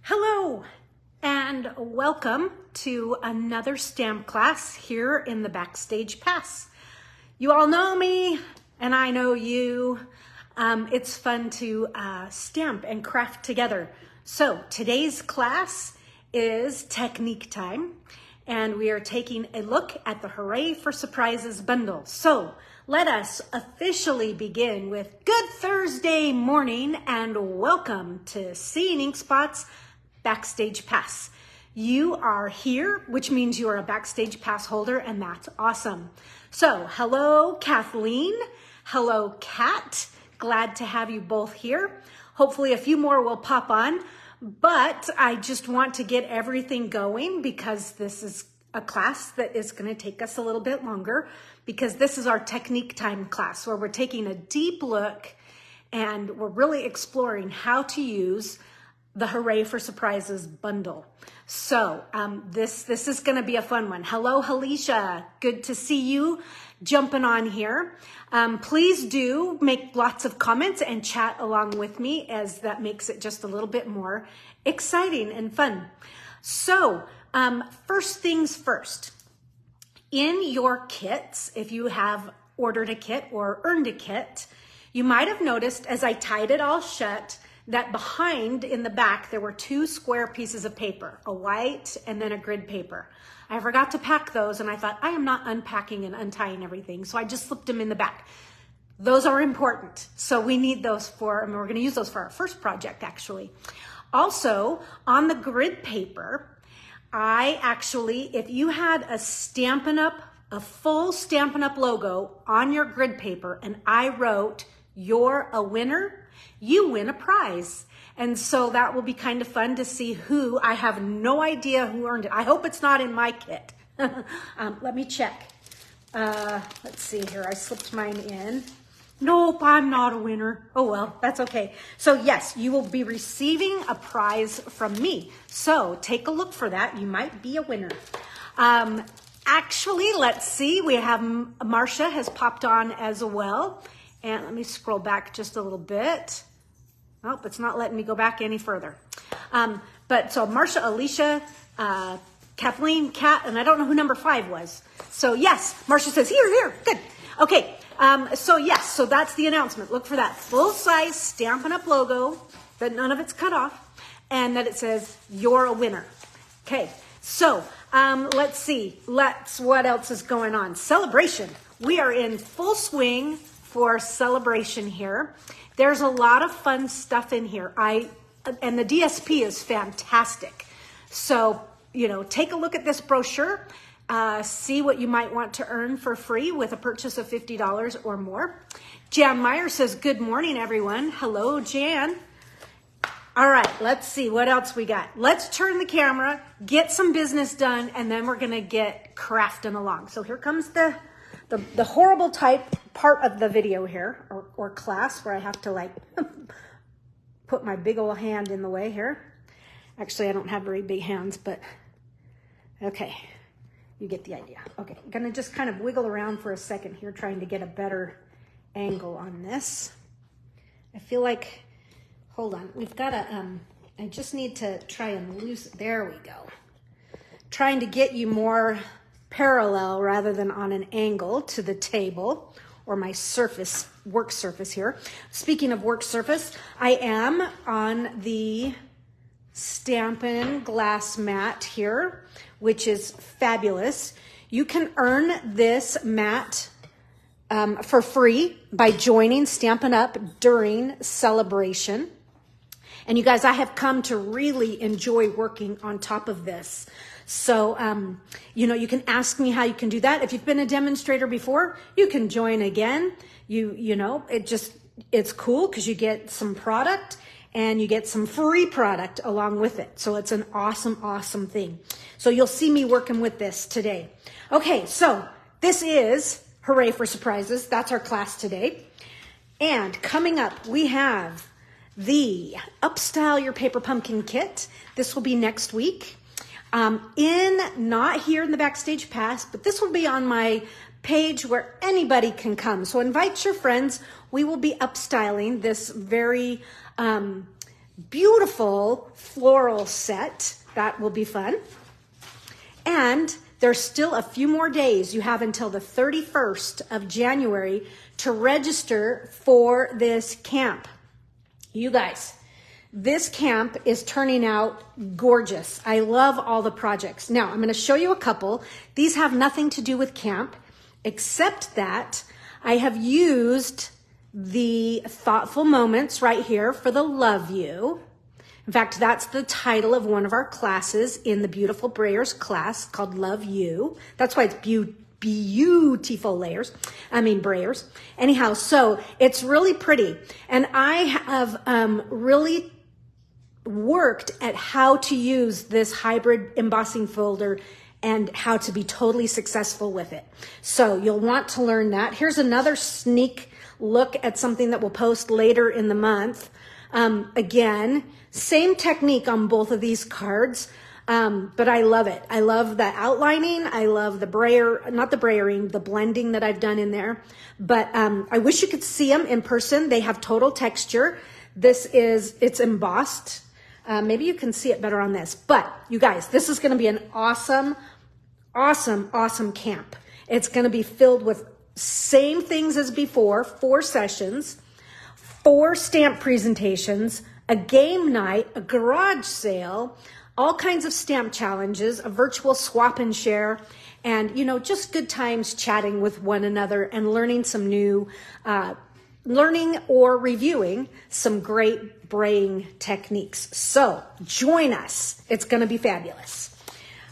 Hello and welcome to another stamp class here in the Backstage Pass. You all know me and I know you. It's fun to stamp and craft together. So today's class is technique time and we are taking a look at the Hooray for Surprises bundle. So let us officially begin with good Thursday morning and welcome to Seeing Ink Spot's Backstage Pass. You are here, which means you are a Backstage Pass holder, and that's awesome. So, hello, Kathleen. Hello, Kat. Glad to have you both here. Hopefully a few more will pop on, but I just want to get everything going because this is a class that is going to take us a little bit longer because this is our technique time class where we're taking a deep look and we're really exploring how to use the Hooray for Surprises bundle. So this is going to be a fun one. Hello, Halisha. Good to see you jumping on here. Please do make lots of comments and chat along with me as that makes it just a little bit more exciting and fun. So first things first, in your kits, if you have ordered a kit or earned a kit, you might have noticed as I tied it all shut that behind in the back, there were two square pieces of paper, a white and then a grid paper. I forgot to pack those and I thought I am not unpacking and untying everything. So I just slipped them in the back. Those are important. So we need those and we're gonna use those for our first project actually. Also on the grid paper, I actually, if you had a Stampin' Up, a full Stampin' Up logo on your grid paper and I wrote, "You're a winner," you win a prize. And so that will be kind of fun to see who. I have no idea who earned it. I hope it's not in my kit. Let me check. Let's see here. I slipped mine in. Nope, I'm not a winner. Oh, well, that's okay. So yes, you will be receiving a prize from me. So take a look for that. You might be a winner. Actually, let's see. We have Marcia has popped on as well. And let me scroll back just a little bit. Oh, it's not letting me go back any further. But so Marcia, Alicia, Kathleen, Kat, and I don't know who number 5 was. So yes, Marcia says, here, good. Okay, so yes, so that's the announcement. Look for that full-size Stampin' Up logo, that none of it's cut off, and that it says, "You're a winner." Okay, so let's see. What else is going on? Celebration. We are in full swing for celebration here. There's a lot of fun stuff in here. And the DSP is fantastic. So, take a look at this brochure, see what you might want to earn for free with a purchase of $50 or more. Jan Meyer says, "Good morning, everyone." Hello, Jan. All right, let's see what else we got. Let's turn the camera, get some business done, and then we're gonna get crafting along. So here comes the horrible type part of the video here, or class, where I have to like put my big old hand in the way here. Actually, I don't have very big hands, but okay, you get the idea. Okay, I'm gonna just kind of wiggle around for a second here, trying to get a better angle on this. I feel like, hold on, we've got to, I just need to try and there we go. Trying to get you more parallel rather than on an angle to the table or my work surface here. Speaking of work surface, I am on the Stampin' glass mat here, which is fabulous. You can earn this mat for free by joining Stampin' Up during celebration. And you guys, I have come to really enjoy working on top of this. So, you can ask me how you can do that. If you've been a demonstrator before, you can join again. It's cool because you get some product and you get some free product along with it. So it's an awesome, awesome thing. So you'll see me working with this today. Okay, so this is Hooray for Surprises. That's our class today. And coming up, we have the Upstyle Your Paper Pumpkin Kit. This will be next week. Not here in the Backstage Pass, but this will be on my page where anybody can come. So invite your friends. We will be upstyling this very beautiful floral set. That will be fun. And there's still a few more days. You have until the 31st of January to register for this camp. You guys, this camp is turning out gorgeous. I love all the projects. Now, I'm going to show you a couple. These have nothing to do with camp, except that I have used the thoughtful moments right here for the love you. In fact, that's the title of one of our classes in the Beautiful Brayers class called Love You. That's why it's beautiful brayers. Anyhow, so it's really pretty. And I have really worked at how to use this hybrid embossing folder and how to be totally successful with it. So you'll want to learn that. Here's another sneak look at something that we'll post later in the month. Again, same technique on both of these cards, but I love it. I love the outlining. I love the the blending that I've done in there. But I wish you could see them in person. They have total texture. It's embossed. Maybe you can see it better on this. But you guys, this is going to be an awesome, awesome, awesome camp. It's going to be filled with same things as before, 4 sessions, 4 stamp presentations, a game night, a garage sale, all kinds of stamp challenges, a virtual swap and share, and, just good times chatting with one another and learning some new, learning or reviewing some great braying techniques. So join us. It's going to be fabulous.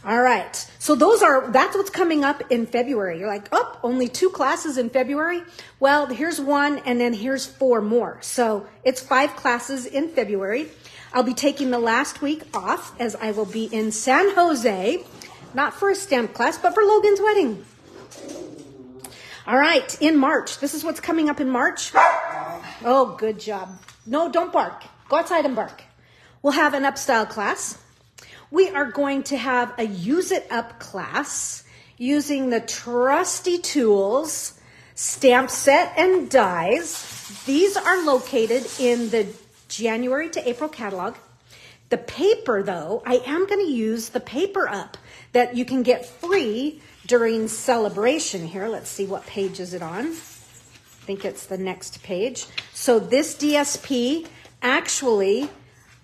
All right. So that's what's coming up in February. You're like, oh, only 2 classes in February. Well, here's 1 and then here's 4 more. So it's 5 classes in February. I'll be taking the last week off as I will be in San Jose, not for a stamp class, but for Logan's wedding. All right. In March, this is what's coming up in March. Oh, good job. No, don't bark. Go outside and bark. We'll have an Upstyle class. We are going to have a Use It Up class using the trusty tools, stamp set and dies. These are located in the January to April catalog. The paper, though, I am going to use the paper up that you can get free during celebration here. Let's see, what page is it on? I think it's the next page. So this DSP actually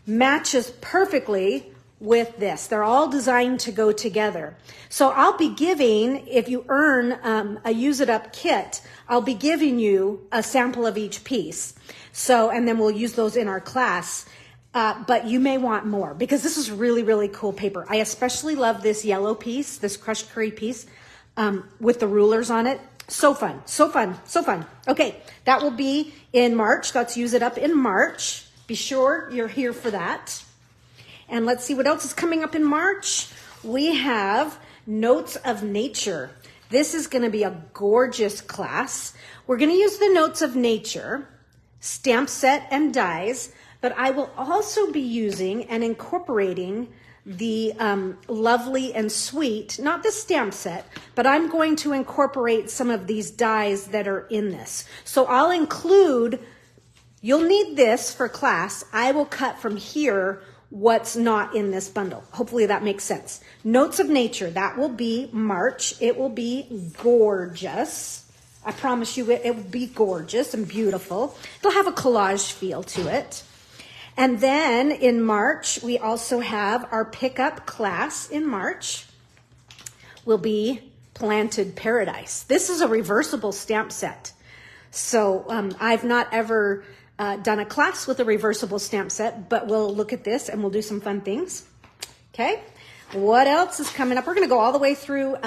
matches perfectly with this. They're all designed to go together. So I'll be giving, if you earn a Use It Up kit, I'll be giving you a sample of each piece. So, and then we'll use those in our class. But you may want more because this is really, really cool paper. I especially love this yellow piece, this crushed curry piece with the rulers on it. So fun, so fun, so fun. Okay, that will be in March. Let's Use It Up in March. Be sure you're here for that. And let's see what else is coming up in March. We have Notes of Nature. This is going to be a gorgeous class. We're going to use the Notes of Nature, stamp set and dies, but I will also be using and incorporating the Lovely and Sweet, not the stamp set, but I'm going to incorporate some of these dies that are in this. So I'll include, you'll need this for class. I will cut from here what's not in this bundle. Hopefully that makes sense. Notes of Nature, that will be March. It will be gorgeous. I promise you it will be gorgeous and beautiful. It'll have a collage feel to it. And then in March, we also have our pickup class in March will be Planted Paradise. This is a reversible stamp set. So I've not ever done a class with a reversible stamp set, but we'll look at this and we'll do some fun things. Okay, what else is coming up? We're going to go all the way through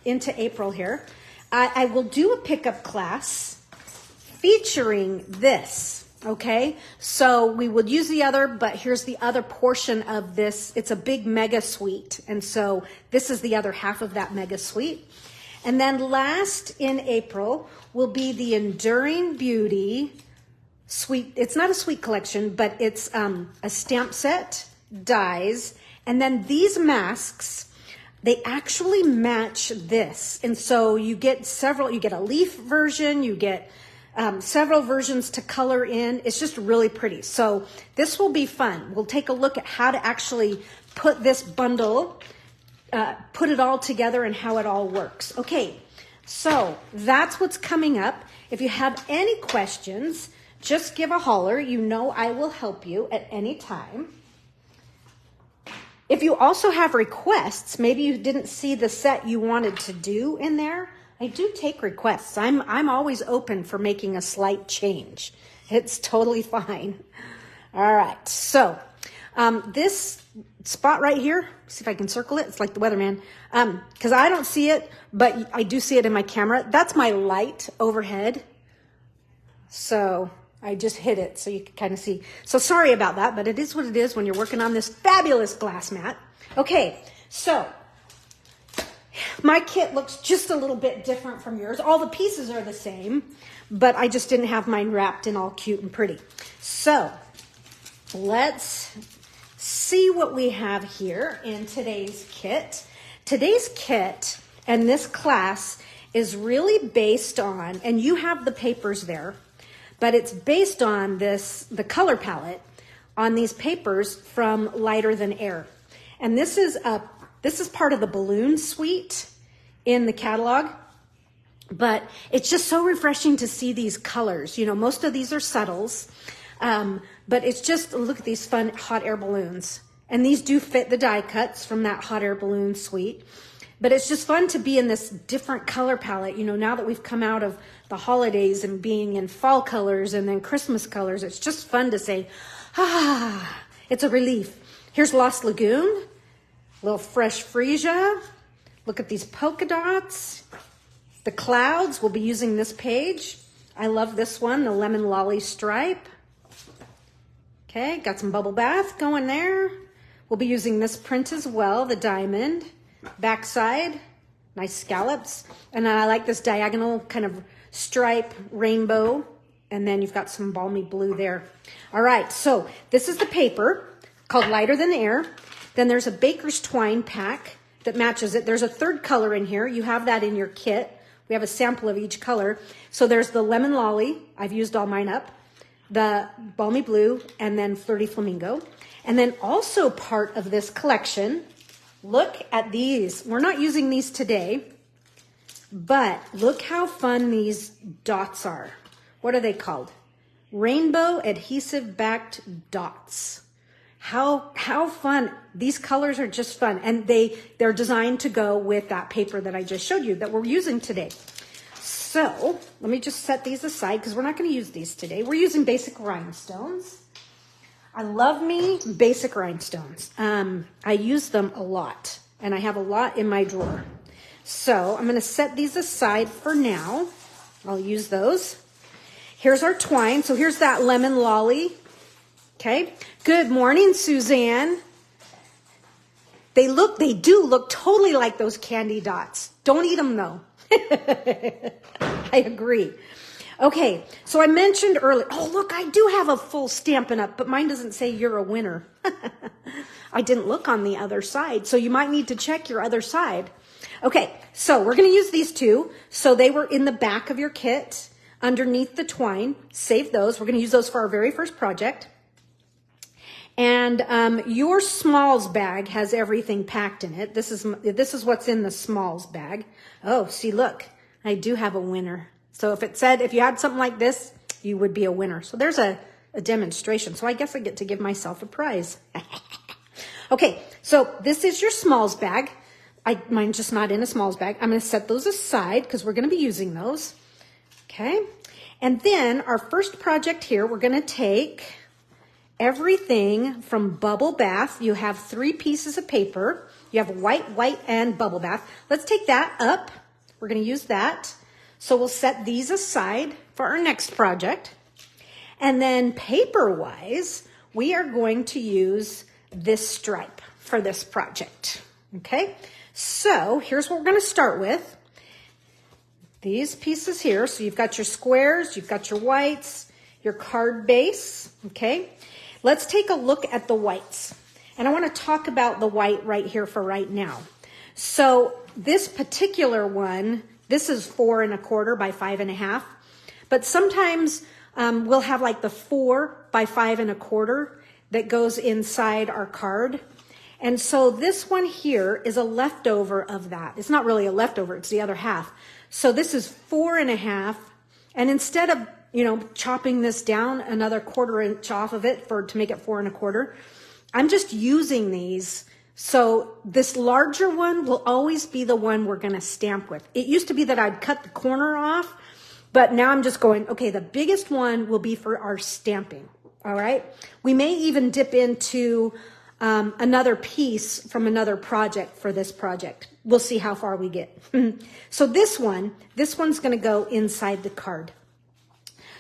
into April here. I will do a pickup class featuring this. Okay, so we would use the other, but here's the other portion of this. It's a big mega suite, and so this is the other half of that mega suite. And then last in April will be the Enduring Beauty suite. It's not a suite collection, but it's a stamp set, dies, and then these masks, they actually match this. And so you get several, you get a leaf version, you get several versions to color in. It's just really pretty. So this will be fun. We'll take a look at how to actually put this bundle, put it all together and how it all works. Okay, so that's what's coming up. If you have any questions, just give a holler. You know I will help you at any time. If you also have requests, maybe you didn't see the set you wanted to do in there, I do take requests. I'm always open for making a slight change. It's totally fine. All right, so this spot right here, see if I can circle it. It's like the weatherman, because I don't see it, but I do see it in my camera. That's my light overhead. So I just hit it so you can kind of see. So sorry about that, but it is what it is when you're working on this fabulous glass mat. Okay, so my kit looks just a little bit different from yours. All the pieces are the same, but I just didn't have mine wrapped in all cute and pretty. So let's see what we have here in today's kit. Today's kit and this class is really based on, and you have the papers there, but it's based on the color palette on these papers from Lighter Than Air. And this is part of the balloon suite in the catalog, but it's just so refreshing to see these colors. You know, most of these are subtles, but it's just, look at these fun hot air balloons. And these do fit the die cuts from that hot air balloon suite. But it's just fun to be in this different color palette. You know, now that we've come out of the holidays and being in fall colors and then Christmas colors, it's just fun to say, it's a relief. Here's Lost Lagoon, a little fresh freesia. Look at these polka dots. The clouds, we'll be using this page. I love this one, the lemon lolly stripe. Okay, got some bubble bath going there. We'll be using this print as well, the diamond. Backside, nice scallops. And then I like this diagonal kind of stripe rainbow. And then you've got some balmy blue there. All right, so this is the paper called Lighter Than Air. Then there's a baker's twine pack that matches it. There's a third color in here. You have that in your kit. We have a sample of each color. So there's the lemon lolly. I've used all mine up. The balmy blue, and then flirty flamingo. And then also part of this collection, look at these. We're not using these today, but look how fun these dots are. What are they called? Rainbow adhesive backed dots. How fun. These colors are just fun. And they're designed to go with that paper that I just showed you that we're using today. So let me just set these aside because we're not going to use these today. We're using basic rhinestones. I love me basic rhinestones. I use them a lot, and I have a lot in my drawer. So I'm going to set these aside for now. I'll use those. Here's our twine. So here's that lemon lolly. Okay. Good morning, Suzanne. They do look totally like those candy dots. Don't eat them though. I agree. Okay, so I mentioned earlier, oh, look, I do have a full Stampin' Up, but mine doesn't say you're a winner. I didn't look on the other side, so you might need to check your other side. Okay, so we're going to use these two. So they were in the back of your kit underneath the twine. Save those. We're going to use those for our very first project. And your smalls bag has everything packed in it. This is what's in the smalls bag. Oh, see, look, I do have a winner. So if you had something like this, you would be a winner. So there's a demonstration. So I guess I get to give myself a prize. Okay, so this is your smalls bag. Mine's just not in a smalls bag. I'm going to set those aside because we're going to be using those. Okay, and then our first project here, we're going to take everything from Bubble Bath. You have 3 pieces of paper. You have white, and Bubble Bath. Let's take that up. We're going to use that. So we'll set these aside for our next project. And then paper-wise, we are going to use this stripe for this project. Okay, so here's what we're going to start with. These pieces here. So you've got your squares, you've got your whites, your card base. Okay, let's take a look at the whites. And I want to talk about the white right here for right now. So this particular one, this is 4 1/4 by 5 1/2. But sometimes we'll have like the 4 by 5 1/4 that goes inside our card. And so this one here is a leftover of that. It's not really a leftover, it's the other half. So this is 4 1/2. And instead of, you know, chopping this down another 1/4 inch off of it to make it 4 1/4, I'm just using these. So this larger one will always be the one we're going to stamp with. It used to be that I'd cut the corner off, but now I'm just going, okay, the biggest one will be for our stamping. All right. We may even dip into another piece from another project for this project. We'll see how far we get. So this one's going to go inside the card.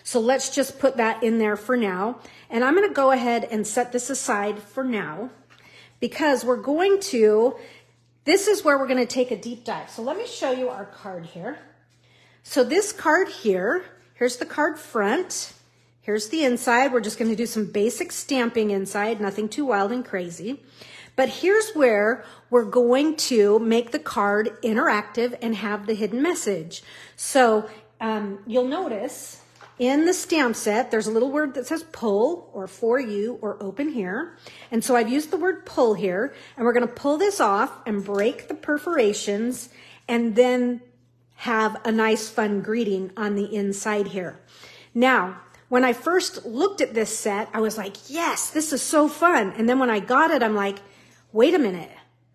So let's just put that in there for now. And I'm going to go ahead and set this aside for now because we're going to, this is where we're going to take a deep dive. So let me show you our card here. So this card here, here's the card front. Here's the inside. We're just going to do some basic stamping inside, nothing too wild and crazy. But here's where we're going to make the card interactive and have the hidden message. So you'll notice in the stamp set, there's a little word that says pull or for you or open here. And so I've used the word pull here, and we're going to pull this off and break the perforations and then have a nice fun greeting on the inside here. Now, when I first looked at this set, I was like, yes, this is so fun. And then when I got it, I'm like, wait a minute.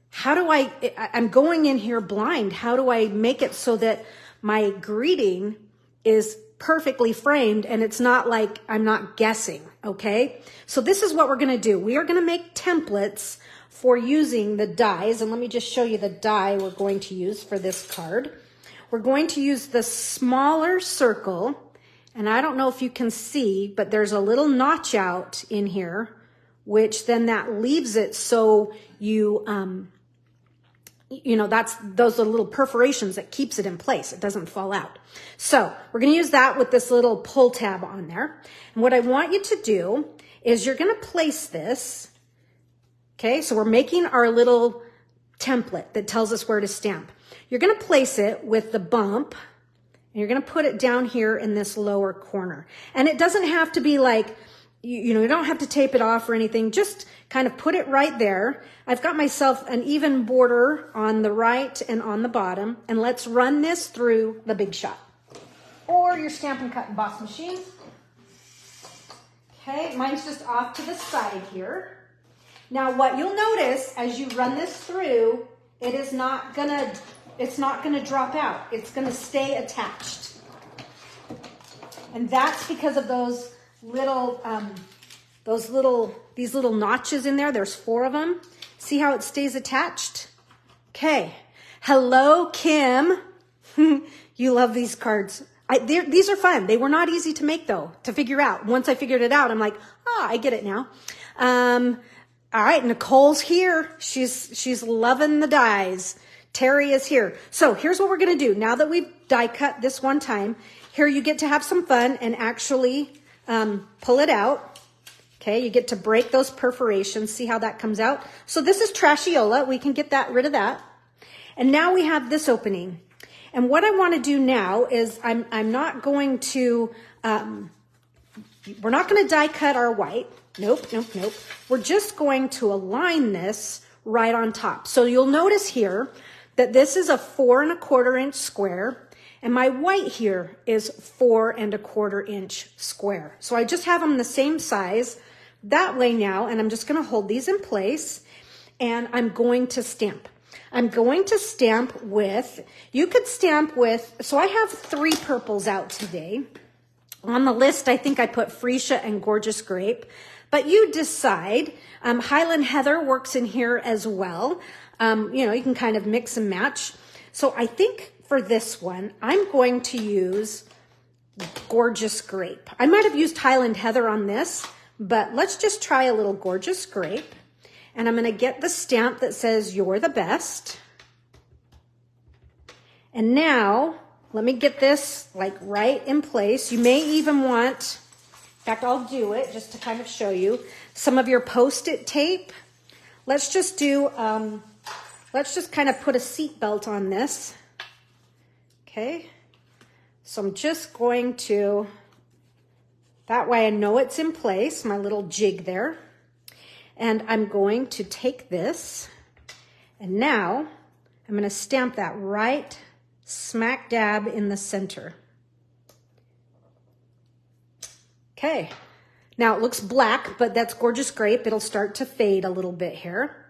How do I'm going in here blind. How do I make it so that my greeting is perfectly framed and it's not like I'm not guessing, okay? So this is what we're gonna do. We are gonna make templates for using the dies. And let me just show you the die we're going to use for this card. We're going to use the smaller circle. And I don't know if you can see, but there's a little notch out in here, which then that leaves it so you know, those are little perforations that keeps it in place. It doesn't fall out. So we're going to use that with this little pull tab on there. And what I want you to do is you're going to place this. Okay, so we're making our little template that tells us where to stamp. You're going to place it with the bump. And you're going to put it down here in this lower corner. And it doesn't have to be like, you know, you don't have to tape it off or anything. Just kind of put it right there. I've got myself an even border on the right and on the bottom. And let's run this through the Big Shot or your Stampin' Cut and Boss machine. Okay, mine's just off to the side here. Now what you'll notice as you run this through, it's not gonna drop out. It's gonna stay attached. And that's because of those these little notches in there. There's 4 of them. See how it stays attached? Okay. Hello, Kim. You love these cards. These are fun. They were not easy to make though, to figure out. Once I figured it out, I'm like, I get it now. All right, Nicole's here. She's loving the dies. Terry is here. So here's what we're going to do. Now that we've die cut this one time, here you get to have some fun and actually pull it out. Okay, you get to break those perforations. See how that comes out? So this is Trashiola. We can get rid of that. And now we have this opening. And what I want to do now is I'm not going to, we're not going to die cut our white. Nope. We're just going to align this right on top. So you'll notice here that this is a 4 1/4 inch square, and my white here is 4 1/4 inch square. So I just have them the same size that way now, and I'm just going to hold these in place, and I'm going to stamp. I'm going to stamp with, you could stamp with, so I have 3 purples out today. On the list, I think I put Freesia and Gorgeous Grape, but you decide. Highland Heather works in here as well. You know, you can kind of mix and match. So I think for this one, I'm going to use Gorgeous Grape. I might have used Highland Heather on this, but let's just try a little Gorgeous Grape. And I'm going to get the stamp that says you're the best. And now let me get this like right in place. You may even want, in fact, I'll do it just to kind of show you some of your Post-it tape. Let's just do, let's just kind of put a seat belt on this. Okay. So I'm just going to, that way I know it's in place, my little jig there. And I'm going to take this, and now I'm going to stamp that right smack dab in the center. Okay, now it looks black, but that's gorgeous grape. It'll start to fade a little bit here.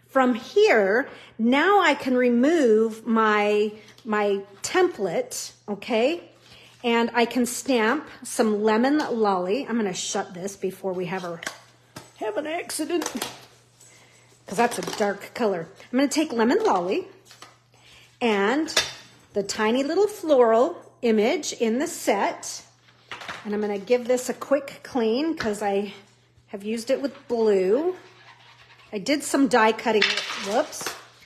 From here, now I can remove my template, okay? And I can stamp some lemon lolly. I'm gonna shut this before we have an accident, because that's a dark color. I'm gonna take lemon lolly and the tiny little floral image in the set, and I'm gonna give this a quick clean because I have used it with blue. I did some die cutting,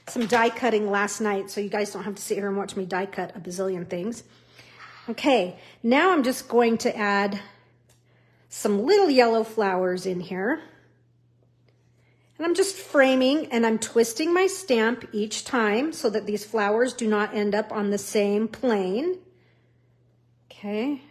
some die cutting last night, so you guys don't have to sit here and watch me die cut a bazillion things. Okay, now I'm just going to add some little yellow flowers in here. And I'm just framing and I'm twisting my stamp each time so that these flowers do not end up on the same plane. Okay,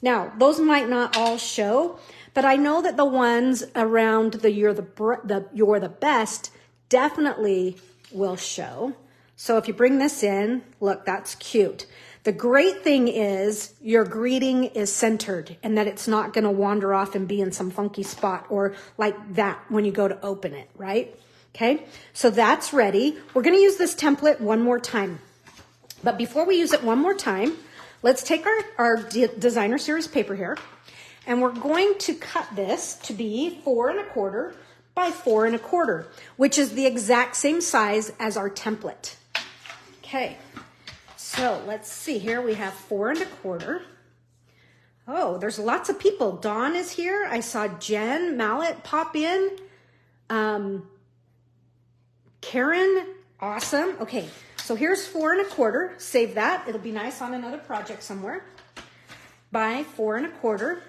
now those might not all show, but I know that the ones around the you're the best definitely will show. So if you bring this in, look, that's cute. The great thing is your greeting is centered and that it's not going to wander off and be in some funky spot or like that when you go to open it, right? Okay, so that's ready. We're going to use this template one more time. But before we use it one more time, let's take our designer series paper here, and we're going to cut this to be 4 1/4 by 4 1/4, which is the exact same size as our template. Okay. So let's see here. We have 4 1/4. Oh, there's lots of people. Dawn is here. I saw Jen Mallet pop in. Karen, awesome. Okay, so here's 4 1/4. Save that. It'll be nice on another project somewhere. By 4 1/4.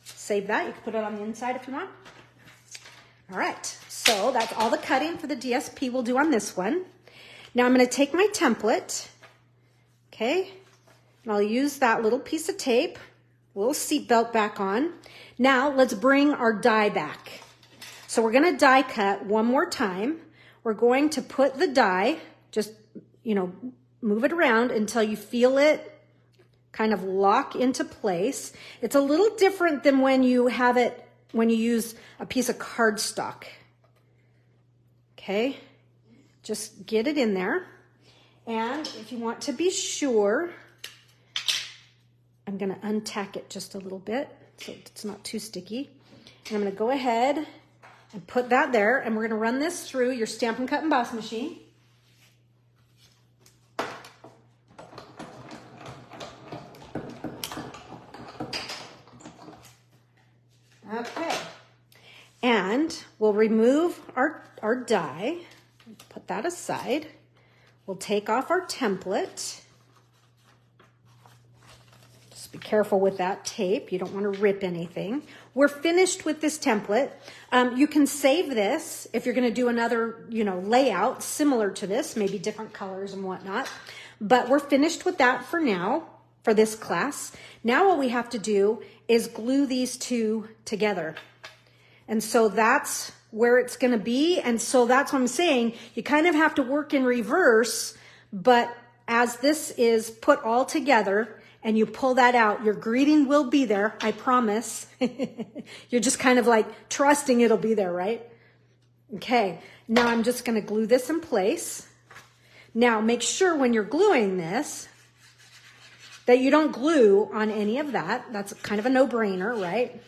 Save that. You can put it on the inside if you want. All right, so that's all the cutting for the DSP we'll do on this one. Now I'm going to take my template, okay, and I'll use that little piece of tape, a little seat belt back on. Now let's bring our die back. So we're going to die cut one more time. We're going to put the die, just, move it around until you feel it kind of lock into place. It's a little different than when you use a piece of cardstock, okay? Just get it in there. And if you want to be sure, I'm going to untack it just a little bit so it's not too sticky. And I'm going to go ahead and put that there, and we're going to run this through your Stampin' Cut and Emboss machine. Okay. And we'll remove our die. Put that aside. We'll take off our template. Just be careful with that tape. You don't want to rip anything. We're finished with this template. You can save this if you're going to do another, layout similar to this, maybe different colors and whatnot. But we're finished with that for now, for this class. Now what we have to do is glue these two together. And so that's where it's going to be. And so that's what I'm saying. You kind of have to work in reverse, but as this is put all together and you pull that out, your greeting will be there, I promise. You're just kind of like trusting it'll be there, right? Okay, now I'm just going to glue this in place. Now make sure when you're gluing this that you don't glue on any of that. That's kind of a no-brainer, right?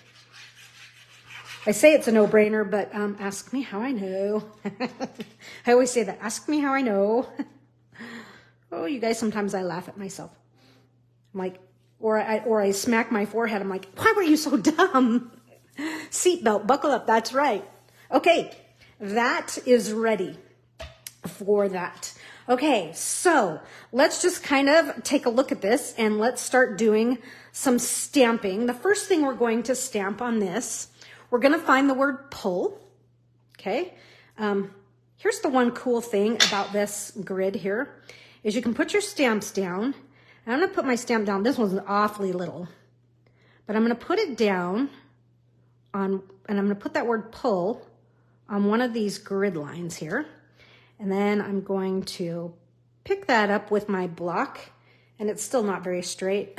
I say it's a no-brainer, but ask me how I know. I always say that, ask me how I know. Oh, you guys, sometimes I laugh at myself. I'm like, or I smack my forehead. I'm like, why were you so dumb? Seatbelt, buckle up, that's right. Okay, that is ready for that. Okay, so let's just kind of take a look at this and let's start doing some stamping. The first thing we're going to stamp on this, we're going to find the word pull, okay? Here's the one cool thing about this grid here is you can put your stamps down. And I'm gonna put my stamp down. This one's awfully little, but I'm gonna put it down on, and I'm gonna put that word pull on one of these grid lines here. And then I'm going to pick that up with my block, and it's still not very straight.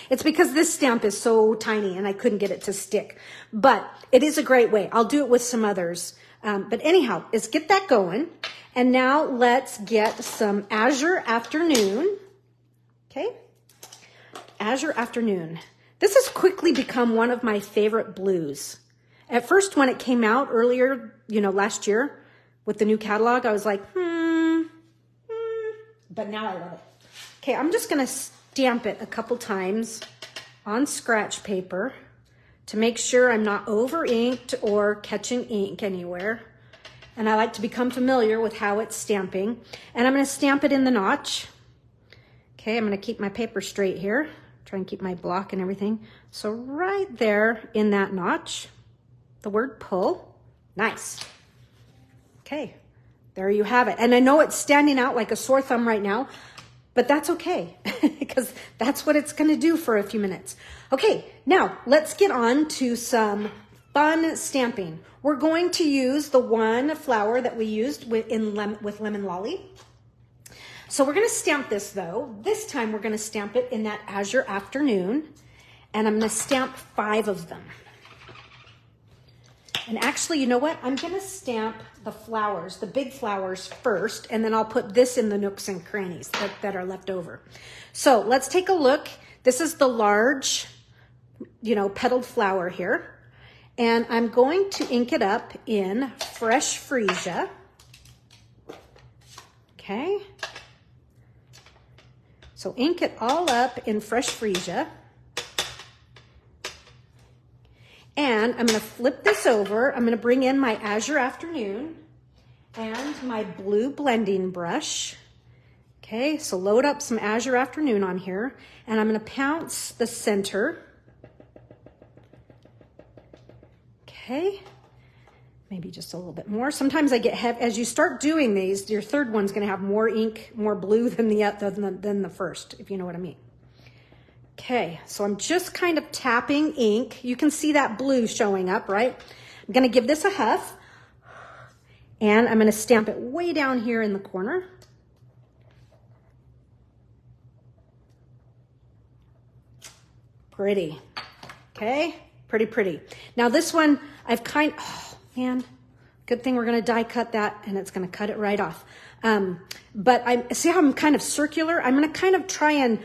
It's because this stamp is so tiny and I couldn't get it to stick, but it is a great way. I'll do it with some others. But anyhow, let's get that going. And now let's get some Azure Afternoon. Okay, Azure Afternoon. This has quickly become one of my favorite blues. At first, when it came out earlier, last year with the new catalog, I was like, but now I love it. Okay, I'm just gonna stamp it a couple times on scratch paper to make sure I'm not over inked or catching ink anywhere. And I like to become familiar with how it's stamping. And I'm gonna stamp it in the notch. Okay, I'm gonna keep my paper straight here. Try and keep my block and everything. So right there in that notch, the word pull. Nice. Okay, there you have it. And I know it's standing out like a sore thumb right now, but that's okay because that's what it's gonna do for a few minutes. Okay, now let's get on to some fun stamping. We're going to use the one flower that we used with Lemon Lolly. So we're gonna stamp this though. This time we're gonna stamp it in that Azure Afternoon, and I'm gonna stamp 5 of them. And actually, you know what? I'm gonna stamp the flowers, the big flowers first, and then I'll put this in the nooks and crannies that are left over. So let's take a look. This is the large, petaled flower here. And I'm going to ink it up in Fresh Freesia. Okay. So ink it all up in Fresh Freesia. And I'm going to flip this over. I'm going to bring in my Azure Afternoon and my blue blending brush. Okay, so load up some Azure Afternoon on here. And I'm going to pounce the center. Okay, maybe just a little bit more. Sometimes I get heavy. As you start doing these, your third one's going to have more ink, more blue than the first, if you know what I mean. Okay, so I'm just kind of tapping ink. You can see that blue showing up, right? I'm going to give this a huff, and I'm going to stamp it way down here in the corner. Pretty. Okay, pretty. Now this one, oh man, good thing we're going to die cut that, and it's going to cut it right off. But see how I'm kind of circular? I'm going to kind of try and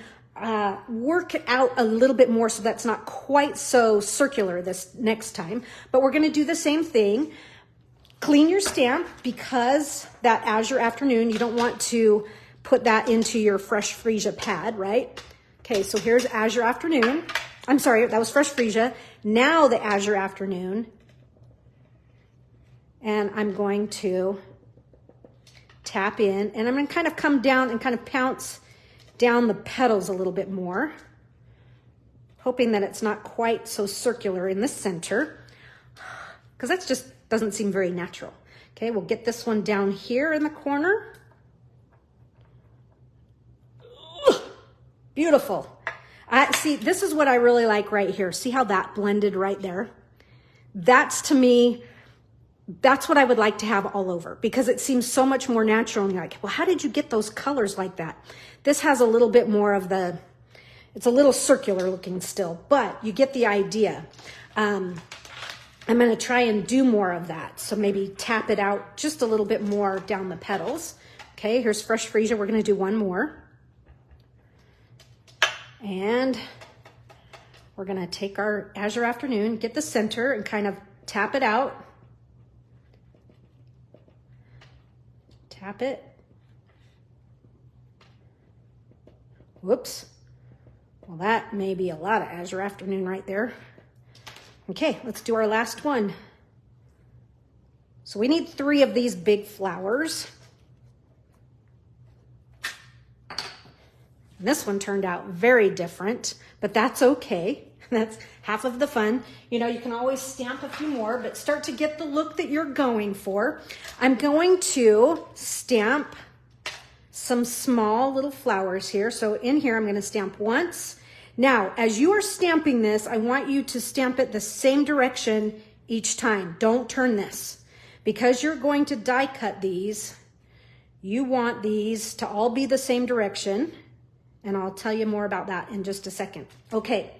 work it out a little bit more so that's not quite so circular this next time. But we're going to do the same thing. Clean your stamp, because that Azure Afternoon, you don't want to put that into your Fresh Freesia pad, right? Okay, so here's Azure Afternoon. I'm sorry, that was Fresh Freesia. Now the Azure Afternoon. And I'm going to tap in, and I'm going to kind of come down and kind of pounce down the petals a little bit more, hoping that it's not quite so circular in the center, because that just doesn't seem very natural. Okay, we'll get this one down here in the corner. Beautiful. See, this is what I really like right here. See how that blended right there? That's, to me, that's what I would like to have all over, because it seems so much more natural. And you're like, well, how did you get those colors like that? This has a little bit more of it's a little circular looking still, but you get the idea. I'm going to try and do more of that. So maybe tap it out just a little bit more down the petals. Okay, here's Fresh Freesia. We're going to do one more. And we're going to take our Azure Afternoon, get the center, and kind of tap it out. Tap it. Whoops. Well, that may be a lot of Azure Afternoon right there. Okay, let's do our last one. So we need 3 of these big flowers. And this one turned out very different, but that's okay. That's half of the fun. You can always stamp a few more, but start to get the look that you're going for. I'm going to stamp some small little flowers here. So in here, I'm going to stamp once. Now, as you are stamping this, I want you to stamp it the same direction each time. Don't turn this. Because you're going to die cut these, you want these to all be the same direction. And I'll tell you more about that in just a second. Okay,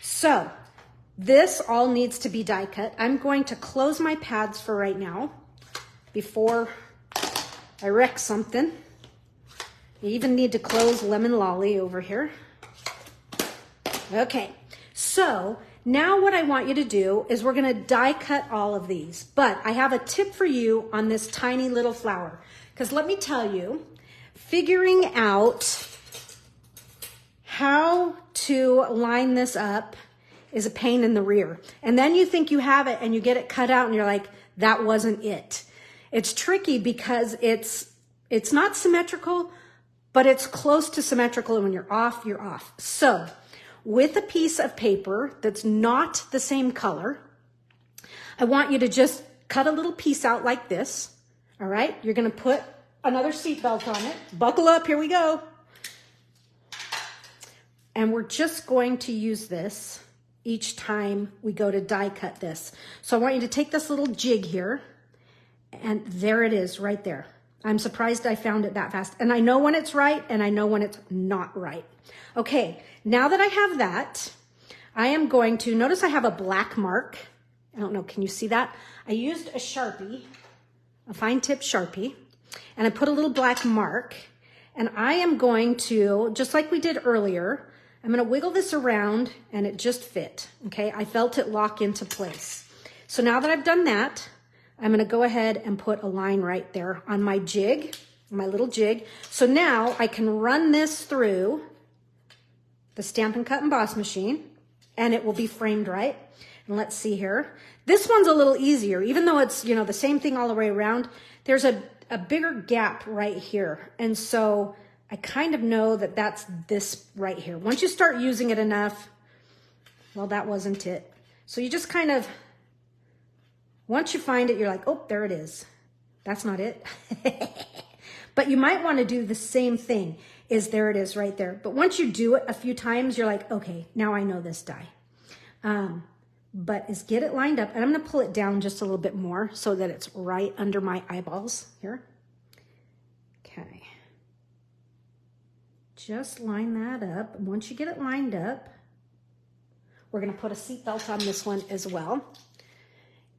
so this all needs to be die cut. I'm going to close my pads for right now before I wreck something. You even need to close Lemon Lolly over here. Okay, so now what I want you to do is we're gonna die cut all of these, but I have a tip for you on this tiny little flower. Because let me tell you, figuring out how to line this up is a pain in the rear. And then you think you have it and you get it cut out and you're like, that wasn't it. It's tricky because it's not symmetrical, but it's close to symmetrical, and when you're off, you're off. So with a piece of paper that's not the same color, I want you to just cut a little piece out like this. All right, you're gonna put another seatbelt on it. Buckle up, here we go. And we're just going to use this each time we go to die cut this. So I want you to take this little jig here, and there it is right there. I'm surprised I found it that fast. And I know when it's right, and I know when it's not right. Okay, now that I have that, I am going to, notice I have a black mark. I don't know, can you see that? I used a Sharpie, a fine tip Sharpie, and I put a little black mark, and I am going to, just like we did earlier, I'm gonna wiggle this around and it just fit, okay? I felt it lock into place. So now that I've done that, I'm gonna go ahead and put a line right there on my jig, my little jig. So now I can run this through the Stampin' Cut Emboss machine and it will be framed right. And let's see here. This one's a little easier, even though it's, you know, the same thing all the way around. There's a bigger gap right here. And so I kind of know that that's this right here. Once you start using it enough, well, that wasn't it. So you just kind of, once you find it, you're like, oh, there it is. That's not it. But you might want to do the same thing, is there it is right there. But once you do it a few times, you're like, okay, now I know this die. But is get it lined up, and I'm going to pull it down just a little bit more so that it's right under my eyeballs here. Okay. Just line that up. Once you get it lined up, we're going to put a seatbelt on this one as well.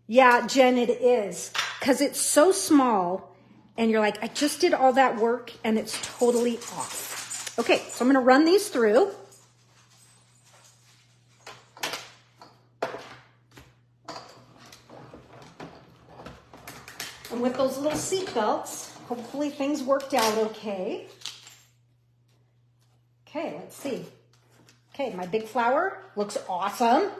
Yeah, Jen, it is, because it's so small, and you're like, I just did all that work, and it's totally off. Okay, so I'm going to run these through. And with those little seatbelts, hopefully things worked out okay. Okay, let's see. Okay, my big flower looks awesome.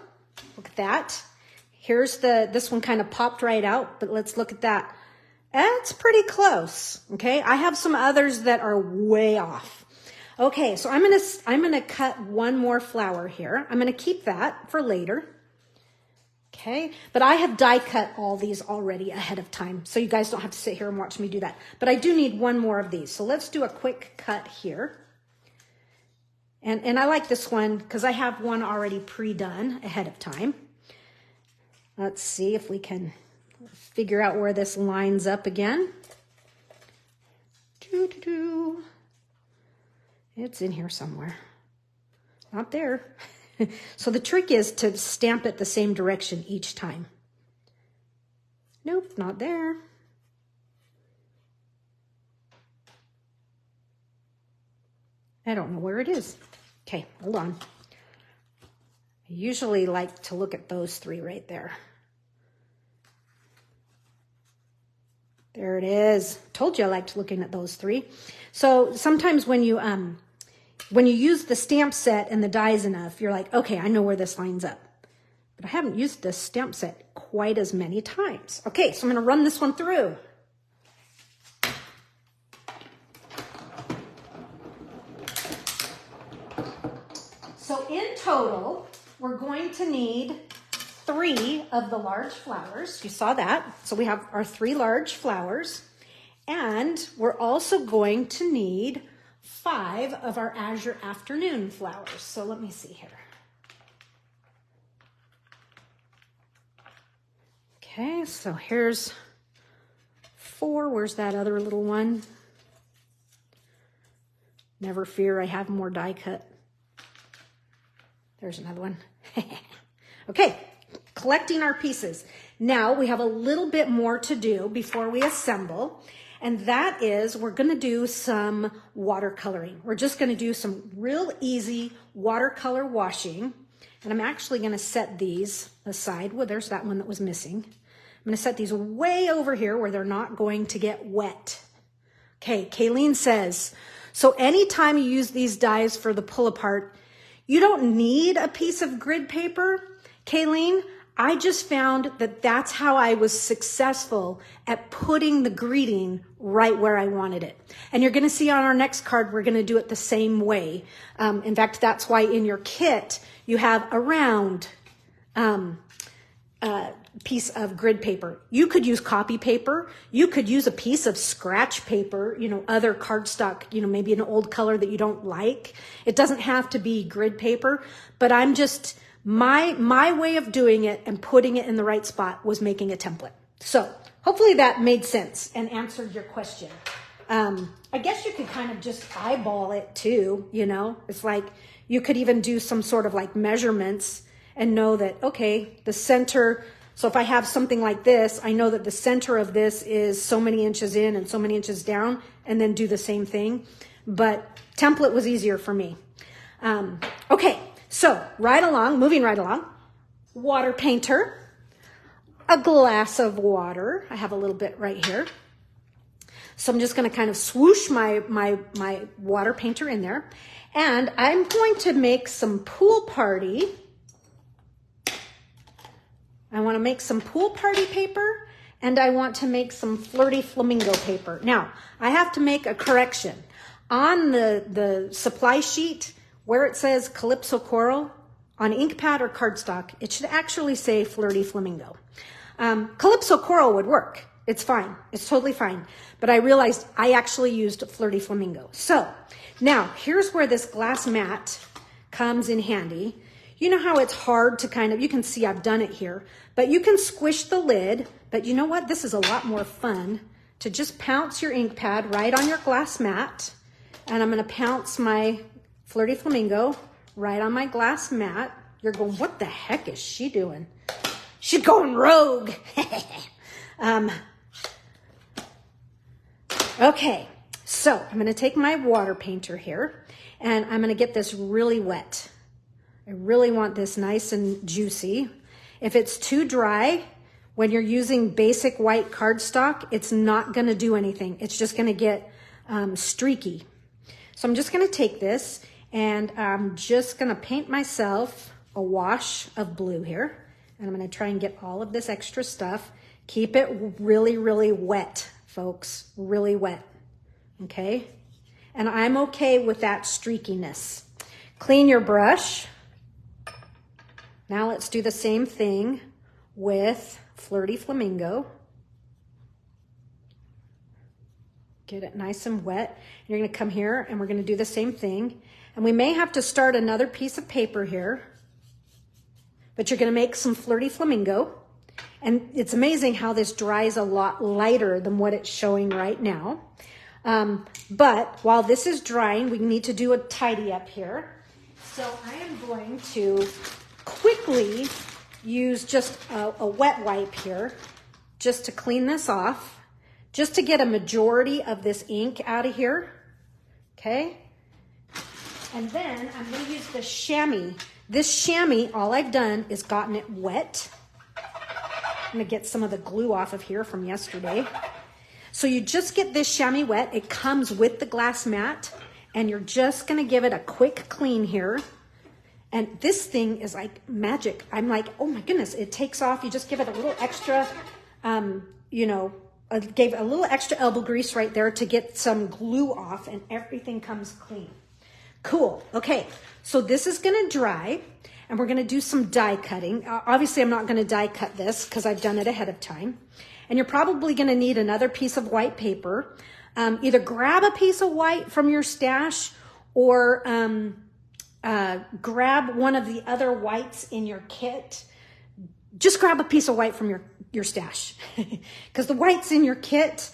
Look at that. Here's this one kind of popped right out, but let's look at that. That's pretty close, okay? I have some others that are way off. Okay, so I'm gonna cut one more flower here. I'm gonna keep that for later. Okay, but I have die cut all these already ahead of time, so you guys don't have to sit here and watch me do that. But I do need one more of these, so let's do a quick cut here. And I like this one because I have one already pre-done ahead of time. Let's see if we can figure out where this lines up again. It's in here somewhere. Not there. So the trick is to stamp it the same direction each time. Nope, not there. I don't know where it is. Okay, hold on. I usually like to look at those three right there. There it is. Told you I liked looking at those three. So sometimes when you use the stamp set and the dies enough, you're like, okay, I know where this lines up. But I haven't used this stamp set quite as many times. Okay, so I'm going to run this one through. So in total, we're going to need 3 of the large flowers. You saw that. So we have our 3 large flowers. And we're also going to need 5 of our Azure Afternoon flowers. So let me see here. Okay, so here's 4. Where's that other little one? Never fear, I have more die cut. There's another one. Okay, collecting our pieces. Now we have a little bit more to do before we assemble, and that is we're going to do some watercoloring. We're just going to do some real easy watercolor washing, and I'm actually going to set these aside. Well, there's that one that was missing. I'm going to set these way over here where they're not going to get wet. Okay, Kayleen says, so anytime you use these dies for the pull apart, you don't need a piece of grid paper. Kayleen, I just found that that's how I was successful at putting the greeting right where I wanted it. And you're going to see on our next card, we're going to do it the same way. In fact, that's why in your kit, you have a round piece of grid paper. You could use copy paper. You could use a piece of scratch paper, other cardstock, maybe an old color that you don't like. It doesn't have to be grid paper, but I'm just, my way of doing it and putting it in the right spot was making a template. So hopefully that made sense and answered your question. I guess you could kind of just eyeball it too, it's like you could even do some sort of like measurements and know that, okay, the center. So if I have something like this, I know that the center of this is so many inches in and so many inches down, and then do the same thing. But template was easier for me. Okay, so moving right along, water painter, a glass of water. I have a little bit right here. So I'm just going to kind of swoosh my water painter in there. And I'm going to make some pool party. I want to make some pool party paper, and I want to make some flirty flamingo paper. Now, I have to make a correction. On the supply sheet, where it says Calypso Coral, on ink pad or cardstock, it should actually say flirty flamingo. Calypso Coral would work. It's fine. It's totally fine. But I realized I actually used flirty flamingo. So, now, here's where this glass mat comes in handy. You know how it's hard to kind of, you can see I've done it here, but you can squish the lid. But you know what? This is a lot more fun to just pounce your ink pad right on your glass mat. And I'm going to pounce my flirty flamingo right on my glass mat. You're going, what the heck is she doing? She's going rogue. Okay, so I'm going to take my water painter here, and I'm going to get this really wet. I really want this nice and juicy. If it's too dry, when you're using basic white cardstock, it's not going to do anything. It's just going to get streaky. So I'm just going to take this, and I'm just going to paint myself a wash of blue here. And I'm going to try and get all of this extra stuff. Keep it really, really wet, folks. Really wet. Okay? And I'm okay with that streakiness. Clean your brush. Now let's do the same thing with Flirty Flamingo. Get it nice and wet. And you're going to come here and we're going to do the same thing. And we may have to start another piece of paper here. But you're going to make some Flirty Flamingo. And it's amazing how this dries a lot lighter than what it's showing right now. But while this is drying, we need to do a tidy up here. So I am going to quickly use just a wet wipe here just to clean this off, just to get a majority of this ink out of here. Okay. And then I'm going to use the chamois. This chamois, all I've done is gotten it wet. I'm going to get some of the glue off of here from yesterday. So you just get this chamois wet. It comes with the glass mat, and you're just going to give it a quick clean here. And this thing is like magic. I'm like, oh my goodness, it takes off. You just give it a little extra, gave a little extra elbow grease right there to get some glue off, and everything comes clean. Cool. Okay, so this is going to dry, and we're going to do some die cutting. Obviously, I'm not going to die cut this because I've done it ahead of time. And you're probably gonna need another piece of white paper. Either grab a piece of white from your stash or grab one of the other whites in your kit. Just grab a piece of white from your stash because the whites in your kit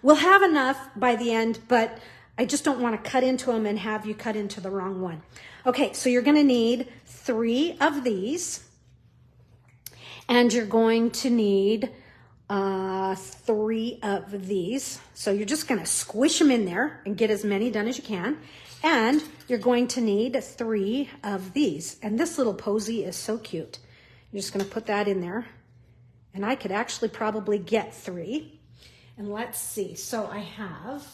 will have enough by the end, but I just don't want to cut into them and have you cut into the wrong one. Okay, so you're going to need 3 of these, and you're going to need 3 of these. So you're just going to squish them in there and get as many done as you can. And you're going to need 3 of these. And this little posy is so cute. You're just going to put that in there. And I could actually probably get 3. And let's see. So I have,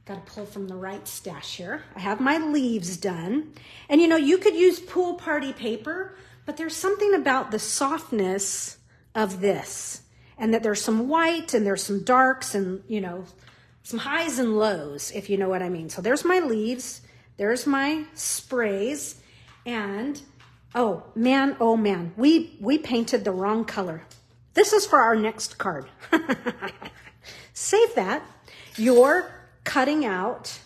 got to pull from the right stash here. I have my leaves done. And you know, you could use pool party paper, but there's something about the softness of this. And that there's some white and there's some darks and, you know, some highs and lows, if you know what I mean. So there's my leaves, there's my sprays, and oh man, we painted the wrong color. This is for our next card. Save that. You're cutting out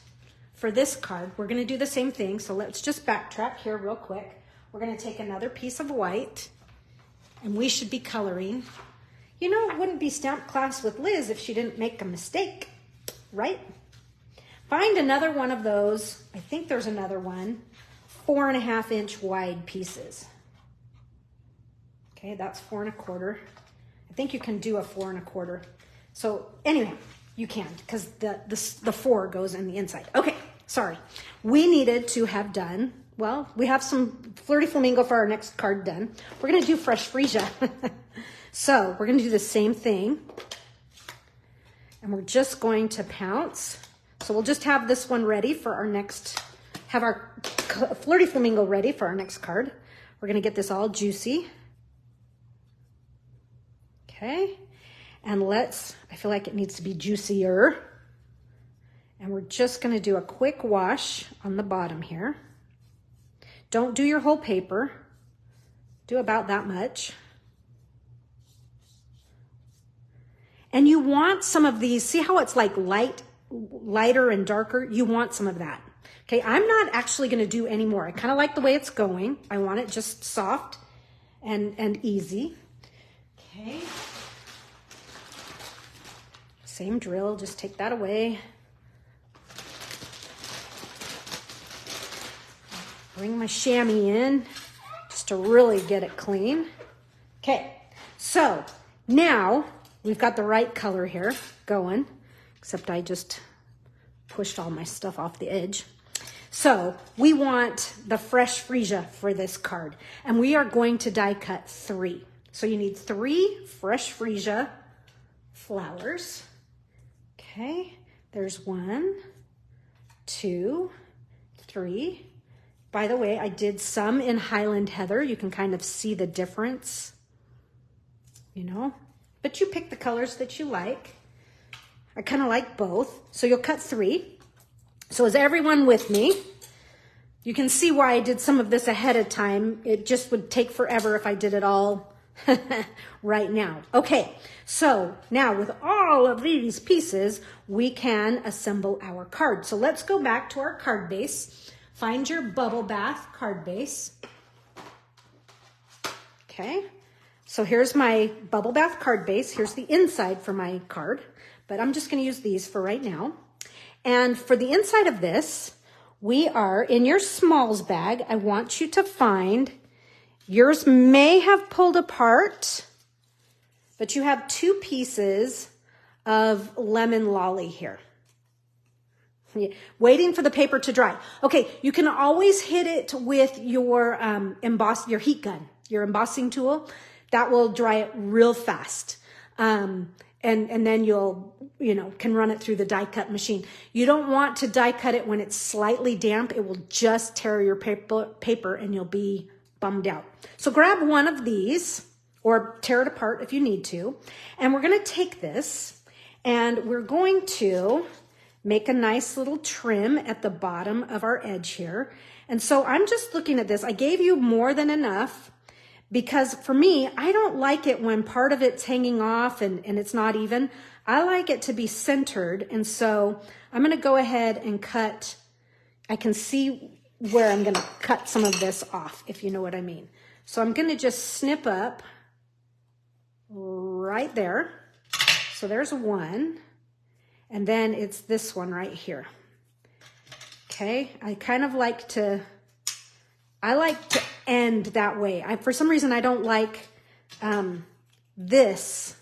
for this card. We're gonna do the same thing, so let's just backtrack here real quick. We're gonna take another piece of white, and we should be coloring. You know, it wouldn't be stamp class with Liz if she didn't make a mistake. Right? Find another one of those. I think there's another one. 4.5 inch wide pieces. Okay, that's 4 1/4. I think you can do a 4 1/4. So anyway, you can because the 4 goes in the inside. Okay, sorry. We needed to have done, well, we have some Flirty Flamingo for our next card done. We're going to do Fresh Freesia. So we're going to do the same thing. And we're just going to pounce. So we'll just have this one ready for our next, have our Flirty Flamingo ready for our next card. We're gonna get this all juicy. Okay, and I feel like it needs to be juicier. And we're just gonna do a quick wash on the bottom here. Don't do your whole paper. Do about that much. And you want some of these, see how it's like lighter and darker? You want some of that. Okay, I'm not actually gonna do any more. I kind of like the way it's going. I want it just soft and easy. Okay. Same drill, just take that away. Bring my chamois in just to really get it clean. Okay, so now, we've got the right color here going, except I just pushed all my stuff off the edge. So we want the Fresh Freesia for this card, and we are going to die cut 3. So you need 3 Fresh Freesia flowers. Okay, there's 1, 2, 3. By the way, I did some in Highland Heather. You can kind of see the difference, you know. But you pick the colors that you like. I kind of like both. So you'll cut 3. So is everyone with me? You can see why I did some of this ahead of time. It just would take forever if I did it all right now. Okay, so now with all of these pieces, we can assemble our card. So let's go back to our card base. Find your bubble bath card base. Okay. So here's my bubble bath card base. Here's the inside for my card, but I'm just going to use these for right now. And for the inside of this, we are in your smalls bag. I want you to find, yours may have pulled apart, but you have 2 pieces of lemon lolly here. Waiting for the paper to dry. Okay, you can always hit it with your your heat gun, your embossing tool. That will dry it real fast. And then you'll, can run it through the die cut machine. You don't want to die cut it when it's slightly damp. It will just tear your paper and you'll be bummed out. So grab one of these or tear it apart if you need to. And we're going to take this and we're going to make a nice little trim at the bottom of our edge here. And so I'm just looking at this. I gave you more than enough because for me, I don't like it when part of it's hanging off and it's not even. I like it to be centered. And so I'm going to go ahead and cut. I can see where I'm going to cut some of this off, if you know what I mean. So I'm going to just snip up right there. So there's one. And then it's this one right here. Okay, I kind of like to, end that way. For some reason, I don't like this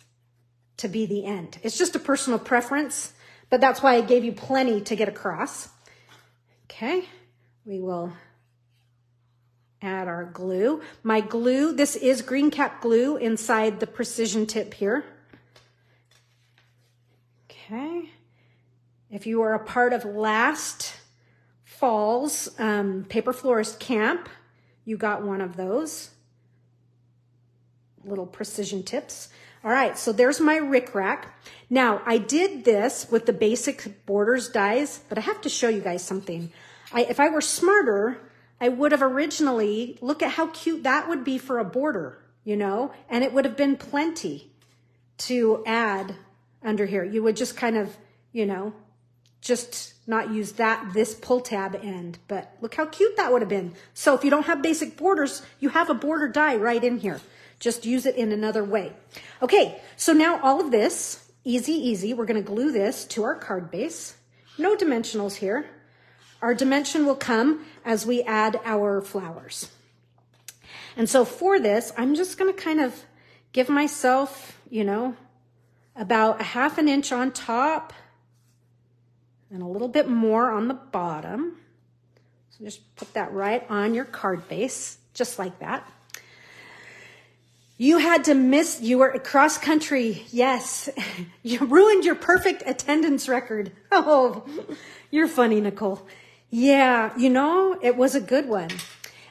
to be the end. It's just a personal preference, but that's why I gave you plenty to get across. Okay, we will add our glue. My glue, this is green cap glue inside the precision tip here. Okay, if you are a part of last fall's paper florist camp, you got one of those little precision tips. All right, so there's my rickrack. Now, I did this with the basic borders dies, but I have to show you guys something. If I were smarter, I would have originally, look at how cute that would be for a border, you know, and it would have been plenty to add under here. You would just kind of, you know, just not use this pull tab end, but look how cute that would have been. So if you don't have basic borders, you have a border die right in here. Just use it in another way. Okay, so now all of this, easy, we're gonna glue this to our card base. No dimensionals here. Our dimension will come as we add our flowers. And so for this, I'm just gonna kind of give myself, you know, about a ½ an inch on top and a little bit more on the bottom. So just put that right on your card base, just like that. You had to miss, you were cross country. Yes, you ruined your perfect attendance record. Oh, you're funny, Nicole. Yeah, you know, it was a good one.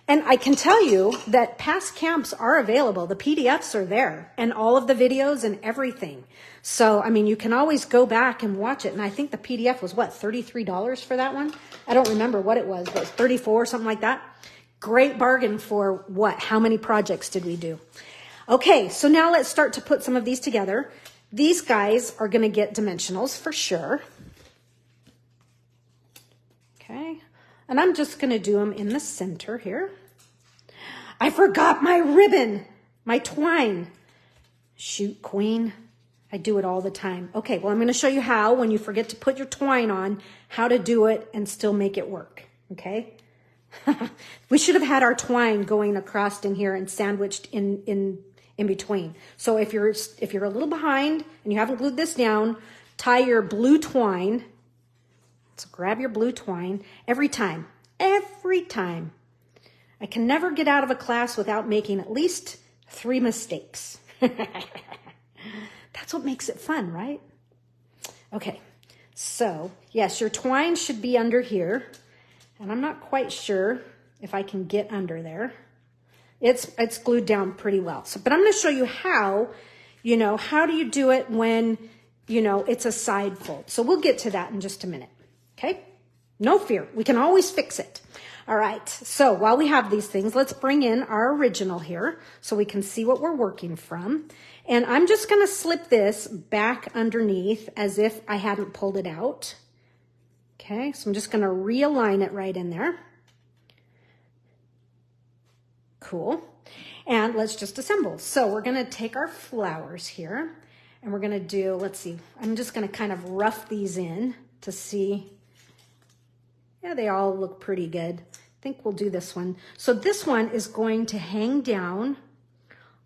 And I can tell you that past camps are available. The PDFs are there and all of the videos and everything. So, I mean, you can always go back and watch it. And I think the PDF was what, $33 for that one? I don't remember what it was, but it was 34 or something like that. Great bargain for what? How many projects did we do? Okay, so now let's start to put some of these together. These guys are going to get dimensionals for sure. Okay, and I'm just going to do them in the center here. I forgot my ribbon, my twine. Shoot, queen. I do it all the time. Okay, well, I'm going to show you how, when you forget to put your twine on, how to do it and still make it work, okay? We should have had our twine going across in here and sandwiched in between. So if you're a little behind and you haven't glued this down, tie your blue twine. So grab your blue twine every time. I can never get out of a class without making at least 3 mistakes. That's what makes it fun, right? Okay, so yes, your twine should be under here. And I'm not quite sure if I can get under there. It's glued down pretty well. So, but I'm going to show you how, you know, how do you do it when, you know, it's a side fold. So we'll get to that in just a minute. Okay? No fear. We can always fix it. All right. So while we have these things, let's bring in our original here so we can see what we're working from. And I'm just going to slip this back underneath as if I hadn't pulled it out. Okay, so I'm just going to realign it right in there. Cool. And let's just assemble. So we're going to take our flowers here and we're going to do, let's see, I'm just going to kind of rough these in to see. Yeah, they all look pretty good. I think we'll do this one. So this one is going to hang down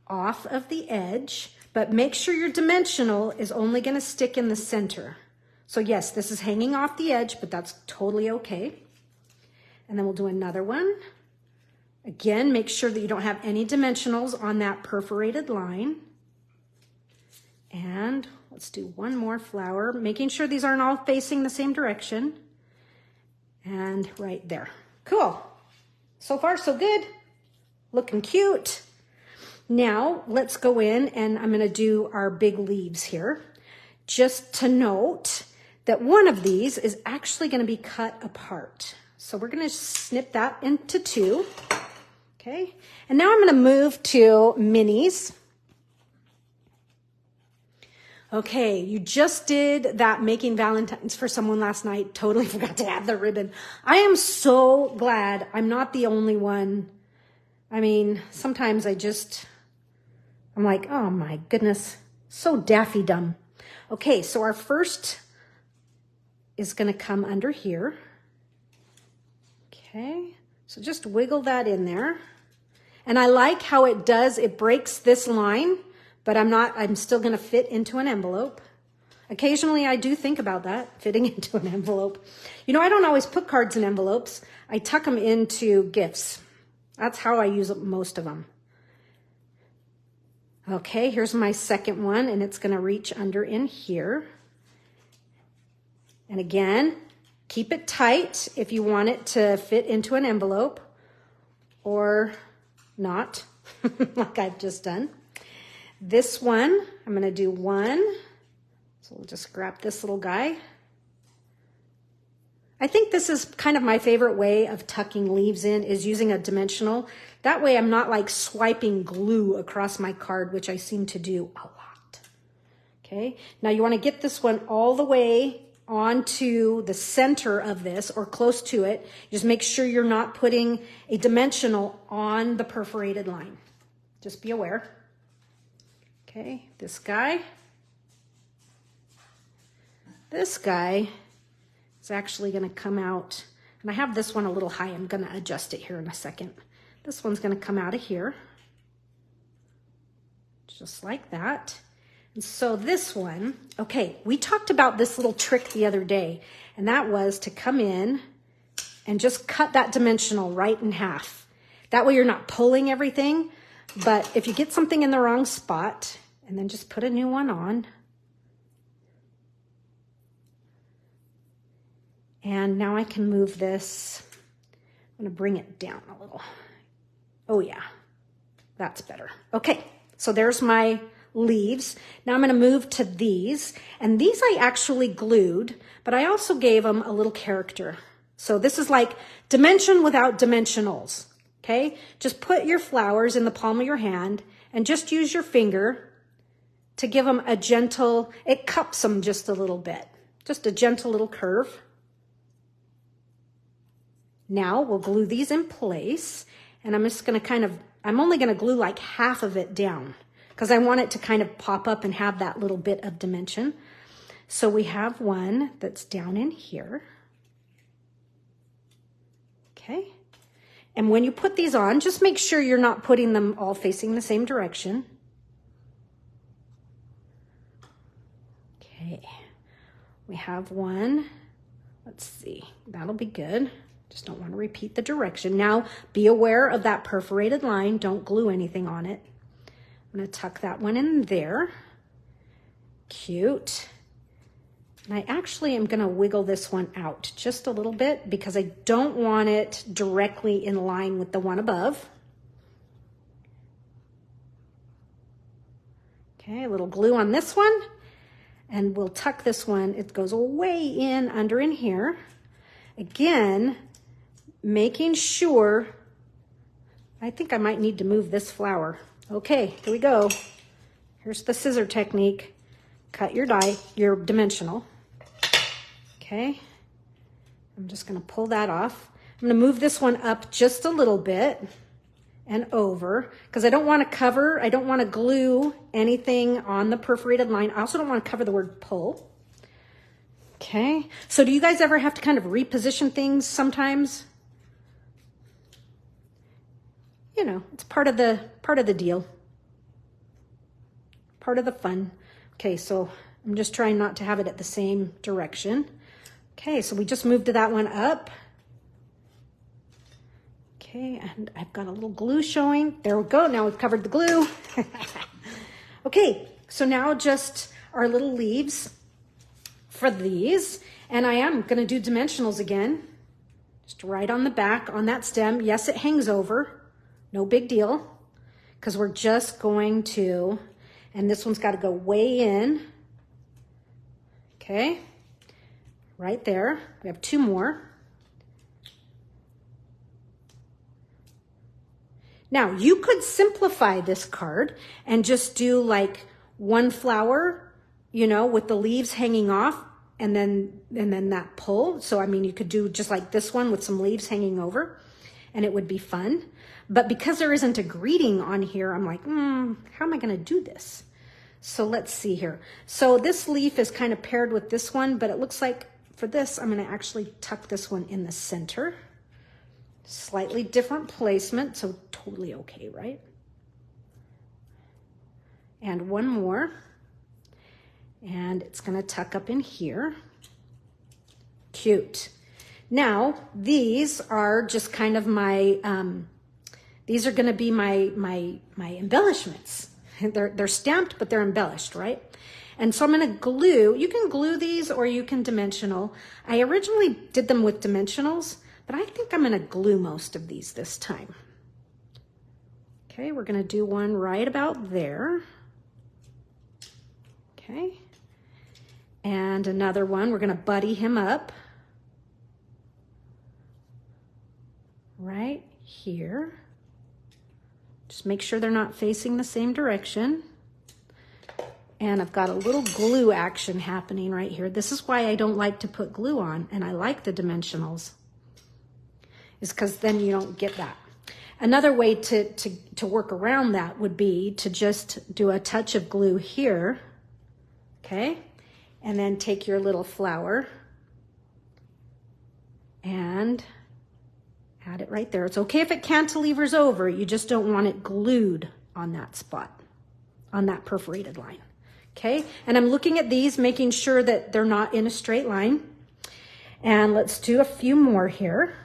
off of the edge, but make sure your dimensional is only going to stick in the center. So yes, this is hanging off the edge, but that's totally okay. And then we'll do another one. Again, make sure that you don't have any dimensionals on that perforated line. And let's do one more flower, making sure these aren't all facing the same direction. And right there. Cool. So far, so good. Looking cute. Now, let's go in and I'm going to do our big leaves here. Just to note that one of these is actually going to be cut apart. So we're going to snip that into 2. Okay, and now I'm going to move to minis. Okay, you just did that making Valentines for someone last night. Totally forgot to add the ribbon. I am so glad I'm not the only one. I mean, sometimes I'm like, oh my goodness, so daffy dumb. Okay, so our first is going to come under here. Okay, so just wiggle that in there. And I like how it breaks this line, but I'm still going to fit into an envelope. Occasionally I do think about that, fitting into an envelope. You know, I don't always put cards in envelopes. I tuck them into gifts. That's how I use most of them. Okay, here's my second one, and it's going to reach under in here. And again, keep it tight if you want it to fit into an envelope, or not, like I've just done. This one, I'm going to do one. So we'll just grab this little guy. I think this is kind of my favorite way of tucking leaves in, is using a dimensional. That way I'm not like swiping glue across my card, which I seem to do a lot. Okay, now you want to get this one all the way onto the center of this, or close to it. Just make sure you're not putting a dimensional on the perforated line. Just be aware. Okay, this guy is actually going to come out, and I have this one a little high. I'm going to adjust it here in a second. This one's going to come out of here, just like that. And so this one, okay, we talked about this little trick the other day, and that was to come in and just cut that dimensional right in half. That way you're not pulling everything, but if you get something in the wrong spot, and then just put a new one on. And now I can move this. I'm going to bring it down a little. Oh yeah, that's better. Okay, so there's my leaves. Now I'm going to move to these, and these I actually glued, but I also gave them a little character. So this is like dimension without dimensionals. Okay, just put your flowers in the palm of your hand and just use your finger to give them a gentle, it cups them just a little bit, just a gentle little curve. Now we'll glue these in place, and I'm just going to I'm only going to glue like half of it down, because I want it to kind of pop up and have that little bit of dimension. So we have one that's down in here. Okay. And when you put these on, just make sure you're not putting them all facing the same direction. Okay. We have one. Let's see. That'll be good. Just don't want to repeat the direction. Now, be aware of that perforated line. Don't glue anything on it. I'm going to tuck that one in there. Cute. And I actually am going to wiggle this one out just a little bit, because I don't want it directly in line with the one above. Okay, a little glue on this one. And we'll tuck this one. It goes way in under in here. Again, making sure, I think I might need to move this flower. Okay, here we go. Here's the scissor technique. Cut your dimensional. Okay, I'm just going to pull that off. I'm going to move this one up just a little bit and over, because I don't want to glue anything on the perforated line. I also don't want to cover the word pull. Okay, so do you guys ever have to kind of reposition things sometimes? You know, it's part of the deal. Part of the fun. Okay, so I'm just trying not to have it at the same direction. Okay, so we just moved that one up. Okay, and I've got a little glue showing. There we go. Now we've covered the glue. Okay, so now just our little leaves for these. And I am going to do dimensionals again. Just right on the back on that stem. Yes, it hangs over. No big deal, because we're just going to, and this one's got to go way in. Okay, right there. We have two more. Now you could simplify this card and just do like one flower, you know, with the leaves hanging off and then that pull. So, I mean, you could do just like this one with some leaves hanging over and it would be fun. But because there isn't a greeting on here, I'm like, how am I going to do this? So let's see here. So this leaf is kind of paired with this one, but it looks like for this, I'm going to actually tuck this one in the center. Slightly different placement, so totally okay, right? And one more. And it's going to tuck up in here. Cute. Now, these are just kind of my, these are going to be my embellishments. They're stamped, but they're embellished, right? And so I'm going to glue. You can glue these or you can dimensional. I originally did them with dimensionals, but I think I'm going to glue most of these this time. Okay, we're going to do one right about there. Okay. And another one, we're going to buddy him up. Right here. Just make sure they're not facing the same direction. And I've got a little glue action happening right here. This is why I don't like to put glue on, and I like the dimensionals, is because then you don't get that. Another way to work around that would be to just do a touch of glue here, okay? And then take your little flower and add it right there. It's okay if it cantilevers over, you just don't want it glued on that spot, on that perforated line, okay? And I'm looking at these, making sure that they're not in a straight line. And let's do a few more here.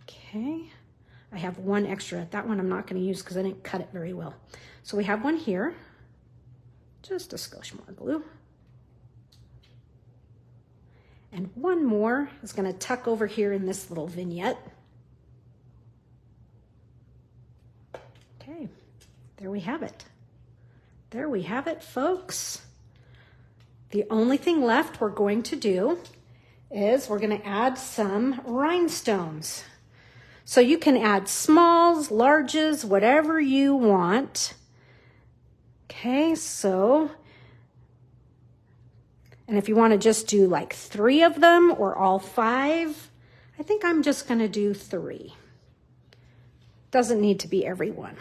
Okay, I have one extra. That one I'm not going to use because I didn't cut it very well. So we have one here. Just a skosh more glue. And one more is going to tuck over here in this little vignette. Okay, there we have it. There we have it, folks. The only thing left we're going to do is we're going to add some rhinestones. So you can add smalls, larges, whatever you want. Okay, so, and if you want to just do like 3 of them or all 5, I think I'm just going to do 3. Doesn't need to be every one.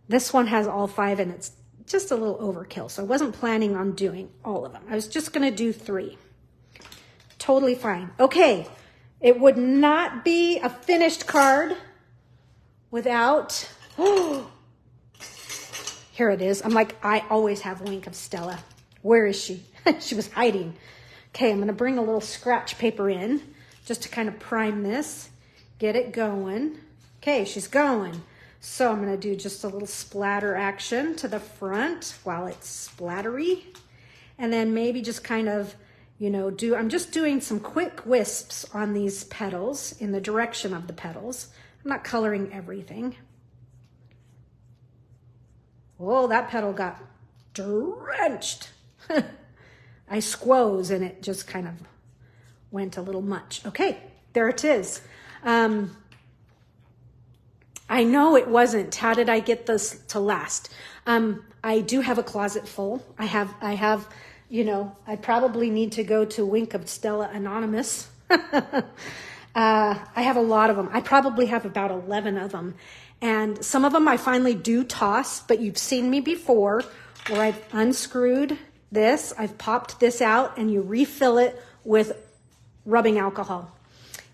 This one has all 5 and it's just a little overkill. So I wasn't planning on doing all of them. I was just going to do 3. Totally fine. Okay. It would not be a finished card without, here it is. I'm like, I always have Wink of Stella. Where is she? She was hiding. Okay, I'm going to bring a little scratch paper in just to kind of prime this, get it going. Okay, she's going. So I'm going to do just a little splatter action to the front while it's splattery. And then maybe just kind of, you know, I'm just doing some quick wisps on these petals in the direction of the petals. I'm not coloring everything. Oh, that petal got drenched. I squoze and it just kind of went a little much. Okay, there it is. I know it wasn't. How did I get this to last? I do have a closet full. I have, you know, I probably need to go to Wink of Stella Anonymous. I have a lot of them. I probably have about 11 of them. And some of them I finally do toss, but you've seen me before where I've unscrewed this, I've popped this out, and you refill it with rubbing alcohol.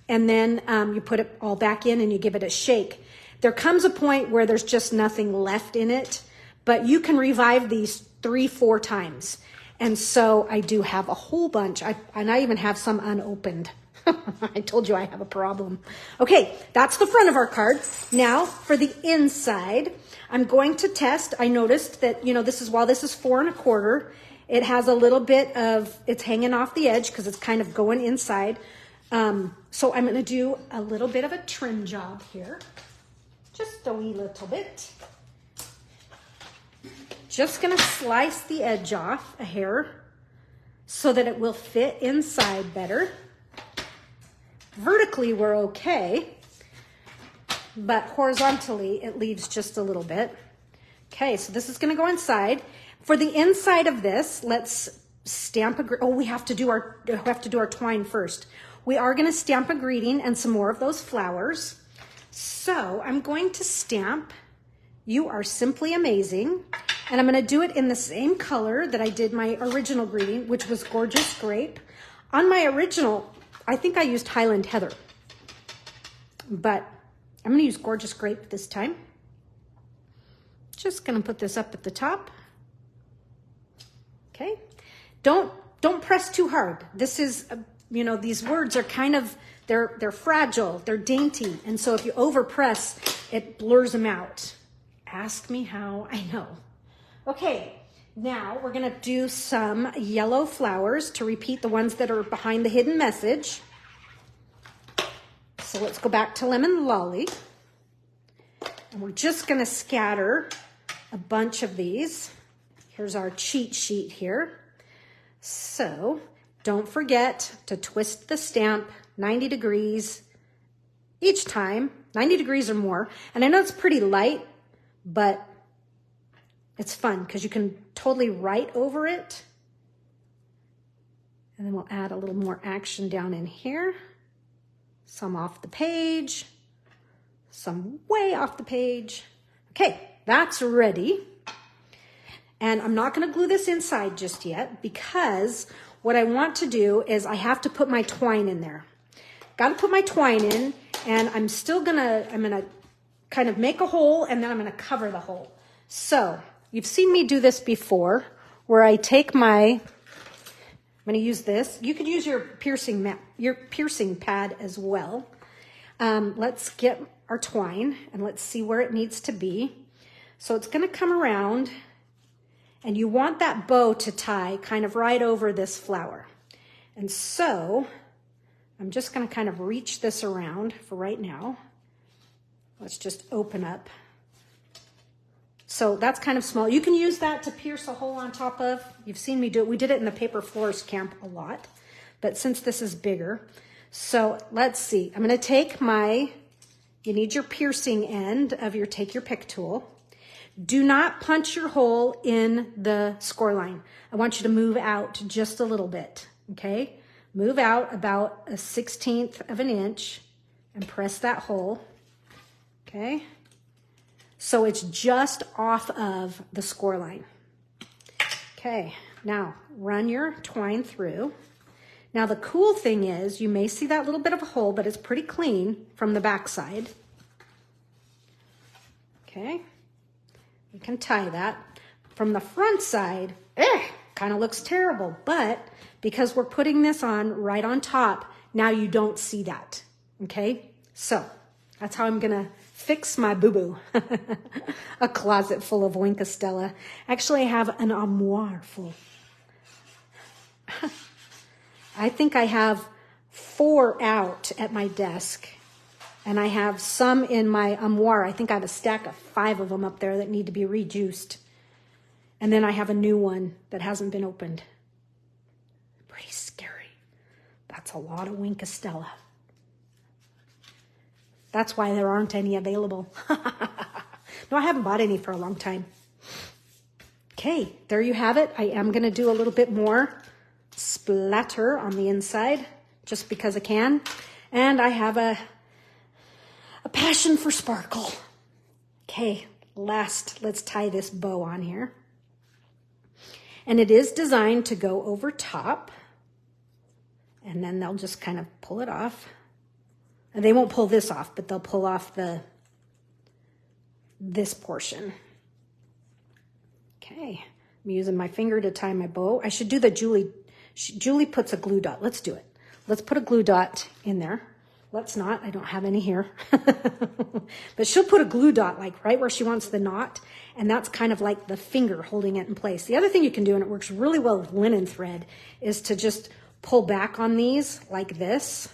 And then you put it all back in and you give it a shake. There comes a point where there's just nothing left in it, but you can revive these 3-4 times. And so I do have a whole bunch. And I even have some unopened. I told you I have a problem. Okay, that's the front of our card. Now for the inside, I'm going to test. I noticed that, you know, while this is 4 1/4, it has a little bit of, it's hanging off the edge because it's kind of going inside. So I'm going to do a little bit of a trim job here. Just a wee little bit. Just going to slice the edge off a hair so that it will fit inside better. Vertically, we're okay. but horizontally it leaves just a little bit. Okay, so this is gonna go inside. For the inside of this, let's stamp we have to do our twine first. We are gonna stamp a greeting and some more of those flowers. So I'm going to stamp "You Are Simply Amazing," and I'm gonna do it in the same color that I did my original greeting, which was Gorgeous Grape. On my original, I think I used Highland Heather, but I'm gonna use Gorgeous Grape this time. Just gonna put this up at the top. Okay, don't press too hard. This is, these words are kind of, they're fragile, they're dainty, and so if you overpress, it blurs them out. Ask me how, I know. Okay, now we're gonna do some yellow flowers to repeat the ones that are behind the hidden message. So let's go back to Lemon Lolly. And we're just gonna scatter a bunch of these. Here's our cheat sheet here. So don't forget to twist the stamp 90 degrees each time, 90 degrees or more. And I know it's pretty light, but it's fun because you can totally write over it. And then we'll add a little more action down in here. Some off the page, some way off the page. Okay, that's ready. And I'm not gonna glue this inside just yet because what I want to do is I have to put my twine in there. Gotta put my twine in, and I'm gonna kind of make a hole, and then I'm gonna cover the hole. So you've seen me do this before, where I take I'm gonna use this. You could use your piercing pad as well. Let's get our twine and let's see where it needs to be. So it's gonna come around, and you want that bow to tie kind of right over this flower. And so I'm just gonna kind of reach this around for right now. Let's just open up. So that's kind of small. You can use that to pierce a hole on top of. You've seen me do it. We did it in the paper florist camp a lot, but since this is bigger. So let's see, I'm gonna take you need your piercing end of take your pick tool. Do not punch your hole in the score line. I want you to move out just a little bit, okay? Move out about 1/16 of an inch and press that hole, okay? So it's just off of the score line. Okay, now run your twine through. Now the cool thing is you may see that little bit of a hole, but it's pretty clean from the back side. Okay. You can tie that. From the front side, kind of looks terrible, but because we're putting this on right on top, now you don't see that, okay? So that's how I'm gonna fix my boo-boo. A closet full of Winkastella. Actually, I have an armoire full. I think I have 4 out at my desk. And I have some in my armoire. I think I have a stack of 5 of them up there that need to be rejuiced. And then I have a new one that hasn't been opened. Pretty scary. That's a lot of Winkastella. That's why there aren't any available. No, I haven't bought any for a long time. Okay, there you have it. I am gonna do a little bit more splatter on the inside, just because I can. And I have a passion for sparkle. Okay, let's tie this bow on here. And it is designed to go over top. And then they'll just kind of pull it off. And they won't pull this off, but they'll pull off this portion. Okay, I'm using my finger to tie my bow. I should do the Julie puts a glue dot. Let's do it. Let's put a glue dot in there. Let's not, I don't have any here. But she'll put a glue dot like right where she wants the knot, and that's kind of like the finger holding it in place. The other thing you can do, and it works really well with linen thread, is to just pull back on these like this,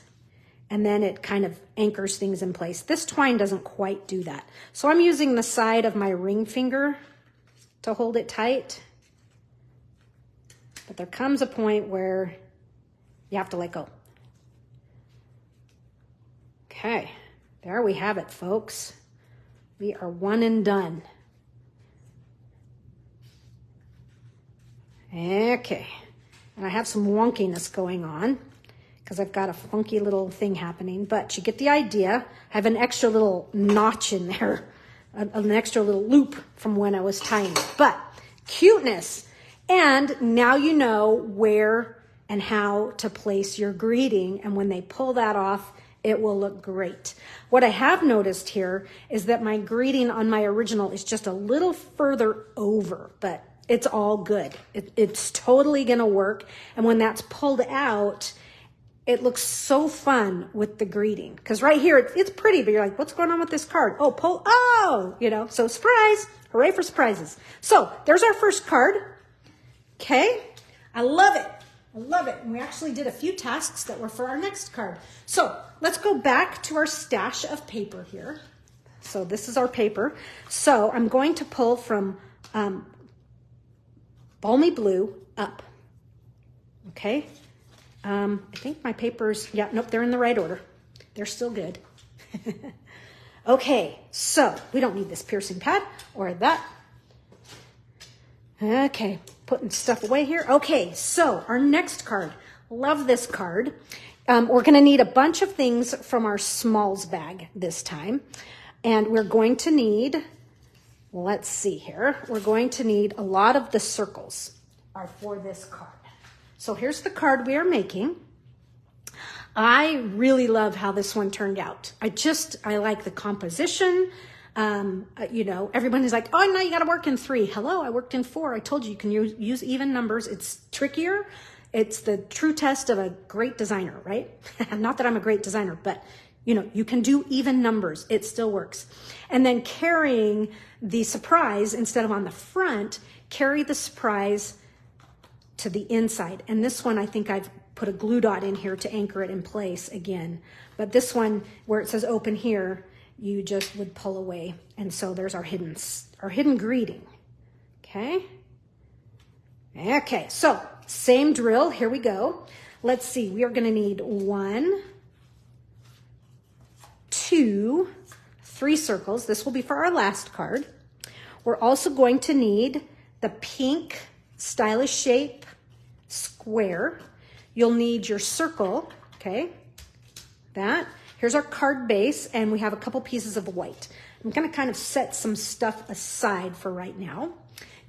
and then it kind of anchors things in place. This twine doesn't quite do that. So I'm using the side of my ring finger to hold it tight. But there comes a point where you have to let go. Okay, There we have it, folks. We are one and done. Okay. And I have some wonkiness going on because I've got a funky little thing happening, but you get the idea. I have an extra little notch in there, an extra little loop from when I was tying it, but cuteness. And now you know where and how to place your greeting. And when they pull that off, it will look great. What I have noticed here is that my greeting on my original is just a little further over, but it's all good. It's totally gonna work. And when that's pulled out, it looks so fun with the greeting. Because right here, it's pretty, but you're like, what's going on with this card? Oh, you know, so surprise, hooray for surprises. So there's our first card. Okay, I love it. I love it. And we actually did a few tasks that were for our next card. So let's go back to our stash of paper here. So this is our paper. So I'm going to pull from Balmy Blue up. Okay. I think my papers, yeah, nope, they're in the right order. They're still good. Okay, so we don't need this piercing pad or that. Okay, putting stuff away here. Okay, so our next card. Love this card. We're going to need a bunch of things from our smalls bag this time. And we're going to need, let's see here. We're going to need a lot of the circles are for this card. So here's the card we are making. I really love how this one turned out. I like the composition. You know, everyone is like, oh, no, you got to work in 3. Hello, I worked in 4. I told you can use even numbers. It's trickier. It's the true test of a great designer, right? Not that I'm a great designer, but you know, you can do even numbers. It still works. And then carrying the surprise instead of on the front, carry the surprise to the inside. And this one, I think I've put a glue dot in here to anchor it in place again. But this one, where it says open here, you just would pull away. And so there's our hidden greeting. Okay. Okay, so same drill. Here we go. Let's see. We are going to need 1, 2, 3 circles. This will be for our last card. We're also going to need the pink stylish shape square. You'll need your circle. Okay, that. Here's our card base, and we have a couple pieces of white. I'm going to kind of set some stuff aside for right now.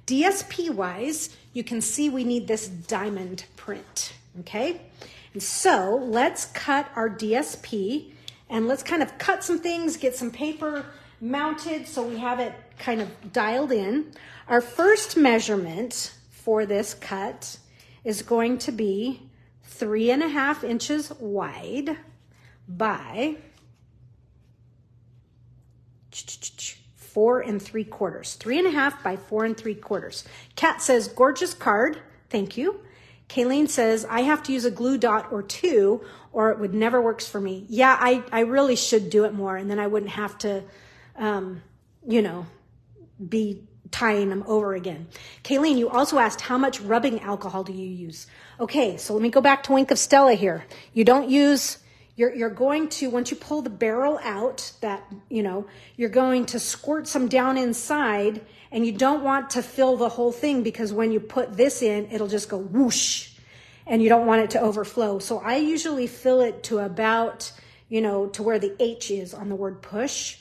DSP wise, you can see we need this diamond print, okay? And so let's cut our DSP and let's kind of cut some things, get some paper mounted so we have it kind of dialed in. Our first measurement for this cut is going to be 3.5 inches wide by 4 3/4. 3.5 by 4 3/4. Kat says, gorgeous card. Thank you. Kayleen says, I have to use a glue dot or 2 or it would never works for me. Yeah, I really should do it more and then I wouldn't have to, you know, be tying them over again. Kayleen, you also asked how much rubbing alcohol do you use? Okay, so let me go back to Wink of Stella here. You don't use... You're going to, once you pull the barrel out, that, you know, you're going to squirt some down inside and you don't want to fill the whole thing because when you put this in, it'll just go whoosh and you don't want it to overflow. So I usually fill it to about, you know, to where the H is on the word push,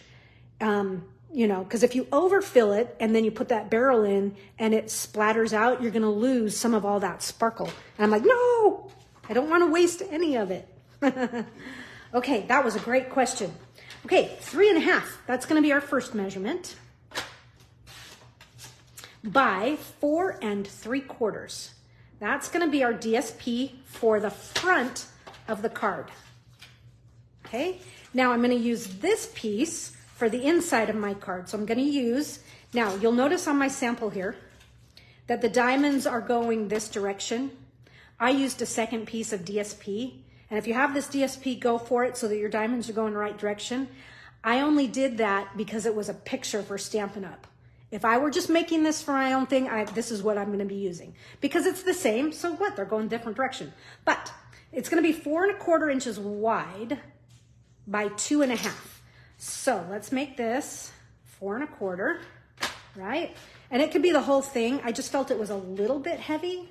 you know, because if you overfill it and then you put that barrel in and it splatters out, you're going to lose some of all that sparkle. And I'm like, no, I don't want to waste any of it. Okay, that was a great question. Okay, 3.5. That's going to be our first measurement. By 4 3/4. That's going to be our DSP for the front of the card. Okay, now I'm going to use this piece for the inside of my card. So I'm going to use, now you'll notice on my sample here that the diamonds are going this direction. I used a second piece of DSP. And if you have this DSP, go for it so that your diamonds are going the right direction. I only did that because it was a picture for Stampin' Up. If I were just making this for my own thing, this is what I'm going to be using. Because it's the same, so what? They're going different direction. But it's going to be 4 1/4 inches wide by 2.5. So let's make this 4 1/4, right? And it could be the whole thing. I just felt it was a little bit heavy.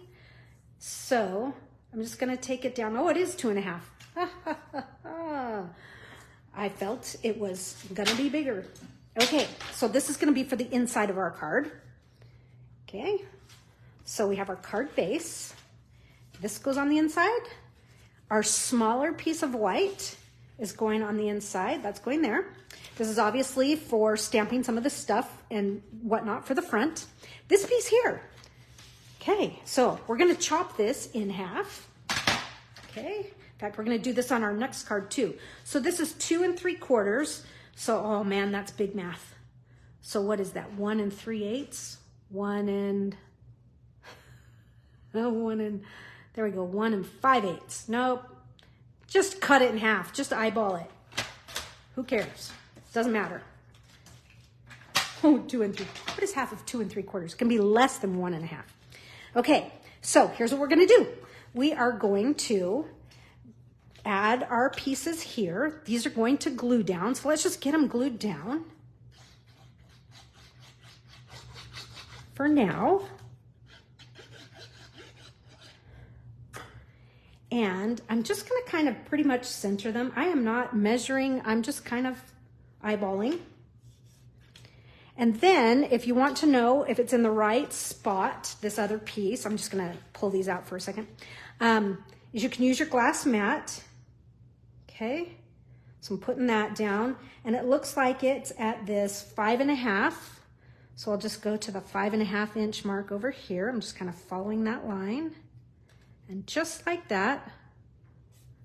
So I'm just gonna take it down. Oh, it is 2 1/2. I felt it was gonna be bigger. Okay, so this is gonna be for the inside of our card. Okay, so we have our card base. This goes on the inside. Our smaller piece of white is going on the inside. That's going there. This is obviously for stamping some of the stuff and whatnot for the front. This piece here. Okay, so we're gonna chop this in half. Okay, in fact, we're gonna do this on our next card too. So this is 2 3/4. So, oh man, that's big math. So what is that? 1 3/8? 1 and, oh, 1 and, there we go, 1 5/8. Nope, just cut it in half, just eyeball it. Who cares? Doesn't matter. Oh, 2 3. What is half of 2 3/4? It can be less than 1 1/2. Okay, so here's what we're gonna do. We are going to add our pieces here. These are going to glue down, so let's just get them glued down for now. And I'm just gonna kind of pretty much center them. I am not measuring, I'm just kind of eyeballing. And then if you want to know if it's in the right spot, this other piece, I'm just gonna pull these out for a second, is you can use your glass mat. Okay, so I'm putting that down and it looks like it's at this 5 1/2. So I'll just go to the 5 1/2 inch mark over here. I'm just kind of following that line. And just like that,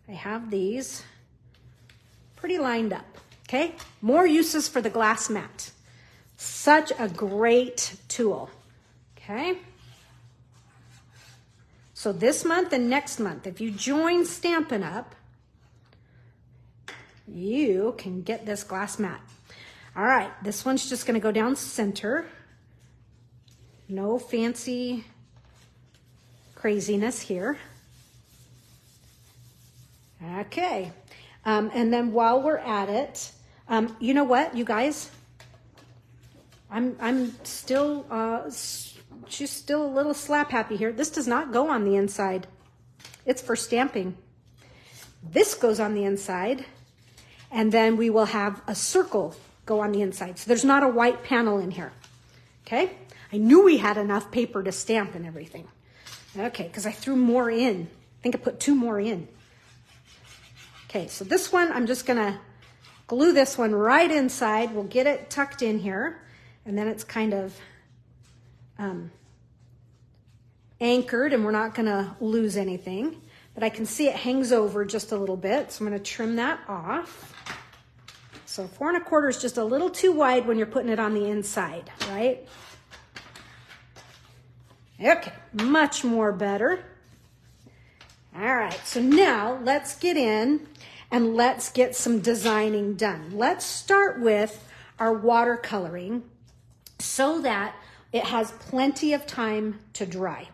I have these pretty lined up, okay? More uses for the glass mat. Such a great tool, okay? So this month and next month, if you join Stampin' Up, you can get this glass mat. All right, this one's just gonna go down center. No fancy craziness here. Okay, and then while we're at it, you know what, you guys? I'm still, she's still a little slap happy here. This does not go on the inside. It's for stamping. This goes on the inside, and then we will have a circle go on the inside. So there's not a white panel in here, okay? I knew we had enough paper to stamp and everything. Okay, because I threw more in. I think I put 2 more in. Okay, so this one, I'm just gonna glue this one right inside. We'll get it tucked in here, and then it's kind of anchored, and we're not gonna lose anything. But I can see it hangs over just a little bit, so I'm gonna trim that off. So 4 1/4 is just a little too wide when you're putting it on the inside, right? Okay, much more better. All right, so now let's get in and let's get some designing done. Let's start with our watercoloring so that it has plenty of time to dry.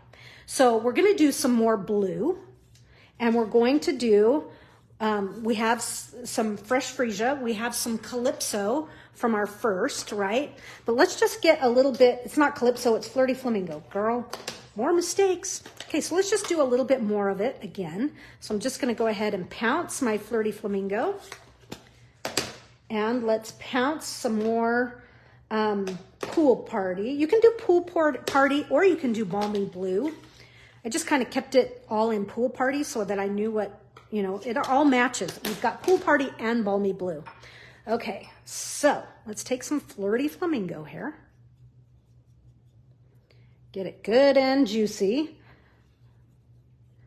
So we're gonna do some more blue, and we're going to do, we have some fresh freesia, we have some calypso from our first, right? But let's just get a little bit, it's not calypso, it's flirty flamingo. Girl, more mistakes. Okay, so let's just do a little bit more of it again. So I'm just gonna go ahead and pounce my flirty flamingo. And let's pounce some more pool party. You can do pool party, or you can do balmy blue. I just kind of kept it all in pool party so that I knew what, you know, it all matches. We've got pool party and balmy blue. Okay, so let's take some flirty flamingo here. Get it good and juicy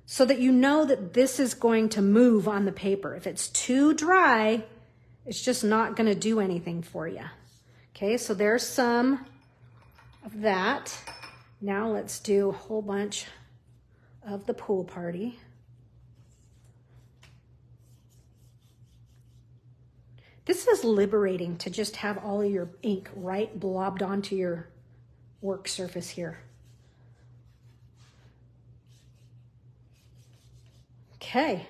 so that you know that this is going to move on the paper. If it's too dry, it's just not going to do anything for you. Okay, so there's some of that. Now let's do a whole bunch of the pool party. This is liberating to just have all of your ink right blobbed onto your work surface here. Okay,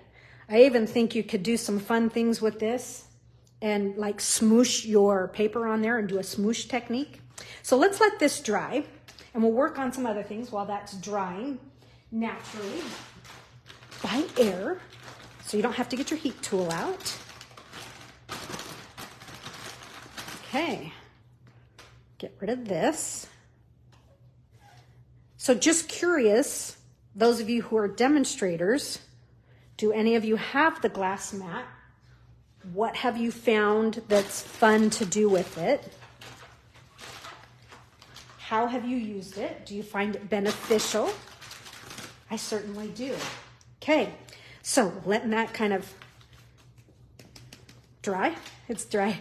I even think you could do some fun things with this. and like smoosh your paper on there and do a smoosh technique. So let's let this dry, and we'll work on some other things while that's drying naturally by air, so you don't have to get your heat tool out. Okay, get rid of this. So just curious, those of you who are demonstrators, do any of you have the glass mat? What have you found that's fun to do with it? How have you used it? Do you find it beneficial? I certainly do. Okay, so letting that kind of dry. It's dry.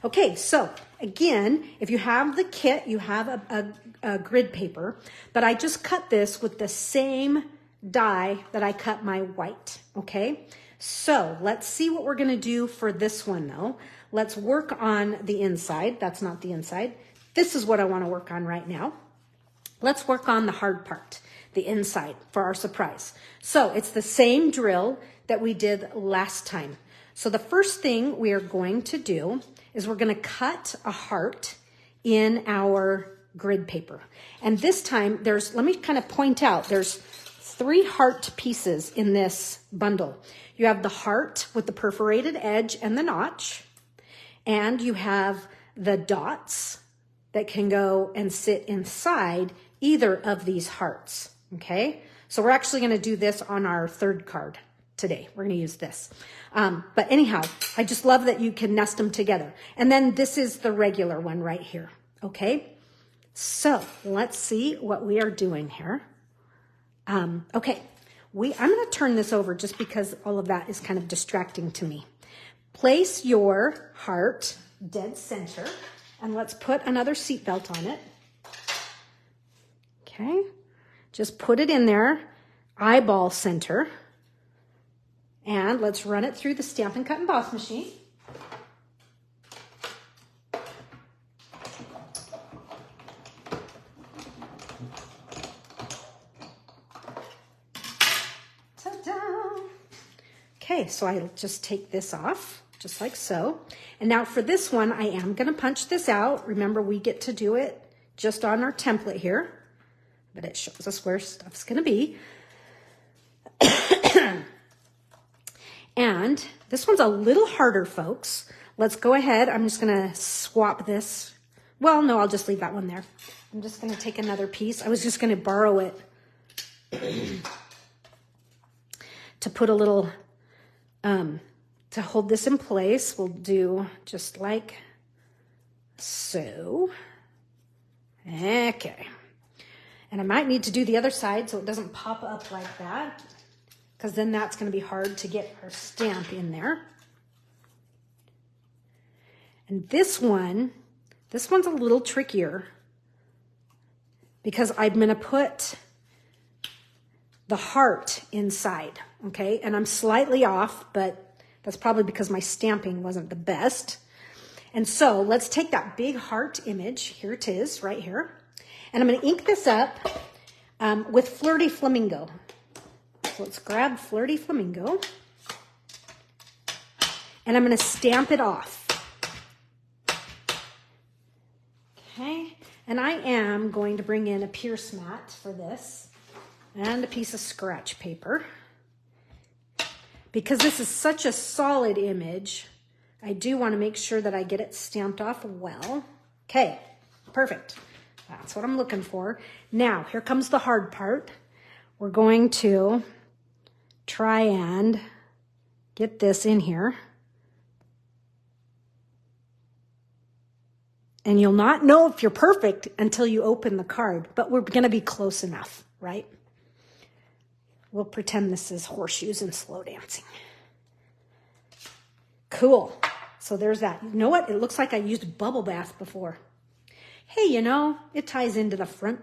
Okay, so again, if you have the kit, you have a grid paper, but I just cut this with the same die that I cut my white, okay? So let's see what we're gonna do for this one though. Let's work on the inside. That's not the inside. This is what I wanna work on right now. Let's work on the hard part, the inside, for our surprise. So it's the same drill that we did last time. So the first thing we are going to do is we're gonna cut a heart in our grid paper. And this time let me kind of point out, there's 3 heart pieces in this bundle. You have the heart with the perforated edge and the notch, and you have the dots that can go and sit inside either of these hearts, okay? So we're actually gonna do this on our 3rd card today. We're gonna use this. But anyhow, I just love that you can nest them together. And then this is the regular one right here, okay? So let's see what we are doing here. Okay, I'm gonna turn this over just because all of that is kind of distracting to me. Place your heart dead center, and let's put another seatbelt on it. Okay, just put it in there, eyeball center, and let's run it through the Stampin' Cut and Emboss machine. Okay, so I'll just take this off, just like so. And now for this one, I am gonna punch this out. Remember, we get to do it just on our template here, but it shows us where stuff's gonna be. And this one's a little harder, folks. Let's go ahead, I'm just gonna swap this. Well, no, I'll just leave that one there. I'm just gonna take another piece. I was just gonna borrow it to put a little, to hold this in place. We'll do just like so. Okay. And I might need to do the other side so it doesn't pop up like that, because then that's going to be hard to get our stamp in there. And this one's a little trickier because I'm going to put the heart inside, okay? And I'm slightly off, but that's probably because my stamping wasn't the best. And so let's take that big heart image. Here it is, right here. And I'm going to ink this up with Flirty Flamingo. So let's grab Flirty Flamingo. And I'm going to stamp it off. Okay. And I am going to bring in a Pierce mat for this and a piece of scratch paper. Because this is such a solid image, I do want to make sure that I get it stamped off well. Okay, perfect. That's what I'm looking for. Now, here comes the hard part. We're going to try and get this in here. And you'll not know if you're perfect until you open the card, but we're going to be close enough, right? We'll pretend this is horseshoes and slow dancing. Cool. So there's that. You know what? It looks like I used bubble bath before. Hey, you know, it ties into the front.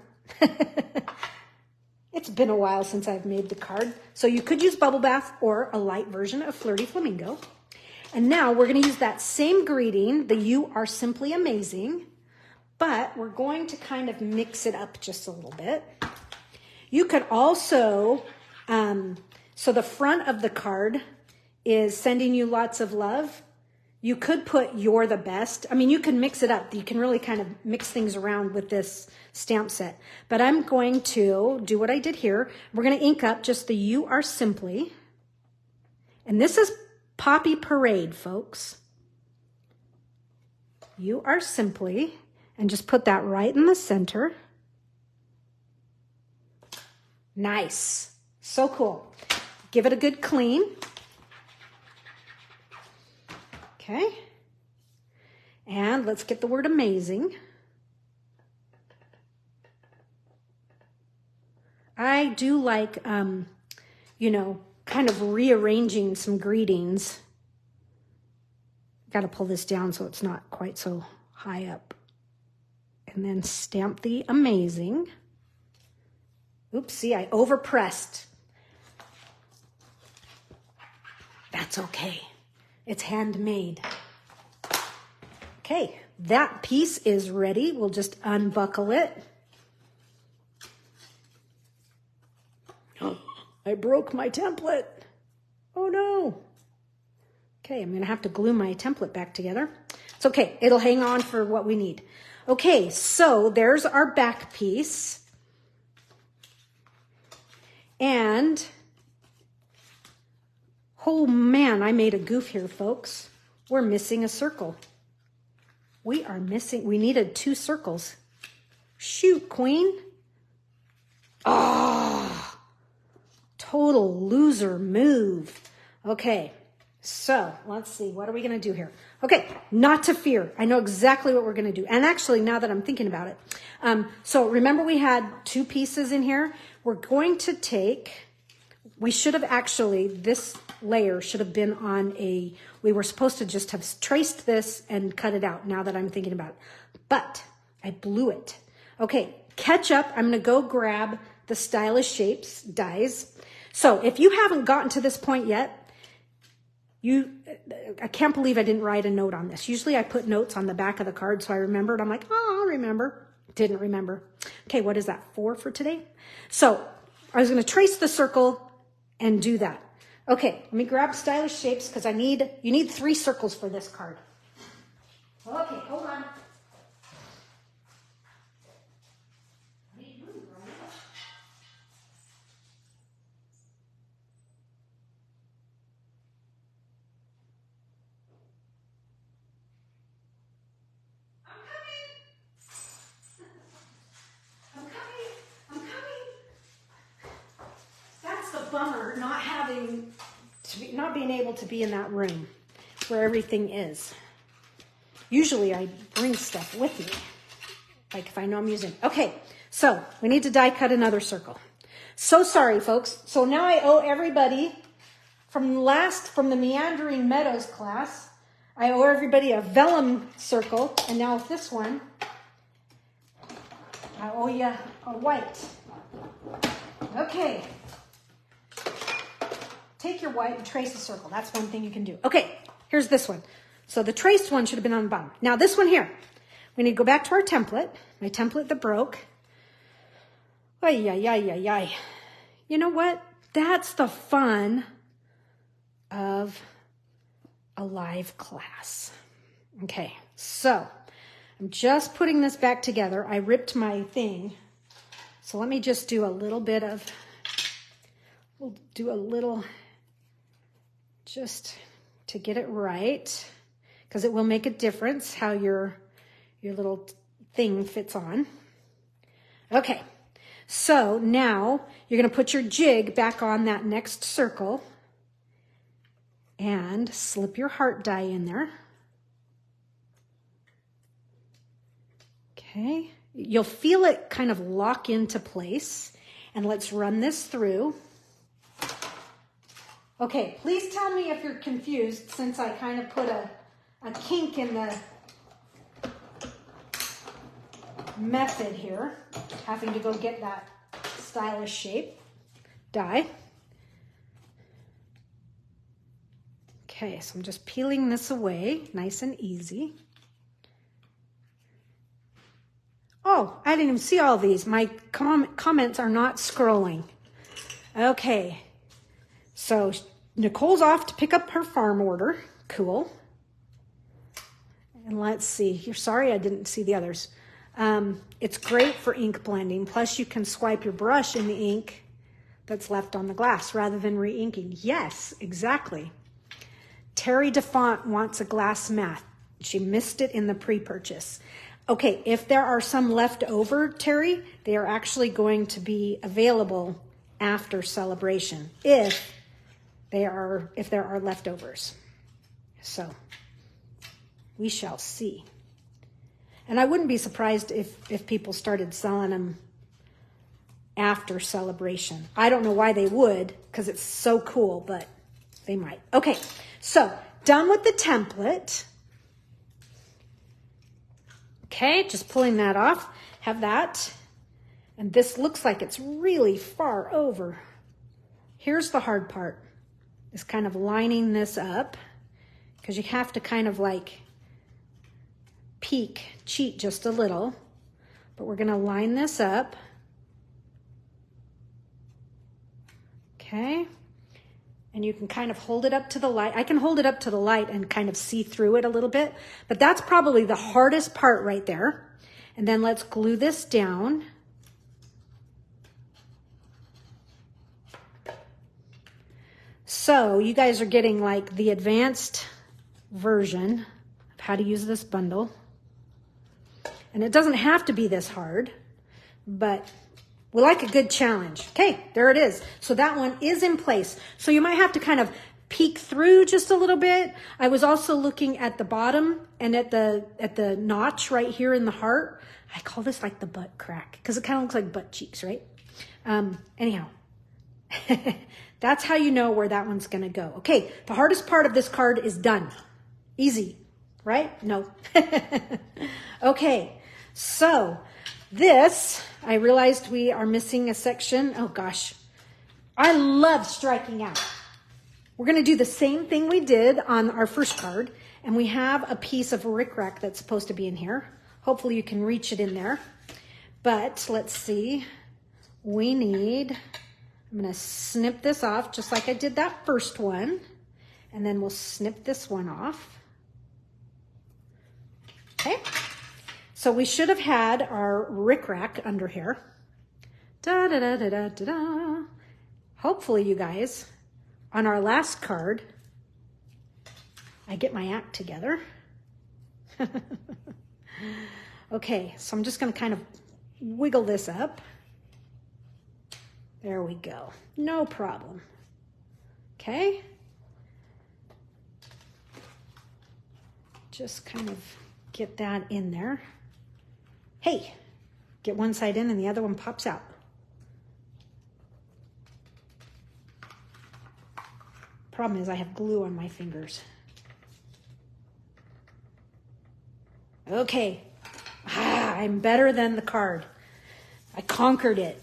It's been a while since I've made the card. So you could use bubble bath or a light version of Flirty Flamingo. And now we're going to use that same greeting, the "You are simply amazing," but we're going to kind of mix it up just a little bit. You could also, so the front of the card is sending you lots of love. You could put "You're the best." I mean, you can mix it up. You can really kind of mix things around with this stamp set. But I'm going to do what I did here. We're going to ink up just the "You Are Simply." And this is Poppy Parade, folks. "You Are Simply." And just put that right in the center. Nice. So cool. Give it a good clean. Okay. And let's get the word "amazing." I do like, you know, kind of rearranging some greetings. Got to pull this down so it's not quite so high up. And then stamp the "amazing." Oopsie, I overpressed. That's okay. It's handmade. Okay, that piece is ready. We'll just unbuckle it. Oh, I broke my template. Oh no. Okay, I'm gonna have to glue my template back together. It's okay, it'll hang on for what we need. Okay, so there's our back piece. And oh man, I made a goof here, folks. We're missing a circle. We needed 2 circles. Shoot, Queen. Oh, total loser move. Okay, so let's see, what are we gonna do here? Okay, not to fear. I know exactly what we're gonna do. And actually, now that I'm thinking about it, so remember we had 2 pieces in here? We're going to take, we should have actually, this layer should have been on we were supposed to just have traced this and cut it out now that I'm thinking about it. But I blew it. Okay, catch up. I'm gonna go grab the Stylish Shapes dies. So if you haven't gotten to this point yet, I can't believe I didn't write a note on this. Usually I put notes on the back of the card so I remembered. I'm like, oh, I'll remember. Didn't remember. Okay, what is that, 4 for today? So I was going to trace the circle and do that. Okay, let me grab Stylish Shapes because you need 3 circles for this card. Okay, hold on. Bummer not being able to be in that room where everything is. Usually I bring stuff with me, like if I know I'm using. Okay, so we need to die cut another circle. So sorry, folks. So now I owe everybody from the Meandering Meadows class, I owe everybody a vellum circle, and now with this one, I owe you a white. Okay. Take your white and trace a circle. That's one thing you can do. Okay, here's this one. So the traced one should have been on the bottom. Now this one here, we need to go back to our template, my template that broke. Ay, ay, ay, ay, ay. You know what? That's the fun of a live class. Okay, so I'm just putting this back together. I ripped my thing. So let me just do a little bit of, we'll do a little, just to get it right, because it will make a difference how your little thing fits on. Okay, so now you're going to put your jig back on that next circle and slip your heart die in there. Okay, you'll feel it kind of lock into place, and let's run this through. Okay, please tell me if you're confused since I kind of put a kink in the method here, having to go get that Stylish Shape die. Okay, so I'm just peeling this away, nice and easy. Oh, I didn't even see all these. My comments are not scrolling. Okay. So Nicole's off to pick up her farm order. Cool. And let's see, you're sorry I didn't see the others. It's great for ink blending. Plus you can swipe your brush in the ink that's left on the glass rather than re-inking. Yes, exactly. Terry DeFont wants a glass mat. She missed it in the pre-purchase. Okay, if there are some left over, Terry, they are actually going to be available after celebration if there are leftovers. So we shall see. And I wouldn't be surprised if people started selling them after celebration. I don't know why they would, because it's so cool, but they might. Okay, so done with the template. Okay, just pulling that off. Have that. And this looks like it's really far over. Here's the hard part, is kind of lining this up, because you have to kind of like cheat just a little. But we're going to line this up. Okay. And you can kind of hold it up to the light. I can hold it up to the light and kind of see through it a little bit, but that's probably the hardest part right there. And then let's glue this down. So you guys are getting like the advanced version of how to use this bundle. And it doesn't have to be this hard, but we like a good challenge. Okay, there it is. So that one is in place. So you might have to kind of peek through just a little bit. I was also looking at the bottom and at the notch right here in the heart. I call this like the butt crack because it kind of looks like butt cheeks, right? Anyhow, that's how you know where that one's gonna go. Okay, the hardest part of this card is done. Easy, right? No. Okay, so this, I realized we are missing a section. Oh gosh, I love striking out. We're gonna do the same thing we did on our first card, and we have a piece of rickrack that's supposed to be in here. Hopefully you can reach it in there. But let's see, I'm gonna snip this off just like I did that first one, and then we'll snip this one off. Okay. So we should have had our rickrack under here. Da, da, da, da, da, da, da. Hopefully, you guys, on our last card, I get my act together. Okay, so I'm just going to kind of wiggle this up. There we go. No problem. Okay. Just kind of get that in there. Hey, get one side in and the other one pops out. Problem is I have glue on my fingers. Okay, I'm better than the card. I conquered it.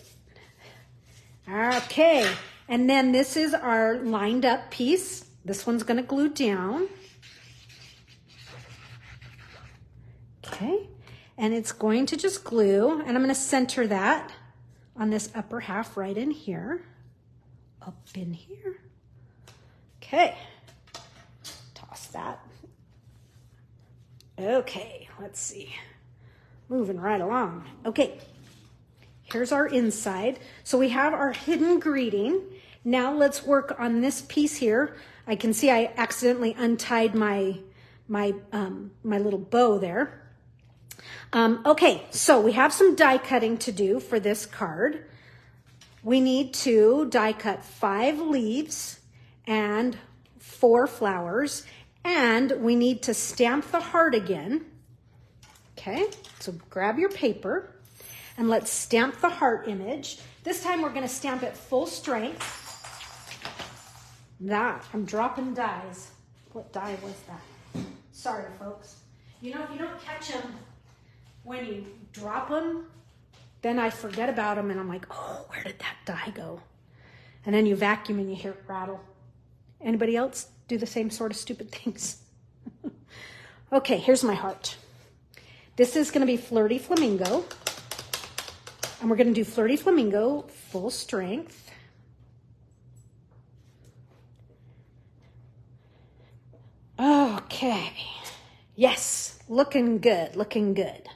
Okay, and then this is our lined up piece. This one's gonna glue down. Okay. And it's going to just glue, and I'm going to center that on this upper half right in here, up in here. Okay, toss that. Okay, let's see, moving right along. Okay, here's our inside. So we have our hidden greeting. Now let's work on this piece here. I can see I accidentally untied my little bow there. Okay, so we have some die cutting to do for this card. We need to die cut 5 leaves and 4 flowers, and we need to stamp the heart again. Okay, so grab your paper and let's stamp the heart image. This time we're going to stamp it full strength. I'm dropping dies. What die was that? Sorry, folks. You know, if you don't catch them when you drop them, then I forget about them and I'm like, oh, where did that die go? And then you vacuum and you hear it rattle. Anybody else do the same sort of stupid things? Okay, here's my heart. This is going to be Flirty Flamingo. And we're going to do Flirty Flamingo full strength. Okay. Yes, looking good, looking good.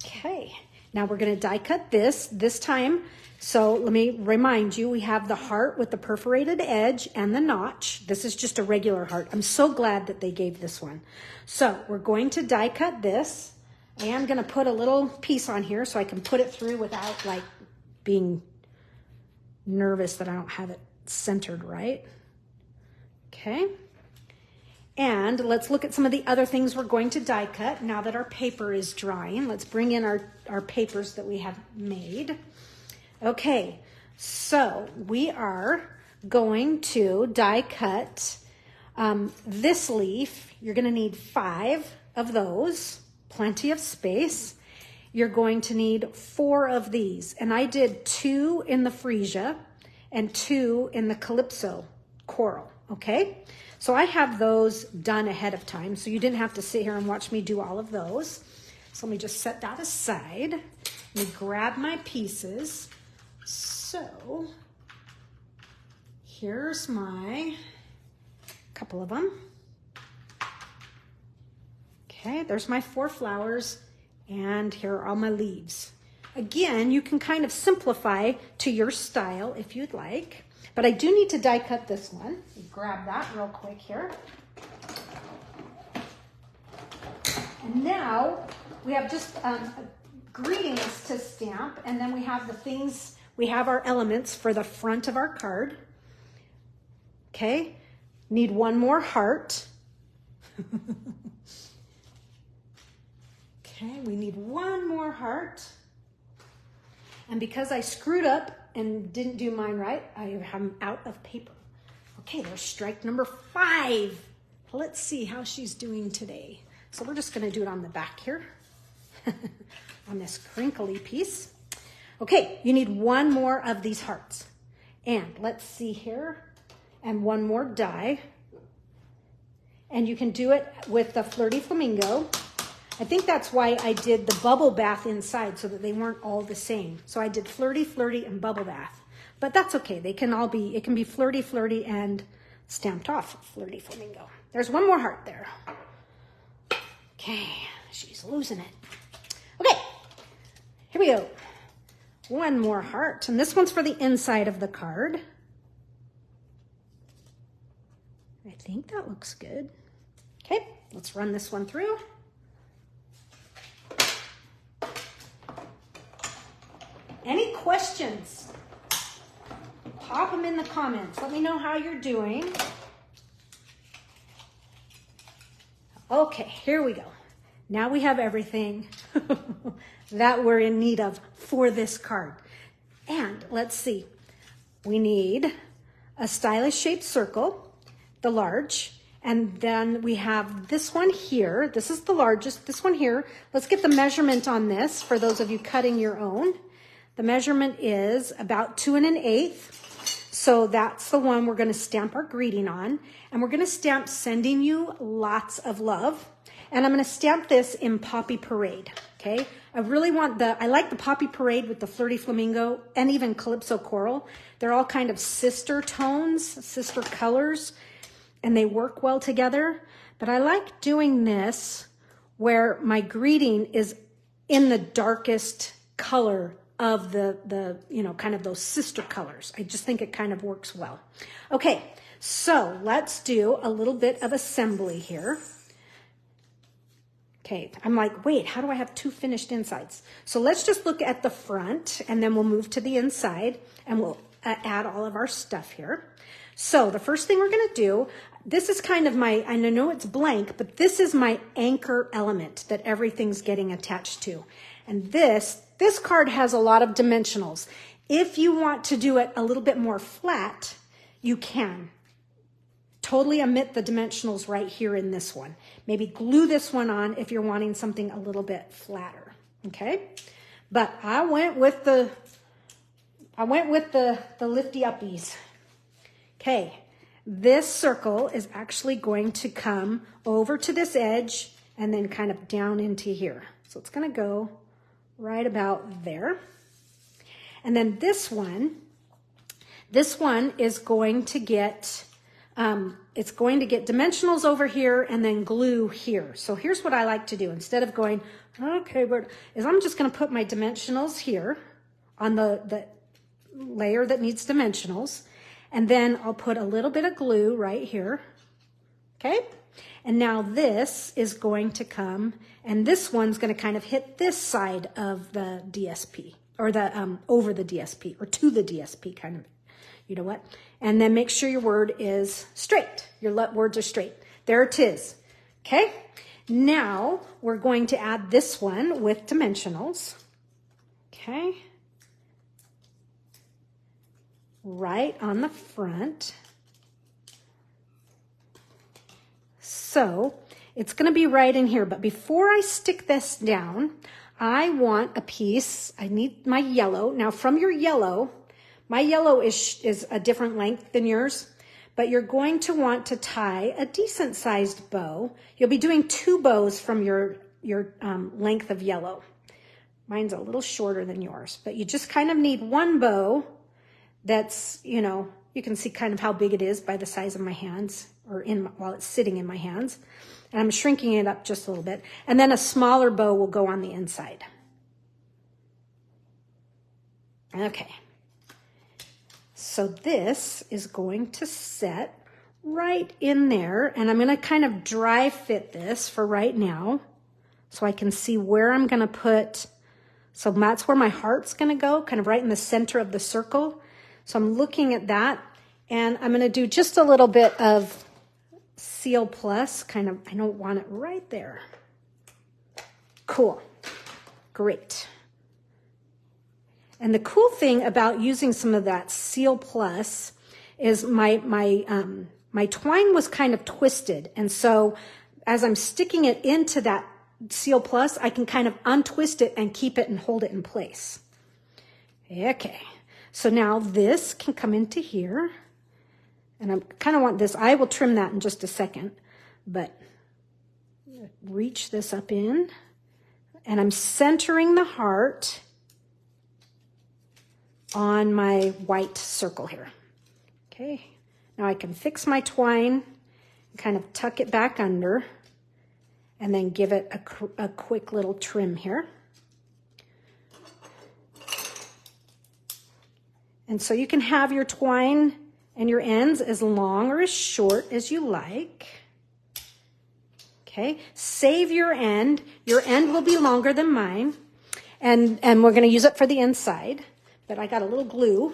Okay, now we're gonna die cut this time. So let me remind you, we have the heart with the perforated edge and the notch. This is just a regular heart. I'm so glad that they gave this one. So we're going to die cut this. I am gonna put a little piece on here so I can put it through without like being nervous that I don't have it centered right. Okay. And let's look at some of the other things we're going to die cut now that our paper is drying. Let's bring in our papers that we have made. Okay, so we are going to die cut this leaf. You're going to need 5 of those, plenty of space. You're going to need 4 of these. And I did 2 in the freesia and 2 in the calypso coral, okay? So I have those done ahead of time, so you didn't have to sit here and watch me do all of those. So let me just set that aside. Let me grab my pieces. So here's my couple of them. Okay, there's my 4 flowers, and here are all my leaves. Again, you can kind of simplify to your style if you'd like. But I do need to die cut this one. Grab that real quick here. And now we have just greetings to stamp, and then we have the things, we have our elements for the front of our card. Okay, need one more heart. Okay, we need one more heart. And because I screwed up and didn't do mine right, I'm out of paper. Okay, there's strike number 5. Let's see how she's doing today. So we're just gonna do it on the back here, on this crinkly piece. Okay, you need one more of these hearts. And let's see here, and one more die. And you can do it with the Flirty Flamingo. I think that's why I did the bubble bath inside, so that they weren't all the same. So I did flirty, flirty, and bubble bath. But that's okay. They can all be, it can be flirty, flirty, and stamped off Flirty Flamingo. There's one more heart there. Okay, she's losing it. Okay, here we go. One more heart, and this one's for the inside of the card. I think that looks good. Okay, let's run this one through. Any questions? Pop them in the comments. Let me know how you're doing. Okay, here we go. Now we have everything that we're in need of for this card. And let's see. We need a stylish shaped circle, the large, and then we have this one here. This is the largest, this one here. Let's get the measurement on this for those of you cutting your own. The measurement is about 2 1/8. So that's the one we're gonna stamp our greeting on. And we're gonna stamp sending you lots of love. And I'm gonna stamp this in Poppy Parade, okay? I really want I like the Poppy Parade with the Flirty Flamingo and even Calypso Coral. They're all kind of sister tones, sister colors, and they work well together. But I like doing this where my greeting is in the darkest color of the you know, kind of those sister colors. I just think it kind of works well. Okay, so let's do a little bit of assembly here. Okay, I'm like, wait, how do I have 2 finished insides? So let's just look at the front, and then we'll move to the inside, and we'll add all of our stuff here. So the first thing we're gonna do, this is kind of my, I know it's blank, but this is my anchor element that everything's getting attached to. And this card has a lot of dimensionals. If you want to do it a little bit more flat, you can. Totally omit the dimensionals right here in this one. Maybe glue this one on if you're wanting something a little bit flatter, okay? But I went with the lifty uppies. Okay, this circle is actually going to come over to this edge and then kind of down into here. So it's gonna go right about there. And then this one is going to get it's going to get dimensionals over here and then glue here. So here's what I like to do. Instead of going, okay, I'm just going to put my dimensionals here on the layer that needs dimensionals. And then I'll put a little bit of glue right here. Okay. And now this is going to come, and this one's going to kind of hit this side of the DSP, or the over the DSP, or to the DSP kind of, you know what? And then make sure your word is straight. Your words are straight. There it is. Okay. Now we're going to add this one with dimensionals. Okay. Right on the front. So it's going to be right in here. But before I stick this down, I want a piece. I need my yellow. Now from your yellow, my yellow is a different length than yours, but you're going to want to tie a decent sized bow. You'll be doing 2 bows from your length of yellow. Mine's a little shorter than yours, but you just kind of need 1 bow that's, you know, you can see kind of how big it is by the size of my hands, or while it's sitting in my hands. And I'm shrinking it up just a little bit. And then a smaller bow will go on the inside. Okay. So this is going to set right in there. And I'm going to kind of dry fit this for right now, so I can see where I'm going to put. So that's where my heart's going to go, kind of right in the center of the circle. So I'm looking at that. And I'm going to do just a little bit of Seal Plus, kind of, I don't want it right there. Cool. Great. And the cool thing about using some of that Seal Plus is my twine was kind of twisted. And so as I'm sticking it into that Seal Plus, I can kind of untwist it and keep it and hold it in place. Okay. So now this can come into here. And I kind of want this, I will trim that in just a second, but reach this up in, and I'm centering the heart on my white circle here. Okay, now I can fix my twine, kind of tuck it back under, and then give it a quick little trim here. And so you can have your twine and your ends as long or as short as you like. Okay, save your end. Your end will be longer than mine. And we're going to use it for the inside. But I got a little glue,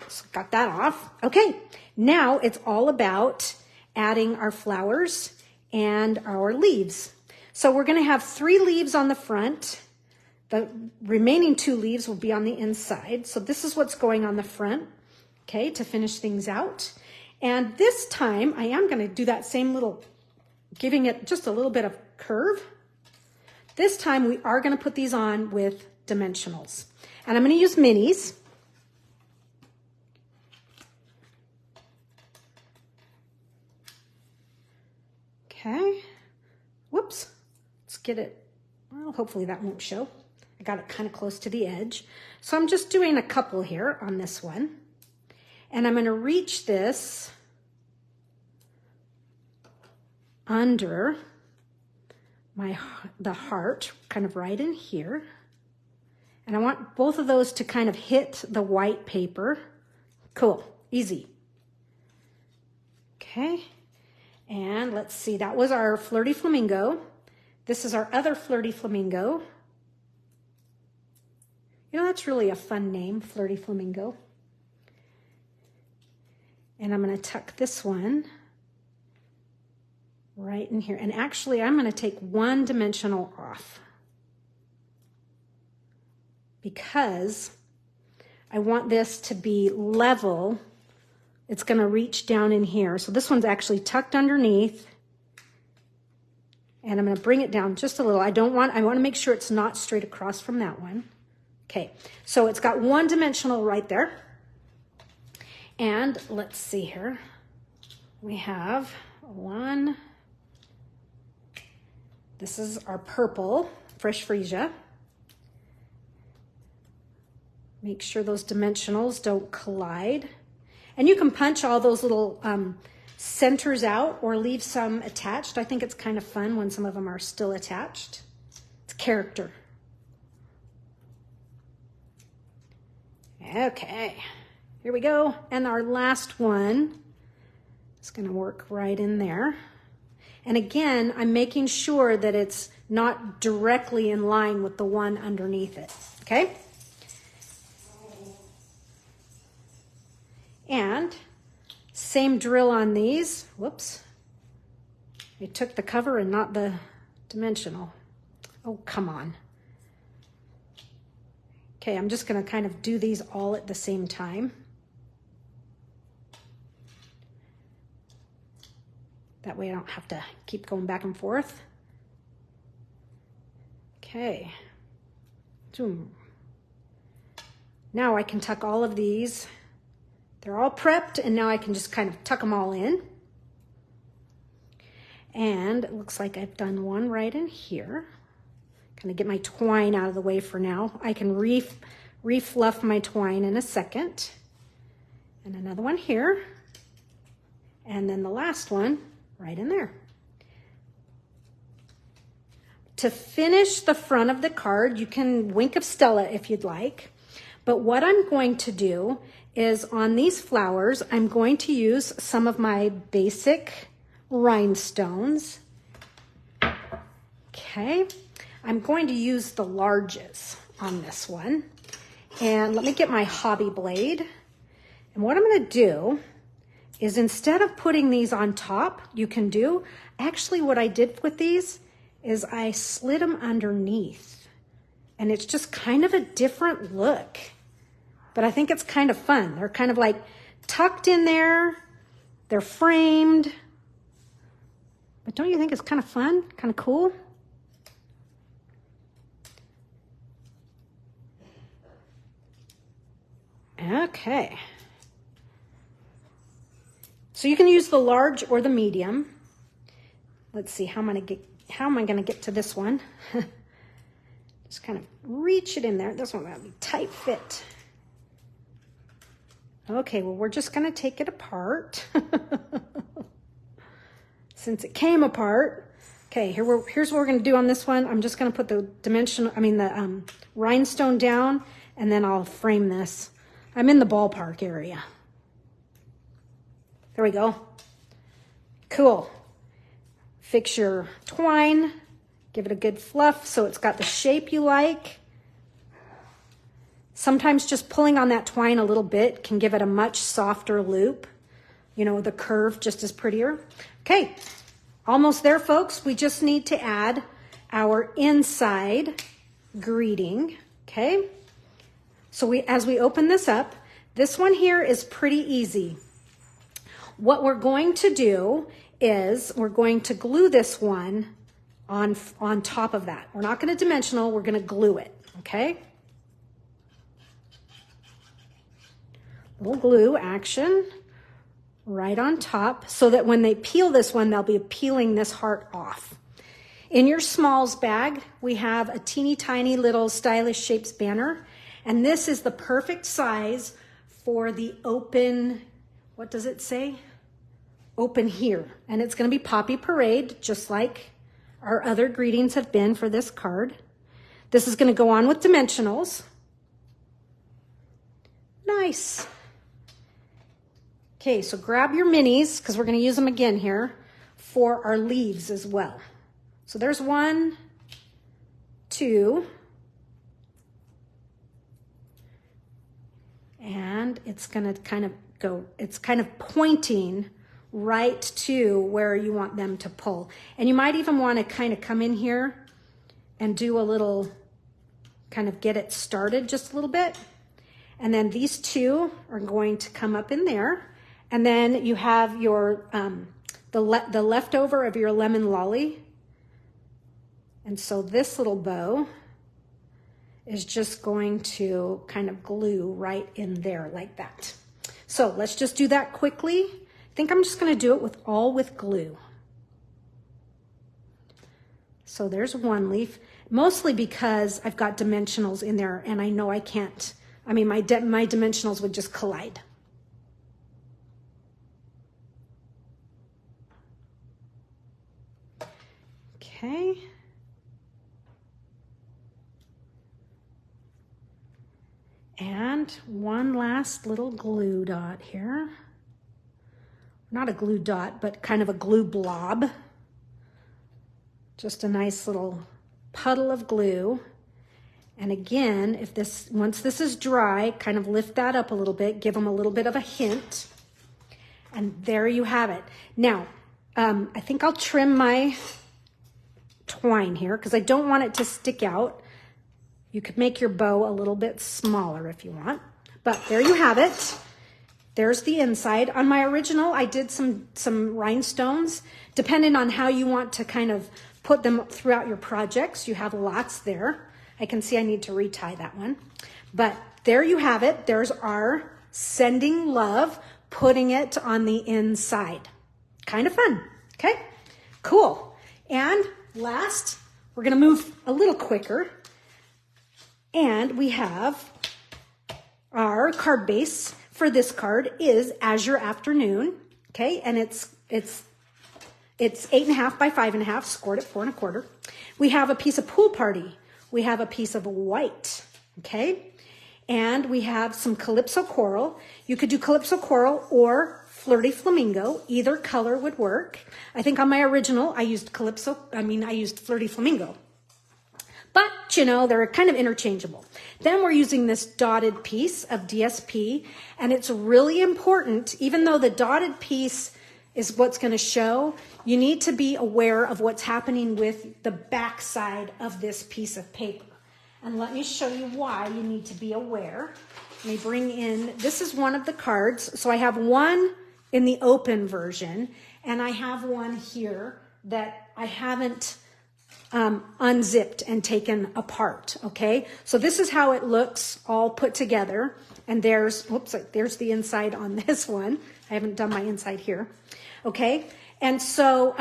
so got that off. Okay, now it's all about adding our flowers and our leaves. So we're going to have 3 leaves on the front. The remaining 2 leaves will be on the inside. So this is what's going on the front. Okay, to finish things out. And this time I am going to do that same little, giving it just a little bit of curve. This time we are going to put these on with dimensionals. And I'm going to use minis. Okay. Whoops. Let's get it. Well, hopefully that won't show. I got it kind of close to the edge. So I'm just doing a couple here on this one. And I'm going to reach this under the heart, kind of right in here. And I want both of those to kind of hit the white paper. Cool, easy. Okay, and let's see, that was our Flirty Flamingo. This is our other Flirty Flamingo. You know, that's really a fun name, Flirty Flamingo. And I'm going to tuck this one right in here. And actually, I'm going to take 1 dimensional off, because I want this to be level. It's going to reach down in here. So this one's actually tucked underneath. And I'm going to bring it down just a little. I want to make sure it's not straight across from that one. Okay, so it's got 1 dimensional right there. And let's see here. We have 1. This is our purple, Fresh Freesia. Make sure those dimensionals don't collide. And you can punch all those little centers out or leaves some attached. I think it's kind of fun when some of them are still attached. It's character. Okay, here we go. And our last one is going to work right in there. And again, I'm making sure that it's not directly in line with the one underneath it, okay? And same drill on these. Whoops. I took the cover and not the dimensional. Oh, come on. Okay, I'm just going to kind of do these all at the same time. That way I don't have to keep going back and forth. Okay. Zoom. Now I can tuck all of these. They're all prepped, and now I can just kind of tuck them all in. And it looks like I've done one right in here. Kind of get my twine out of the way for now. I can refluff my twine in a second. And another one here. And then the last one right in there. To finish the front of the card, you can wink of Stella if you'd like. But what I'm going to do is on these flowers, I'm going to use some of my basic rhinestones. Okay, I'm going to use the larges on this one. And let me get my hobby blade. And what I'm going to do is instead of putting these on top, you can do, actually what I did with these is I slid them underneath. And it's just kind of a different look. But I think it's kind of fun. They're kind of like tucked in there. They're framed. But don't you think it's kind of fun? Kind of cool? Okay. So you can use the large or the medium. Let's see, how am I going to get to this one? Just kind of reach it in there. This one will be tight fit. Okay, well, we're just going to take it apart. Since it came apart. Okay, here's what we're going to do on this one. I'm just going to put the the rhinestone down, and then I'll frame this. I'm in the ballpark area. There we go. Cool. Fix your twine. Give it a good fluff so it's got the shape you like. Sometimes just pulling on that twine a little bit can give it a much softer loop. You know, the curve just is prettier. Okay, almost there, folks. We just need to add our inside greeting, okay? So as we open this up, this one here is pretty easy. What we're going to do is we're going to glue this one on top of that. We're not going to dimensional, we're going to glue it, okay? Little glue action right on top so that when they peel this one, they'll be peeling this heart off. In your smalls bag, we have a teeny tiny little Stylish Shapes banner, and this is the perfect size for the open, what does it say? Open here. And it's going to be Poppy Parade, just like our other greetings have been for this card. This is going to go on with dimensionals. Nice. Okay, so grab your minis, because we're going to use them again here, for our leaves as well. So there's 1, 2, and it's going to kind of go, it's kind of pointing right to where you want them to pull. And you might even want to kind of come in here and do a little, kind of get it started just a little bit. And then these two are going to come up in there. And then you have your, the leftover of your lemon lolly. And so this little bow is just going to kind of glue right in there like that. So let's just do that quickly. I think I'm just going to do it with glue. So there's one leaf, mostly because I've got dimensionals in there and I know I can't, I mean, my dimensionals would just collide. Okay. And one last little glue dot here. Not a glue dot, but kind of a glue blob. Just a nice little puddle of glue. And again, once this is dry, kind of lift that up a little bit, give them a little bit of a hint. And there you have it. Now, I think I'll trim my twine here because I don't want it to stick out. You could make your bow a little bit smaller if you want, but there you have it. There's the inside. On my original, I did some rhinestones, depending on how you want to kind of put them throughout your projects. You have lots there. I can see I need to retie that one, but there you have it. There's our sending love, putting it on the inside. Kind of fun. Okay, cool. And last, we're going to move a little quicker. And we have our card base for this card is Azure Afternoon. Okay, and it's 8.5 by 5.5, scored at 4 1/4. We have a piece of Pool Party. We have a piece of white. Okay, and we have some Calypso Coral. You could do Calypso Coral or Flirty Flamingo. Either color would work. I think on my original, I used Flirty Flamingo. But, you know, they're kind of interchangeable. Then we're using this dotted piece of DSP, and it's really important, even though the dotted piece is what's going to show, you need to be aware of what's happening with the back side of this piece of paper. And let me show you why you need to be aware. Let me bring in, this is one of the cards. So I have one in the open version, and I have one here that I haven't unzipped and taken apart. Okay, so this is how it looks all put together, and there's the inside on this one. I haven't done my inside here. Okay, and so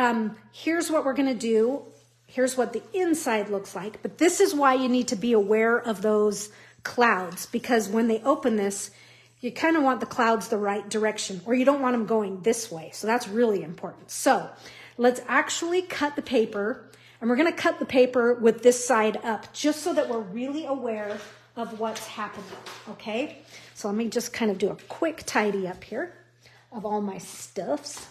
here's what we're going to do. Here's what the inside looks like, but this is why you need to be aware of those clouds, because when they open this, you kind of want the clouds the right direction, or you don't want them going this way. So that's really important. So let's actually cut the paper. And we're going to cut the paper with this side up, just so that we're really aware of what's happening, okay? So let me just kind of do a quick tidy up here of all my stuffs.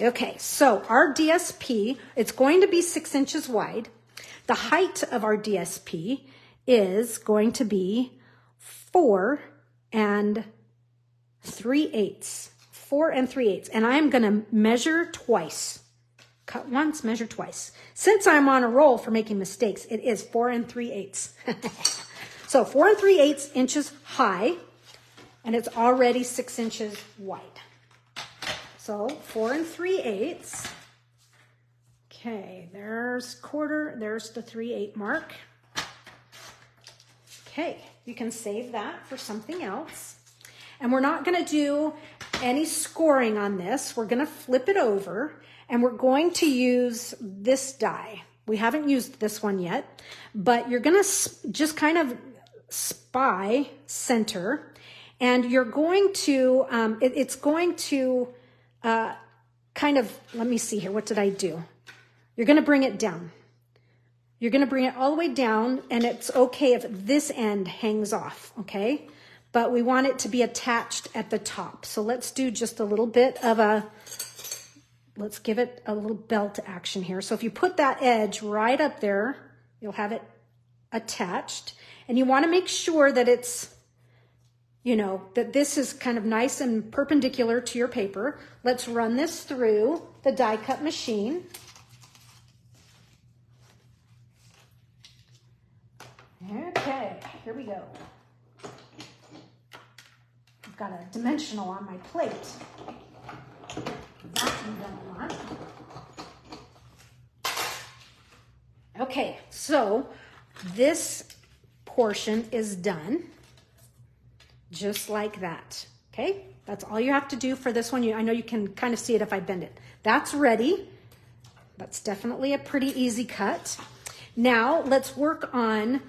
Okay, so our DSP, it's going to be 6 inches wide. The height of our DSP is going to be 4 3/8. 4 3/8. And I'm going to measure twice. Cut once, measure twice. Since I'm on a roll for making mistakes, it is 4 3/8. So 4 3/8 inches high, and it's already 6 inches wide. So 4 3/8. Okay, there's quarter, there's the 3/8 mark. Okay, you can save that for something else. And we're not going to do any scoring on this. We're going to flip it over. And we're going to use this die. We haven't used this one yet, but you're going to just kind of spy center, and you're going to, it's going to kind of, let me see here. What did I do? You're going to bring it down. You're going to bring it all the way down, and it's okay if this end hangs off, okay? But we want it to be attached at the top. So let's do just a little bit of let's give it a little belt action here. So if you put that edge right up there, you'll have it attached. And you want to make sure that it's, you know, that this is kind of nice and perpendicular to your paper. Let's run this through the die cut machine. Okay, here we go. I've got a dimensional on my plate. That you don't want. Okay, so this portion is done just like that. Okay, that's all you have to do for this one. I know you can kind of see it if I bend it. That's ready. That's definitely a pretty easy cut. Now let's work on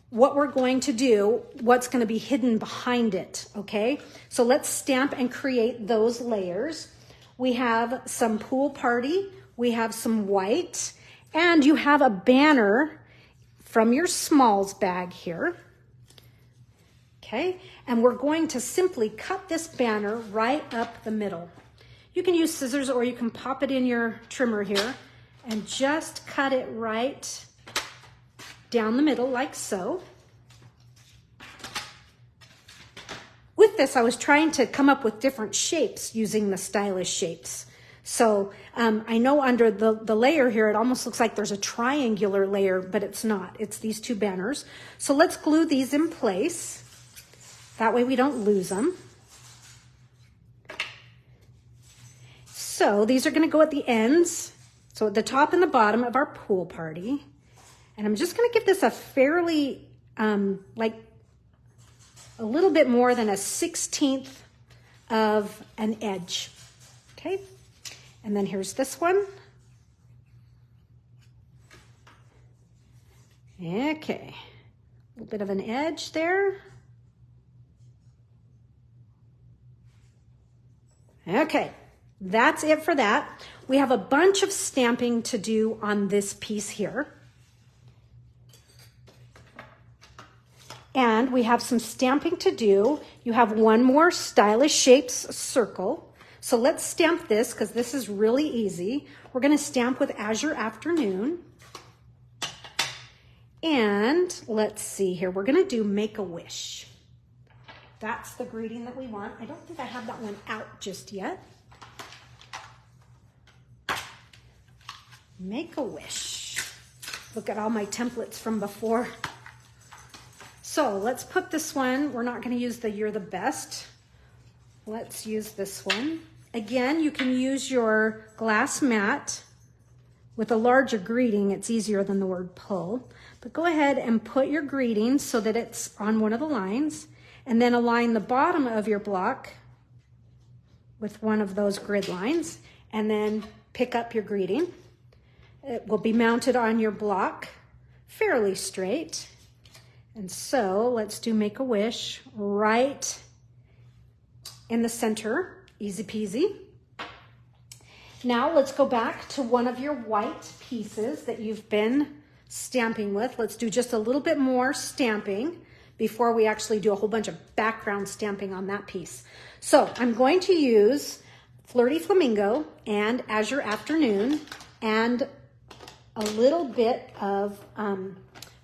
what we're going to do, what's going to be hidden behind it. Okay, so let's stamp and create those layers. We have some Pool Party, we have some white, And you have a banner from your smalls bag here. Okay, and we're going to simply cut this banner right up the middle. You can use scissors or you can pop it in your trimmer here and just cut it right down the middle like so. With this, I was trying to come up with different shapes using the stylish shapes. So I know under the layer here, it almost looks like there's a triangular layer, but it's not. It's these two banners. So let's glue these in place. That way we don't lose them. So these are going to go at the ends. So at the top and the bottom of our pool party. And I'm just going to give this a fairly, like a little bit more than a 1/16 of an edge. Okay. And then here's this one. Okay. A little bit of an edge there. Okay, that's it for that. We have a bunch of stamping to do on this piece here. And we have some stamping to do. You have one more stylish shapes circle. So let's stamp this because this is really easy. We're going to stamp with Azure Afternoon. And let's see here. We're going to do Make a Wish. That's the greeting that we want. I don't think I have that one out just yet. Make a wish. Look at all my templates from before. So let's put this one. We're not going to use the You're the Best. Let's use this one. Again, you can use your glass mat. With a larger greeting, it's easier than the word pull. But go ahead and put your greeting so that it's on one of the lines. And then align the bottom of your block with one of those grid lines. And then pick up your greeting. It will be mounted on your block fairly straight. And so let's do Make a Wish right in the center. Easy peasy. Now let's go back to one of your white pieces that you've been stamping with. Let's do just a little bit more stamping before we actually do a whole bunch of background stamping on that piece. So I'm going to use Flirty Flamingo and Azure Afternoon and a little bit of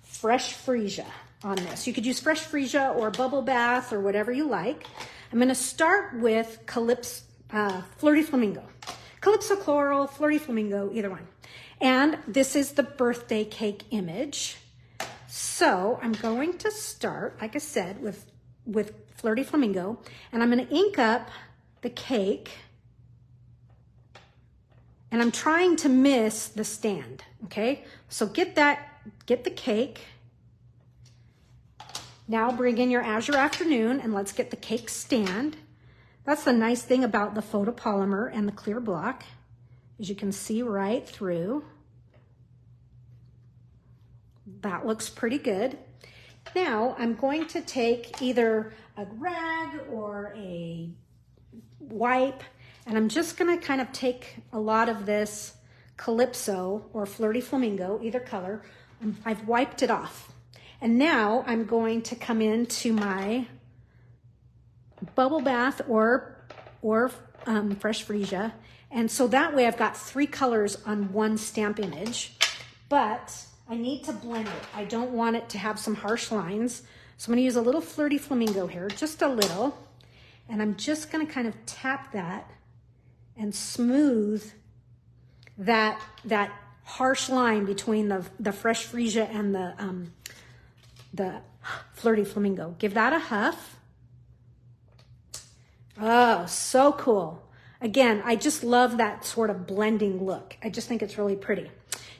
Fresh Freesia on this. You could use Fresh Freesia or Bubble Bath or whatever you like. I'm going to start with Flirty Flamingo. Calypso Floral, Flirty Flamingo, either one. And this is the birthday cake image. So I'm going to start, like I said, with Flirty Flamingo, and I'm going to ink up the cake, and I'm trying to miss the stand, okay? So get the cake. Now bring in your Azure Afternoon, and let's get the cake stand. That's the nice thing about the photopolymer and the clear block, is you can see right through. That looks pretty good. Now I'm going to take either a rag or a wipe, and I'm just going to kind of take a lot of this Calypso or Flirty Flamingo, either color. I've wiped it off. And now I'm going to come into my Bubble Bath or Fresh Freesia. And so that way I've got 3 colors on one stamp image, but I need to blend it. I don't want it to have some harsh lines. So I'm going to use a little Flirty Flamingo here, just a little. And I'm just going to kind of tap that and smooth that harsh line between the Fresh Freesia and the Flirty Flamingo. Give that a huff. Oh, so cool. Again, I just love that sort of blending look. I just think it's really pretty.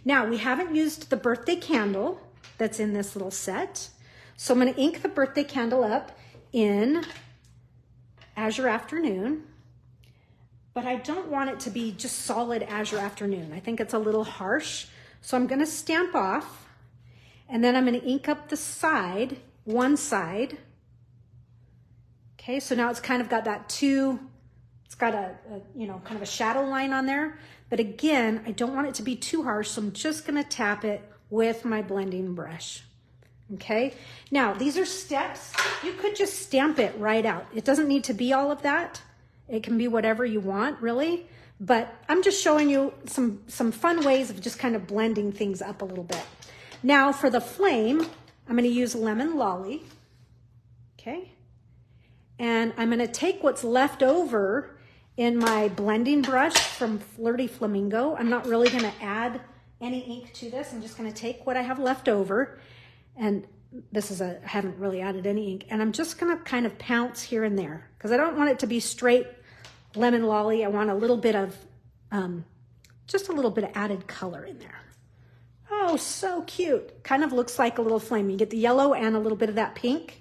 Now, we haven't used the birthday candle that's in this little set. So I'm going to ink the birthday candle up in Azure Afternoon. But I don't want it to be just solid Azure Afternoon. I think it's a little harsh. So I'm going to stamp off. And then I'm going to ink up the side, one side. Okay, so now it's kind of got that It's got a you know, kind of a shadow line on there. But again, I don't want it to be too harsh, so I'm just gonna tap it with my blending brush. Okay, now these are steps. You could just stamp it right out. It doesn't need to be all of that. It can be whatever you want, really. But I'm just showing you some fun ways of just kind of blending things up a little bit. Now for the flame, I'm going to use Lemon Lolly. Okay, and I'm going to take what's left over in my blending brush from Flirty Flamingo. I'm not really going to add any ink to this. I'm just going to take what I have left over. And this is I haven't really added any ink. And I'm just going to kind of pounce here and there because I don't want it to be straight Lemon Lolly. I want a little bit of, just a little bit of added color in there. Oh, so cute. Kind of looks like a little flame. You get the yellow and a little bit of that pink.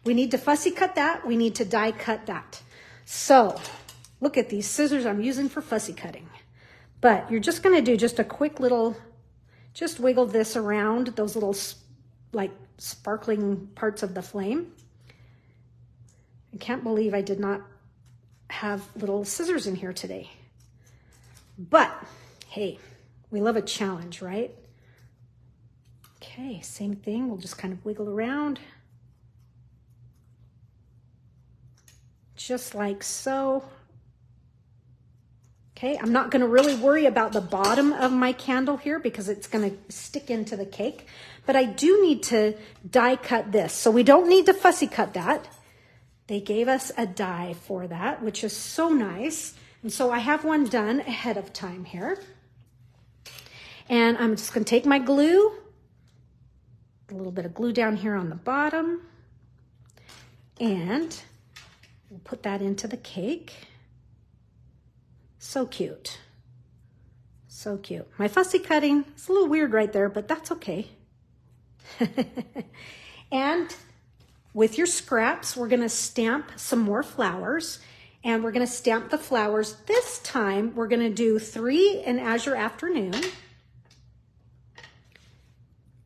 We need to fussy cut that. We need to die cut that. So look at these scissors I'm using for fussy cutting. But you're just going to do just a quick little, just wiggle this around those little like sparkling parts of the flame. I can't believe I did not have little scissors in here today. But hey, we love a challenge, right? Okay, same thing. We'll just kind of wiggle around. Just like so. Okay, I'm not going to really worry about the bottom of my candle here because it's going to stick into the cake. But I do need to die cut this. So we don't need to fussy cut that. They gave us a die for that, which is so nice. And so I have one done ahead of time here. And I'm just going to take my glue, a little bit of glue down here on the bottom, and we'll put that into the cake. So cute. So cute. My fussy cutting is a little weird right there, but that's okay. And with your scraps, we're going to stamp some more flowers, and we're going to stamp the flowers. This time, we're going to do 3 in Azure Afternoon.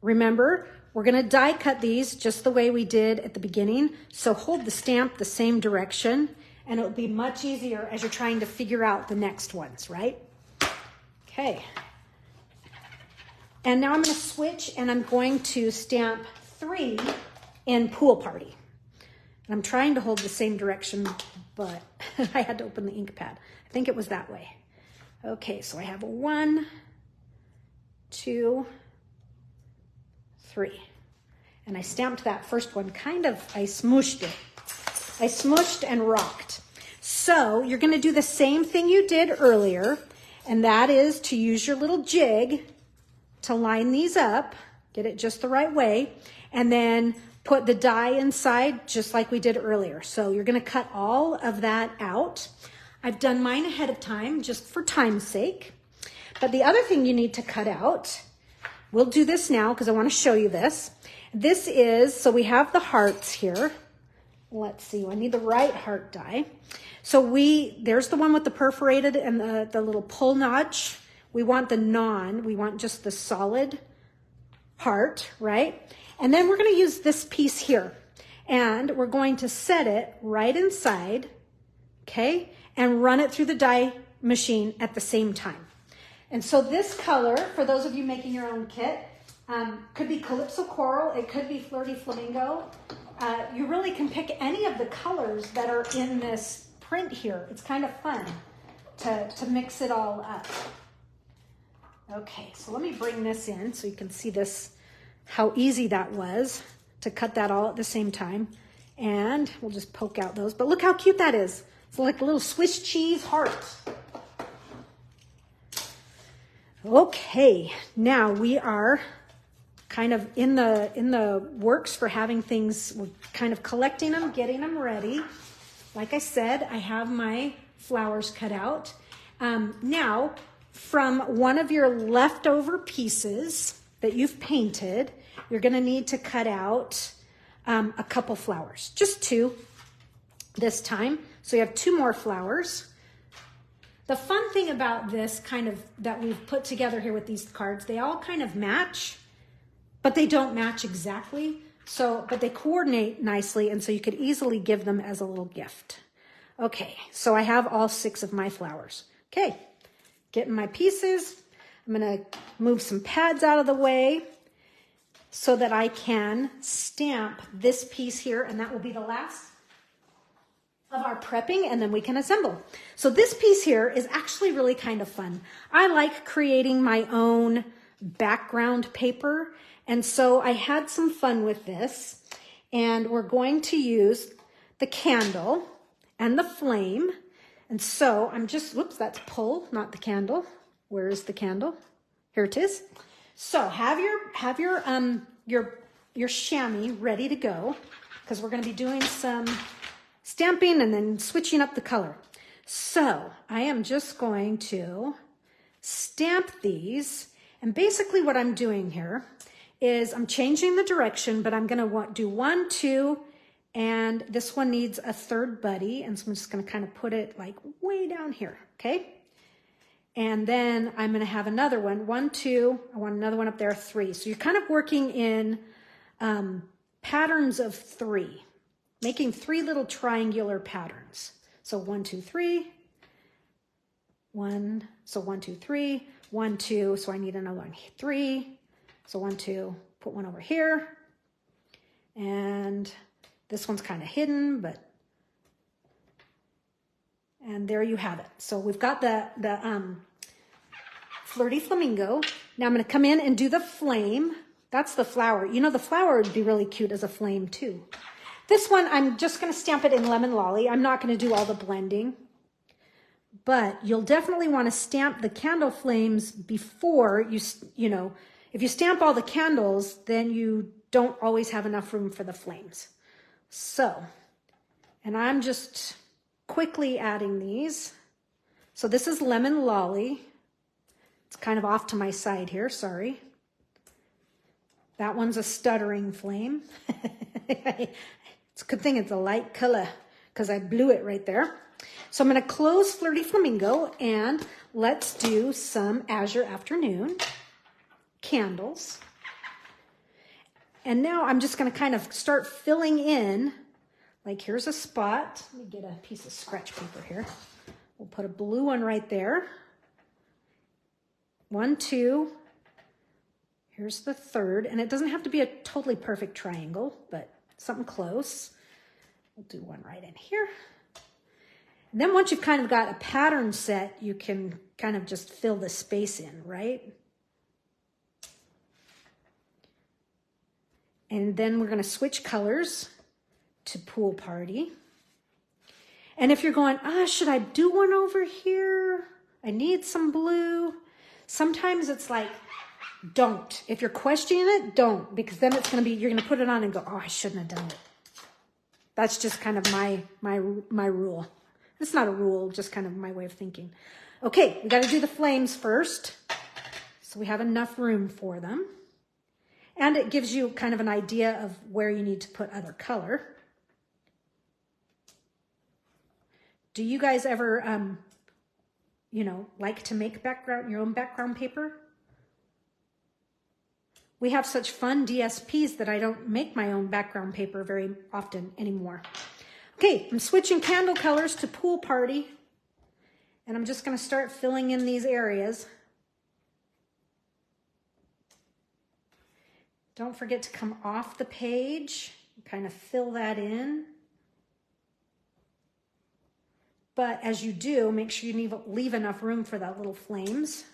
Remember, we're going to die cut these just the way we did at the beginning. So hold the stamp the same direction, and it'll be much easier as you're trying to figure out the next ones, right? Okay. And now I'm going to switch, and I'm going to stamp 3 in Pool Party. And I'm trying to hold the same direction, but I had to open the ink pad. I think it was that way. Okay, so I have a 1, 2, 3. And I stamped that first one kind of, I smooshed it. I smooshed and rocked. So you're going to do the same thing you did earlier, and that is to use your little jig to line these up, get it just the right way, and then put the die inside just like we did earlier. So you're going to cut all of that out. I've done mine ahead of time just for time's sake. But the other thing you need to cut out, we'll do this now because I want to show you this. This is, so we have the hearts here. Let's see, I need the right heart die. So there's the one with the perforated and the little pull notch. We want the we want just the solid heart, right? And then we're going to use this piece here. And we're going to set it right inside, okay? And run it through the die machine at the same time. And so this color, for those of you making your own kit, could be Calypso Coral, it could be Flirty Flamingo. You really can pick any of the colors that are in this print here. It's kind of fun to mix it all up. Okay, so let me bring this in so you can see this, how easy that was to cut that all at the same time. And we'll just poke out those. But look how cute that is. It's like a little Swiss cheese heart. Okay, now we are kind of in the works for having things, we're kind of collecting them, getting them ready. Like I said, I have my flowers cut out. Now, from one of your leftover pieces that you've painted, you're going to need to cut out a couple flowers, just 2 this time. So you have 2 more flowers. The fun thing about this kind of that we've put together here with these cards, they all kind of match, but they don't match exactly. So, but they coordinate nicely, and so you could easily give them as a little gift. Okay, so I have all 6 of my flowers. Okay, getting my pieces. I'm gonna move some pads out of the way so that I can stamp this piece here, and that will be the last of our prepping, and then we can assemble. So this piece here is actually really kind of fun. I like creating my own background paper, and so I had some fun with this, and we're going to use the candle and the flame. And so I'm just, whoops, that's pull, not the candle. Where is the candle? Here it is. So have your chamois ready to go, because we're going to be doing some stamping and then switching up the color. So I am just going to stamp these, and basically what I'm doing here is I'm changing the direction, but I'm going to do 1, 2, and this one needs a 3rd buddy, and so I'm just going to kind of put it like way down here, okay? And then I'm going to have another one, 1, 2, I want another one up there, 3. So you're kind of working in patterns of 3, making 3 little triangular patterns. So 1, 2, 3, 1, so 1, 2, 3, 1, 2, so I need another one, 3, so 1, 2, put one over here, and this one's kind of hidden, but, and there you have it. So we've got the Flirty Flamingo. Now I'm going to come in and do the flame. That's the flower. You know, the flower would be really cute as a flame too. This one, I'm just going to stamp it in Lemon Lolly. I'm not going to do all the blending, but you'll definitely want to stamp the candle flames before you know, if you stamp all the candles, then you don't always have enough room for the flames. So, and I'm just quickly adding these. So this is Lemon Lolly. It's kind of off to my side here, sorry. That one's a stuttering flame. It's a good thing it's a light color because I blew it right there. So I'm going to close Flirty Flamingo, and let's do some Azure Afternoon candles. And now I'm just going to kind of start filling in, like here's a spot. Let me get a piece of scratch paper here. We'll put a blue one right there. 1, 2. Here's the 3rd, and it doesn't have to be a totally perfect triangle, but something close. We'll do one right in here. And then once you've kind of got a pattern set, you can kind of just fill the space in, right? And then we're going to switch colors to Pool Party. And if you're going, should I do one over here? I need some blue. Sometimes it's like, don't. If you're questioning it, don't, because then it's going to be, you're going to put it on and go, I shouldn't have done it. That's just kind of my rule. It's not a rule, just kind of my way of thinking. Okay, we got to do the flames first, so we have enough room for them. And it gives you kind of an idea of where you need to put other color. Do you guys ever, you know, like to make your own background paper? We have such fun DSPs that I don't make my own background paper very often anymore. Okay, I'm switching candle colors to Pool Party, and I'm just going to start filling in these areas. Don't forget to come off the page, kind of fill that in. But as you do, make sure you leave enough room for that little flames.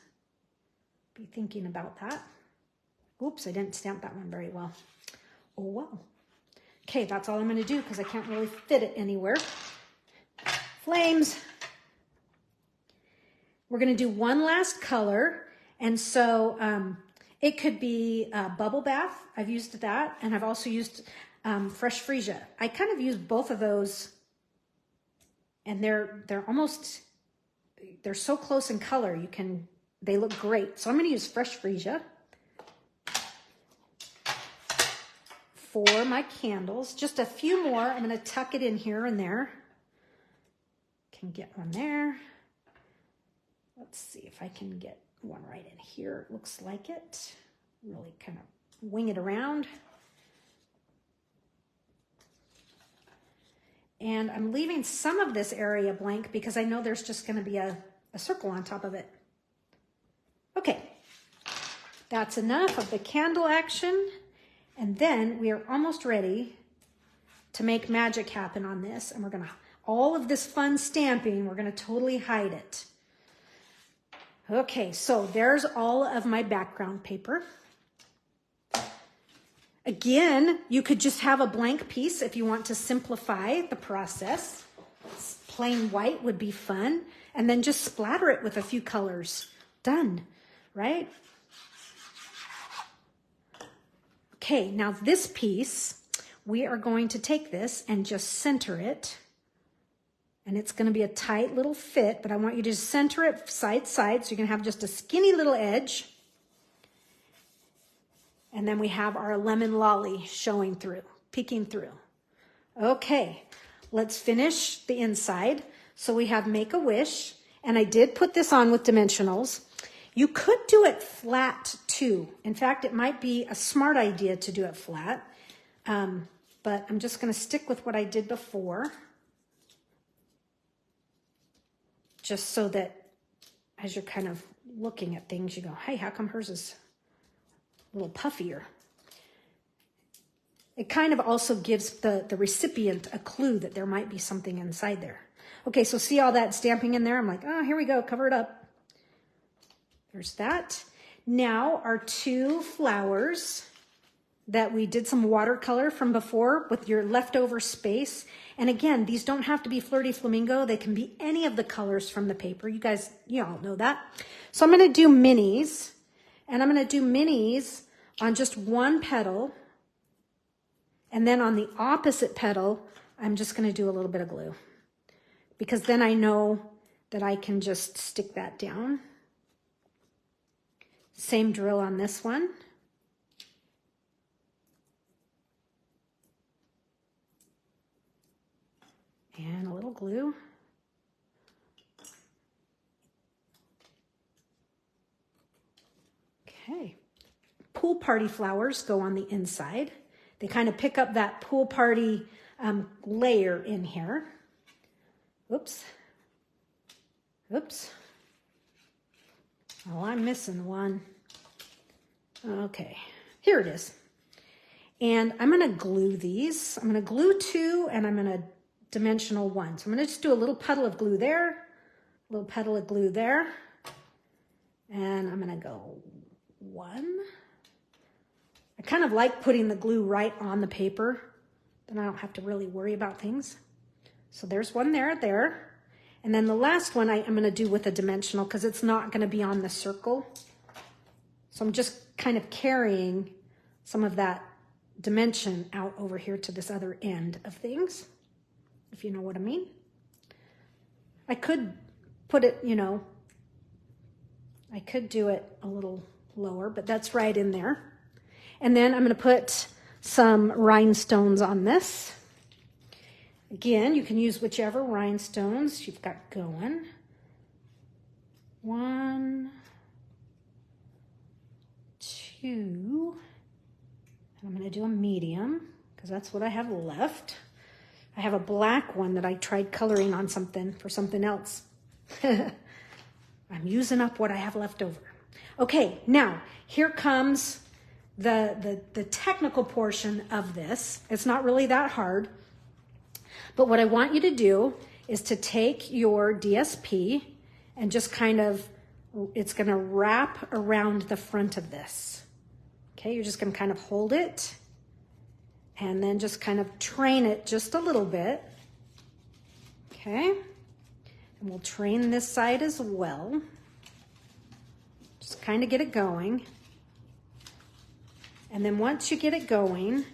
Be thinking about that. Oops, I didn't stamp that one very well. Oh, well. Okay, that's all I'm going to do because I can't really fit it anywhere. Flames. We're going to do one last color. And so it could be Bubble Bath. I've used that. And I've also used Fresh Freesia. I kind of use both of those. And they're so close in color. They look great. So I'm going to use Fresh Freesia for my candles. Just a few more. I'm going to tuck it in here and there. Can get one there. Let's see if I can get one right in here. It looks like it. Really kind of wing it around. And I'm leaving some of this area blank because I know there's just going to be a circle on top of it. Okay, that's enough of the candle action. And then we are almost ready to make magic happen on this. And we're going to, all of this fun stamping, we're going to totally hide it. Okay, so there's all of my background paper. Again, you could just have a blank piece if you want to simplify the process. Plain white would be fun. And then just splatter it with a few colors. Done, right? Okay, now this piece, we are going to take this and just center it. And it's going to be a tight little fit, but I want you to just center it side to side. So you're going to have just a skinny little edge. And then we have our lemon lolly showing through, peeking through. Okay, let's finish the inside. So we have Make a Wish, and I did put this on with dimensionals. You could do it flat too. In fact, it might be a smart idea to do it flat, but I'm just going to stick with what I did before, just so that as you're kind of looking at things, you go, hey, how come hers is a little puffier? It kind of also gives the recipient a clue that there might be something inside there. Okay, so see all that stamping in there? I'm like, oh, here we go, cover it up. There's that. Now our two flowers that we did some watercolor from before with your leftover space. And again, these don't have to be Flirty Flamingo. They can be any of the colors from the paper. You guys, you all know that. So I'm going to do minis, and I'm going to do minis on just one petal. And then on the opposite petal, I'm just going to do a little bit of glue, because then I know that I can just stick that down. Same drill on this one. And a little glue. Okay. Pool party flowers go on the inside. They kind of pick up that pool party layer in here. Oops. Oops. Oh, I'm missing one. Okay, here it is. And I'm going to glue these. I'm going to glue two, and I'm going to dimensional one. So I'm going to just do a little puddle of glue there, a little puddle of glue there. And I'm going to go one. I kind of like putting the glue right on the paper. Then I don't have to really worry about things. So there's one there. And then the last one I'm going to do with a dimensional, because it's not going to be on the circle. So I'm just kind of carrying some of that dimension out over here to this other end of things, if you know what I mean. I could put it, I could do it a little lower, but that's right in there. And then I'm going to put some rhinestones on this. Again, you can use whichever rhinestones you've got going. One, two, and I'm going to do a medium because that's what I have left. I have a black one that I tried coloring on something for something else. I'm using up what I have left over. Okay, now here comes the technical portion of this. It's not really that hard. But what I want you to do is to take your DSP and just kind of, it's going to wrap around the front of this. Okay, you're just going to kind of hold it and then just kind of train it just a little bit. Okay, and we'll train this side as well. Just kind of get it going. And then once you get it going,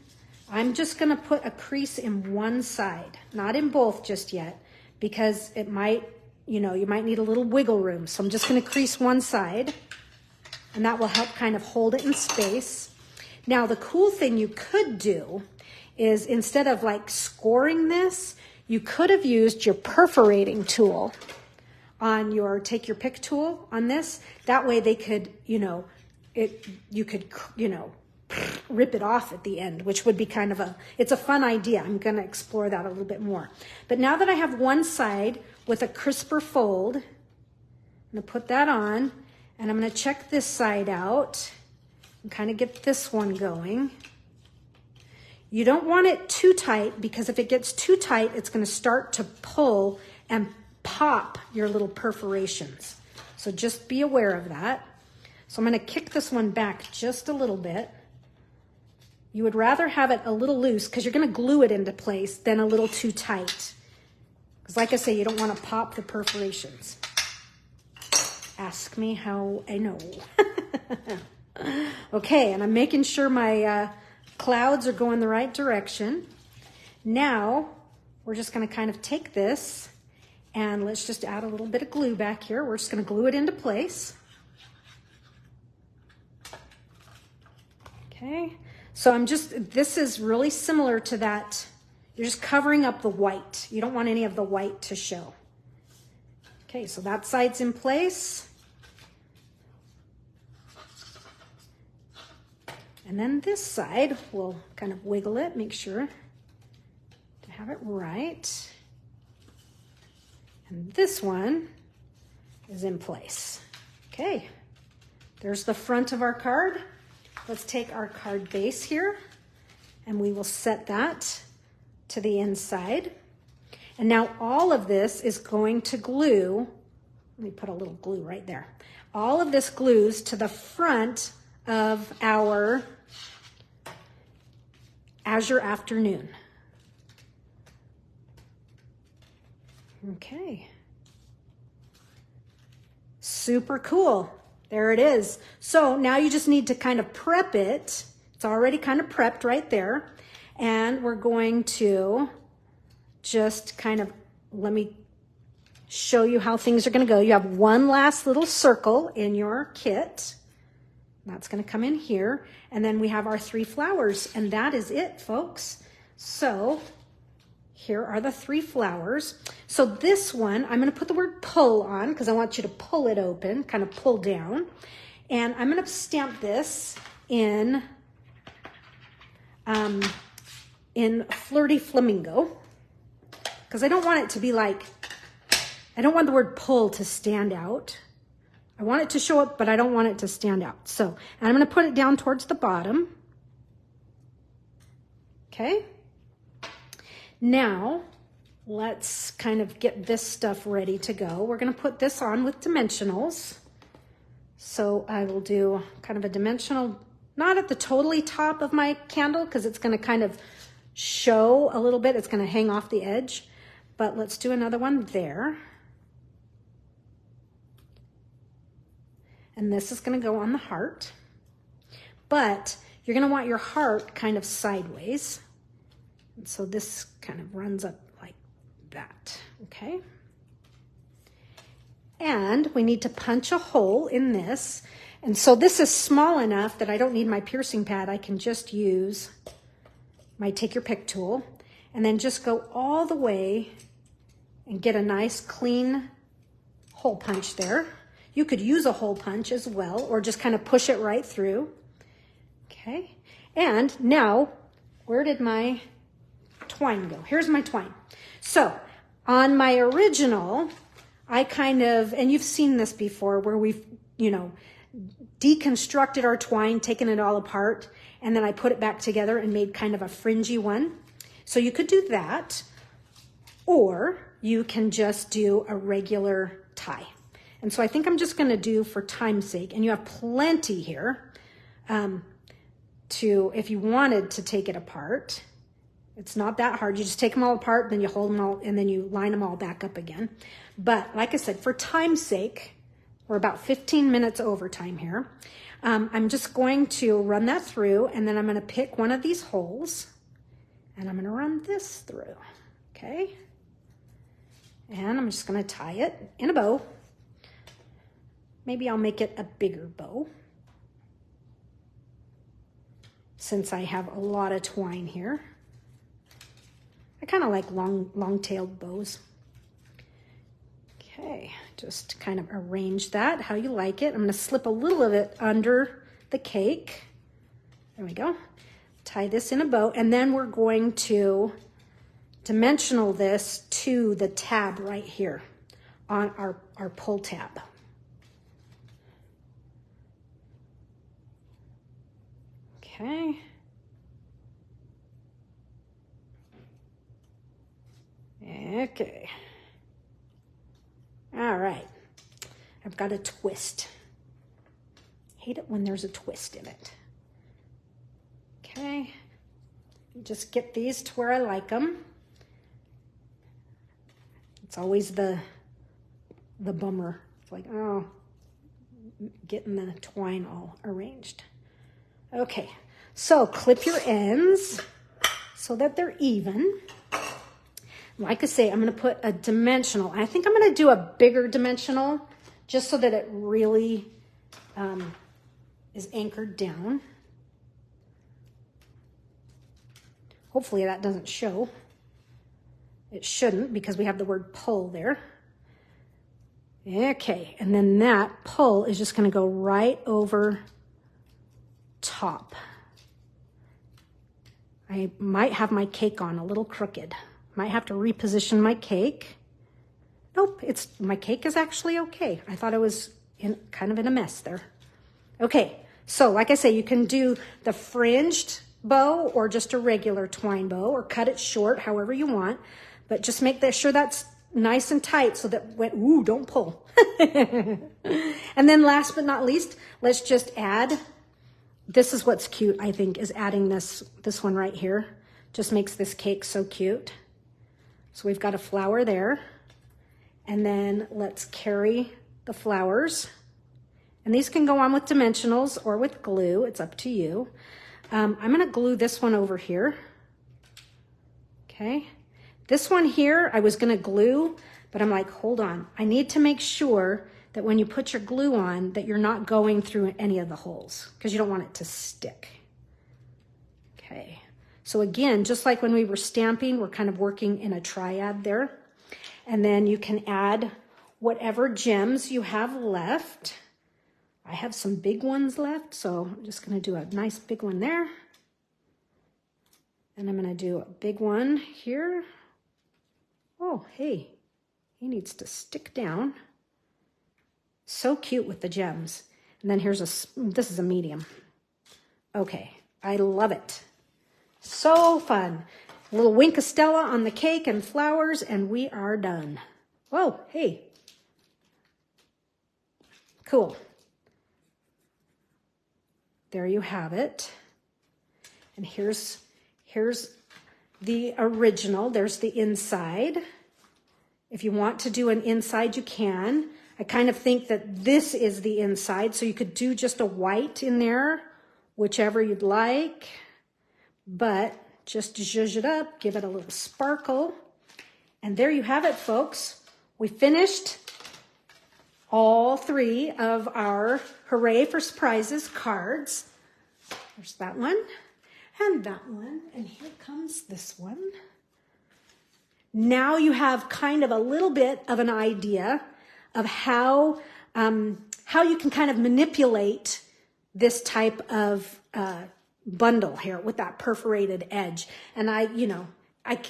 I'm just going to put a crease in one side, not in both just yet, because it might, you might need a little wiggle room. So I'm just going to crease one side, and that will help kind of hold it in space. Now, the cool thing you could do is, instead of like scoring this, you could have used your perforating tool on your take your pick tool on this. That way they could, you could rip it off at the end, which would be kind of it's a fun idea. I'm going to explore that a little bit more. But now that I have one side with a crisper fold, I'm going to put that on, and I'm going to check this side out and kind of get this one going. You don't want it too tight, because if it gets too tight, it's going to start to pull and pop your little perforations. So just be aware of that. So I'm going to kick this one back just a little bit. You would rather have it a little loose, because you're going to glue it into place, than a little too tight. Because like I say, you don't want to pop the perforations. Ask me how I know. Okay, and I'm making sure my clouds are going the right direction. Now, we're just going to kind of take this, and let's just add a little bit of glue back here. We're just going to glue it into place. Okay, so this is really similar to that. You're just covering up the white. You don't want any of the white to show. Okay, so that side's in place. And then this side, we'll kind of wiggle it, make sure to have it right. And this one is in place. Okay, there's the front of our card. Let's take our card base here, and we will set that to the inside. And now all of this is going to glue. Let me put a little glue right there. All of this glues to the front of our Azure Afternoon. Okay. Super cool. There it is. So now you just need to kind of prep it. It's already kind of prepped right there. And we're going to just kind of, let me show you how things are going to go. You have one last little circle in your kit. That's going to come in here. And then we have our 3 flowers, and that is it, folks. So here are the 3 flowers. So this one, I'm going to put the word pull on, because I want you to pull it open, kind of pull down. And I'm going to stamp this in Flirty Flamingo, because I don't want it to be like, I don't want the word pull to stand out. I want it to show up, but I don't want it to stand out. So, and I'm going to put it down towards the bottom. Okay. Now, let's kind of get this stuff ready to go. We're going to put this on with dimensionals. So I will do kind of a dimensional, not at the totally top of my candle, because it's going to kind of show a little bit. It's going to hang off the edge. But let's do another one there. And this is going to go on the heart. But you're going to want your heart kind of sideways. And so this kind of runs up like that, okay? And we need to punch a hole in this. And so this is small enough that I don't need my piercing pad. I can just use my take your pick tool, and then just go all the way and get a nice clean hole punch there. You could use a hole punch as well, or just kind of push it right through. Okay, and now, where did my twine go? Here's my twine. So, on my original, I kind of, and you've seen this before, where we've, deconstructed our twine, taken it all apart, and then I put it back together and made kind of a fringy one. So you could do that, or you can just do a regular tie. And so I think I'm just going to do, for time's sake, and you have plenty here, if you wanted to take it apart. It's not that hard. You just take them all apart, then you hold them all, and then you line them all back up again. But like I said, for time's sake, we're about 15 minutes overtime here. I'm just going to run that through, and then I'm going to pick one of these holes, and I'm going to run this through, okay? And I'm just going to tie it in a bow. Maybe I'll make it a bigger bow, since I have a lot of twine here. I kind of like long-tailed bows. Okay, just kind of arrange that how you like it. I'm going to slip a little of it under the cake. There we go. Tie this in a bow, and then we're going to dimensional this to the tab right here on our pull tab. Okay. Okay. All right. I've got a twist. Hate it when there's a twist in it. Okay. Just get these to where I like them. It's always the bummer. It's like, oh, getting the twine all arranged. Okay, so clip your ends so that they're even. Like I say, I'm going to put a dimensional. I think I'm going to do a bigger dimensional just so that it really is anchored down. Hopefully that doesn't show. It shouldn't because we have the word pull there. Okay, and then that pull is just going to go right over top. I might have my cake on a little crooked. Might have to reposition my cake. Nope, my cake is actually okay. I thought it was kind of in a mess there. Okay, so like I say, you can do the fringed bow or just a regular twine bow or cut it short, however you want. But just make sure that's nice and tight so that ooh, don't pull. And then last but not least, let's just add, this is what's cute, I think, is adding this one right here. Just makes this cake so cute. So we've got a flower there. And then let's carry the flowers. And these can go on with dimensionals or with glue. It's up to you. I'm going to glue this one over here. Okay. This one here, I was going to glue, but I'm like, hold on. I need to make sure that when you put your glue on, that you're not going through any of the holes because you don't want it to stick. Okay. So again, just like when we were stamping, we're kind of working in a triad there. And then you can add whatever gems you have left. I have some big ones left, so I'm just going to do a nice big one there. And I'm going to do a big one here. Oh, hey, he needs to stick down. So cute with the gems. And then this is a medium. Okay, I love it. So fun. A little wink of Stella on the cake and flowers, and we are done. Whoa, hey. Cool. There you have it. And here's the original. There's the inside. If you want to do an inside, you can. I kind of think that this is the inside, so you could do just a white in there, whichever you'd like. But just zhuzh it up, give it a little sparkle. And there you have it, folks. We finished all 3 of our Hooray for Surprises cards. There's that one and that one. And here comes this one. Now you have kind of a little bit of an idea of how you can kind of manipulate this type of bundle here with that perforated edge. And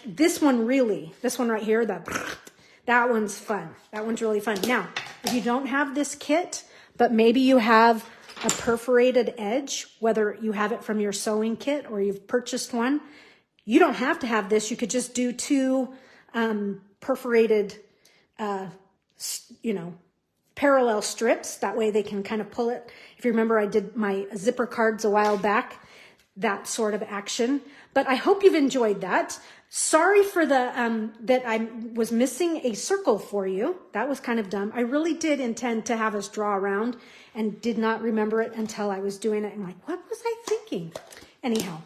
this one right here, that one's fun. That one's really fun. Now, if you don't have this kit, but maybe you have a perforated edge, whether you have it from your sewing kit or you've purchased one, you don't have to have this. You could just do 2 perforated, parallel strips. That way they can kind of pull it. If you remember, I did my zipper cards a while back, that sort of action. But I hope you've enjoyed that. Sorry for that I was missing a circle for you. That was kind of dumb. I really did intend to have us draw around and did not remember it until I was doing it. I'm like, what was I thinking? Anyhow,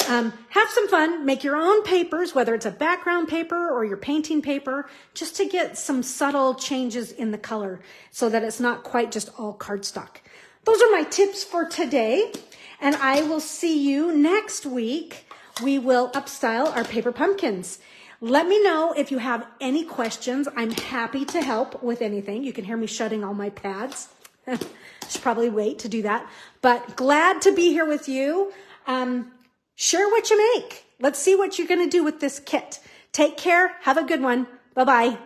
have some fun. Make your own papers, whether it's a background paper or your painting paper, just to get some subtle changes in the color so that it's not quite just all cardstock. Those are my tips for today, and I will see you next week. We will upstyle our paper pumpkins. Let me know if you have any questions. I'm happy to help with anything. You can hear me shutting all my pads. Should probably wait to do that. But glad to be here with you. share what you make. Let's see what you're going to do with this kit. Take care. Have a good one. Bye-bye.